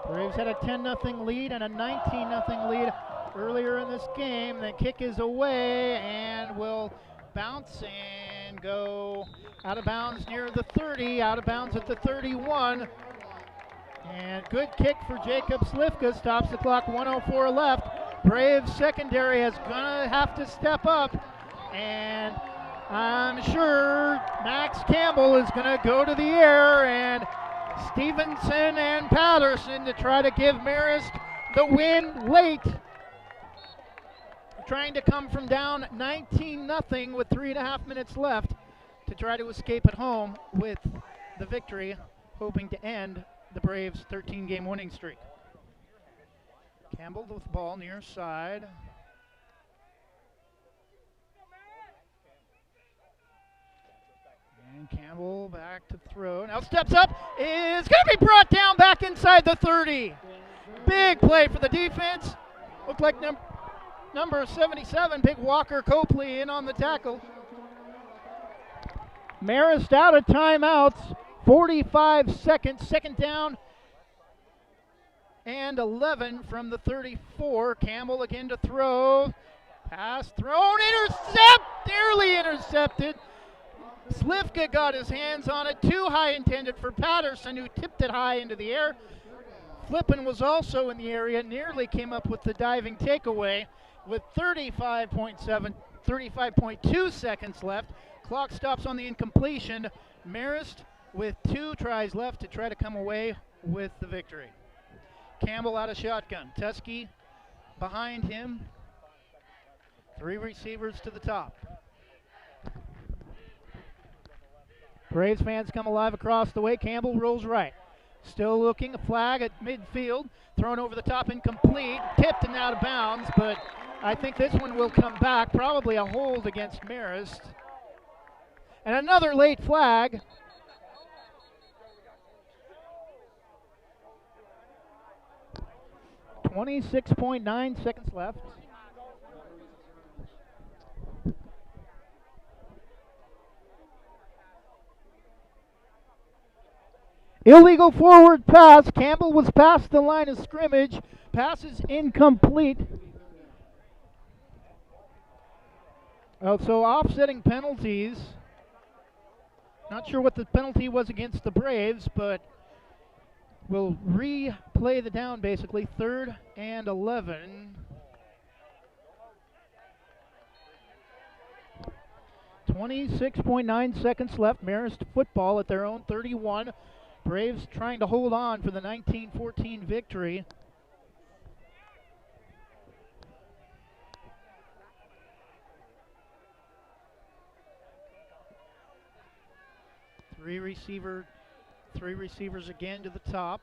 Braves had a 10-0 lead and a 19-0 lead earlier in this game. The kick is away and will bounce and go out of bounds near the 30, out of bounds at the 31. And good kick for Jacob Slifka, stops the clock, 1:04 left. Braves secondary is gonna have to step up, and I'm sure Max Campbell is gonna go to the air, and Stevenson and Patterson to try to give Marist the win late. Trying to come from down 19-0 with 3.5 minutes left to try to escape at home with the victory, hoping to end the Braves' 13-game winning streak. Campbell with the ball near side. And Campbell back to throw. Now steps up. Is going to be brought down back inside the 30. Big play for the defense. Looked like number 77, Big Walker Copley, in on the tackle. Marist out of timeouts. 45 seconds. Second down and 11 from the 34. Campbell again to throw. Pass thrown. Nearly intercepted. Slifka got his hands on it. Too high intended for Patterson, who tipped it high into the air. Flippin was also in the area. Nearly came up with the diving takeaway with 35.2 seconds left. Clock stops on the incompletion. Marist with 2 tries left to try to come away with the victory. Campbell out of shotgun. Tusky behind him. 3 receivers to the top. Braves fans come alive across the way. Campbell rolls right. Still looking, a flag at midfield. Thrown over the top, incomplete. Tipped and out of bounds, but I think this one will come back. Probably a hold against Marist. And another late flag. .9 seconds left. Illegal forward pass. Campbell was past the line of scrimmage. Pass is incomplete. So offsetting penalties. Not sure what the penalty was against the Braves, but we'll replay the down basically. 3rd and 11. 26.9 seconds left. Marist football at their own 31. Braves trying to hold on for the 19-14 victory. Three receivers again to the top.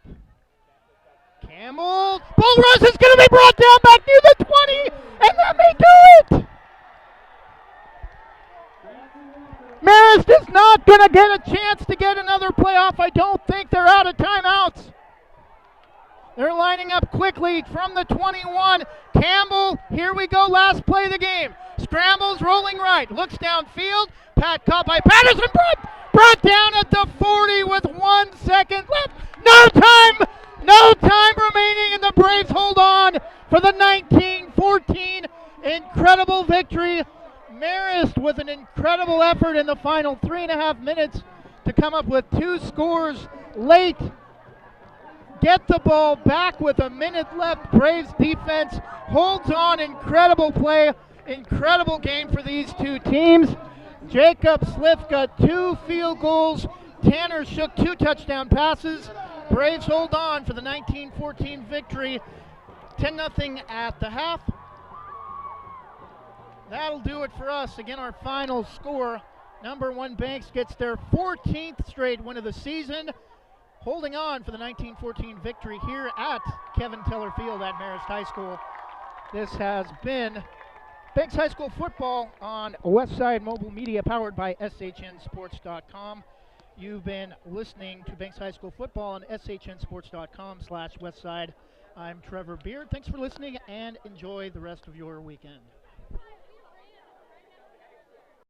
Campbell, bull rush is going to be brought down back near the 20, and let me do it! Marist is not going to get a chance to get another playoff. I don't think they're out of timeouts. They're lining up quickly from the 21. Campbell, here we go, last play of the game. Scrambles, rolling right, looks downfield. Pat caught by Patterson, brought down at the 40 with 1 second left. No time remaining, and the Braves hold on for the 19-14 incredible victory. Marist with an incredible effort in the final 3.5 minutes to come up with 2 scores late. Get the ball back with a minute left. Braves defense holds on. Incredible play, incredible game for these two teams. Jacob Slifka, 2 field goals. Tanner Shook, 2 touchdown passes. Braves hold on for the 19-14 victory. 10-0 at the half. That'll do it for us. Again, our final score. Number 1 Banks gets their 14th straight win of the season, holding on for the 19-14 victory here at Kevin Teller Field at Marist High School. This has been Banks High School football on Westside Mobile Media, powered by SHNSports.com. You've been listening to Banks High School football on SHNSports.com/Westside. I'm Trevor Beard. Thanks for listening, and enjoy the rest of your weekend.